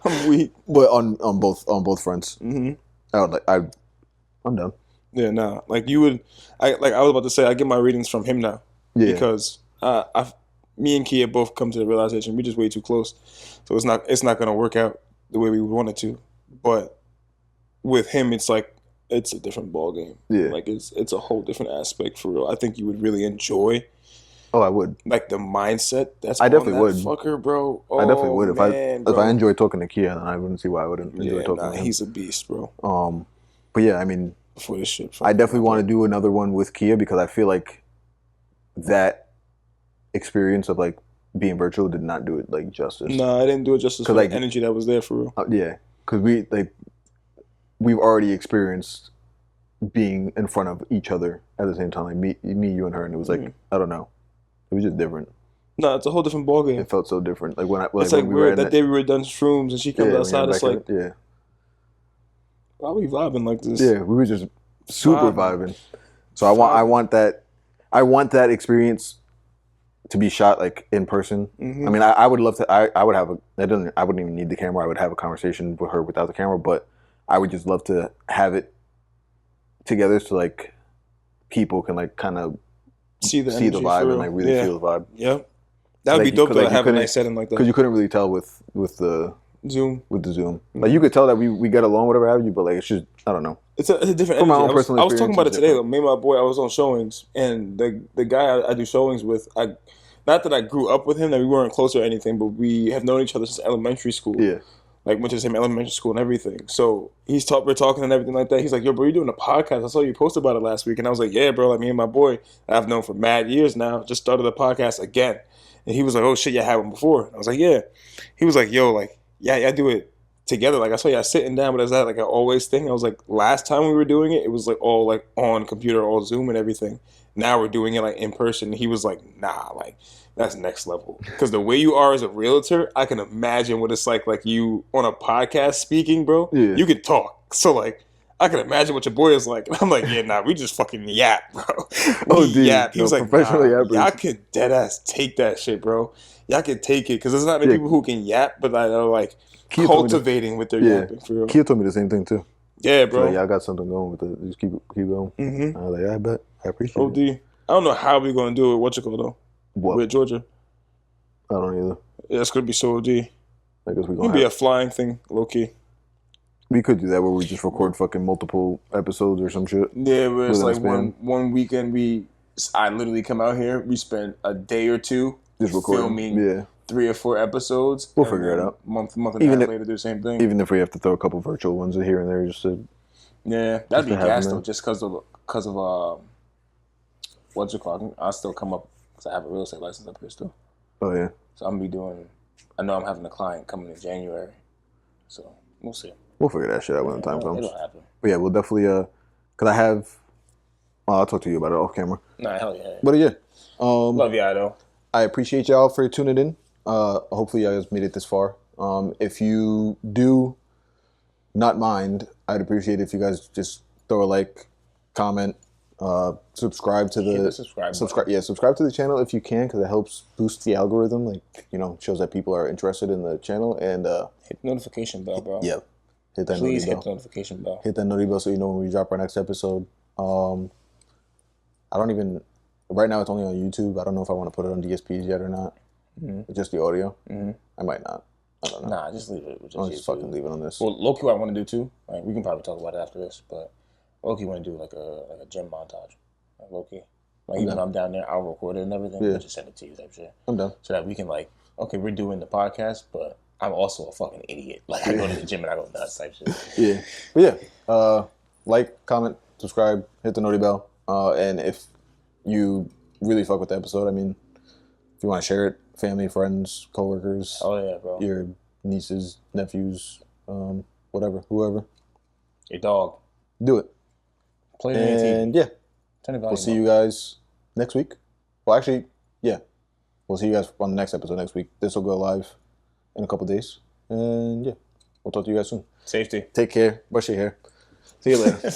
I'm weak. But on both fronts. Mm-hmm. I'm done. Yeah, nah. Like you would. I was about to say I get my readings from him now. Yeah. Because me and Kia both come to the realization we're just way too close, so it's not gonna work out the way we would want it to. But with him, it's like it's a different ball game. Yeah, like it's a whole different aspect for real. I think you would really enjoy. Oh, I would. Like the mindset. I definitely would. Fucker, bro. I definitely would. If I enjoy talking to Kia, then I wouldn't see why I wouldn't enjoy talking to him. He's a beast, bro. But yeah, I mean, before this shit, I definitely want to do another one with Kia because I feel like that experience of like being virtual did not do it like justice. Nah, I didn't do it justice for like- the energy that was there for real. Yeah, because we've already experienced being in front of each other at the same time, like me, you, and her, and it was like I don't know, it was just different. No, it's a whole different ballgame. It felt so different. Like when It's like when we were weird. in That day we were done shrooms and she comes we outside. went It's back like, in- why are we vibing like this? yeah, we were just super Vibing. vibing. So I want that experience to be shot like in person. Mhm. I mean, I would love to. I would have I wouldn't even need the camera. I would have a conversation with her without the camera. But I would just love to have it together so like people can like kind of See the see the energy vibe for and real. like really Yeah. feel the vibe. Yep. That would Like, be dope you- though like, to you have a couldn't- nice setting like Because that. you couldn't really tell with the Zoom. Zoom. Like you could tell that we get along, whatever have you. But like it's just I don't know. It's a different From my energy. own I was personal talking about it experience, today. it's Though. Me and my boy, I was on showings, and the guy I do showings with, not that I grew up with him, that we weren't close or anything, but we have known each other since elementary school. Yeah. Like went to the same elementary school and everything. So we're talking and everything like that. He's like, "Yo, bro, you're doing a podcast. I saw you post about it last week." And I was like, "Yeah, bro. Like me and my boy, I've known for mad years now. Just started a podcast again." And he was like, "Oh shit, you had one before." And I was like, "Yeah." He was like, "Yo, like, yeah, I do it together. Like I saw y'all sitting down, but is that like an always thing?" I was like, "Last time we were doing it, it was like all like on computer, all Zoom and everything. Now we're doing it like in person." He was like, "Nah, like that's next level." Because the way you are as a realtor, I can imagine what it's like you on a podcast speaking, bro. Yeah. You could talk. So like I can imagine what your boy is like. And I'm like, "Yeah, nah, we just fucking yap, bro." Oh, We dude. yap. He No, was like, professional "Nah, yappers. y'all could dead ass take that shit, bro. Y'all could take it." Because there's not many Yeah. people who can yap, but like, are like Kia told me the- cultivating with their Yeah. yapping for real. Kia told me the same thing too. Yeah, So bro. like, y'all got something going with it. Just keep going. Mm-hmm. I was like, yeah, I bet. I appreciate OD. it. I don't know how we gonna do it. What you call though? What? With Georgia. I don't either. Yeah, it's gonna be so OD. I guess we It'll gonna be a have, flying thing, low key. we could do that where we just record fucking multiple episodes or some shit. Yeah, but it's Within a like span. one weekend I literally come out here. We spend a day or two Just recording. filming Yeah. 3 or 4 episodes. We'll and figure it then out. Month and Even a half if- later, do the same thing. Even if we have to throw a couple virtual ones in here and there, just to Yeah, that'd be to have gas them though, in. just because of what's it called? I'll still come up because I have a real estate license up here still. oh yeah. So I'm gonna be doing. I know I'm having a client coming in January, so we'll see. We'll figure that shit out when the time comes. It'll happen. But yeah, we'll definitely cause I have I'll talk to you about it off camera. Nah, hell yeah. But yeah. Love y'all though. I appreciate y'all for tuning in. Hopefully y'all guys made it this far. If you do not mind, I'd appreciate if you guys just throw a like, comment, subscribe to Hit the the subscribe subscribe to the channel if you can, because it helps boost the algorithm. Like, shows that people are interested in the channel, and Hit the notification bell, bro. yeah, hit that Please noti hit bell. the notification bell. Hit that noti bell so you know when we drop our next episode. I don't even right now. It's only on YouTube. I don't know if I want to put it on DSPs yet or not. Just the audio. I might not. I don't know. Nah, just leave it. With I'll just just YouTube. fucking leave it on this. Well, low-key, what I want to do too. Like, we can probably talk about it after this, but low-key want to do like a gym montage. Like, low-key. Like, even Okay. when I'm down there, I'll record it and everything. Yeah. But just send it to you type shit. I'm done. So that we can like, okay, we're doing the podcast, but I'm also a fucking idiot. Like, I go to the gym and I go nuts type shit. Yeah. But yeah, like, comment, subscribe, hit the noti bell. And if you really fuck with the episode, I mean, if you want to share it, family, friends, coworkers, Oh yeah, bro. your nieces, nephews, whatever, whoever, Your dog. do it. Play the TV. And yeah, Turn the volume we'll see up. you guys next week. Well, actually, yeah, we'll see you guys on the next episode next week. This will go live in a couple days. And yeah, we'll talk to you guys soon. Safety. Take care. Brush your hair. See you later.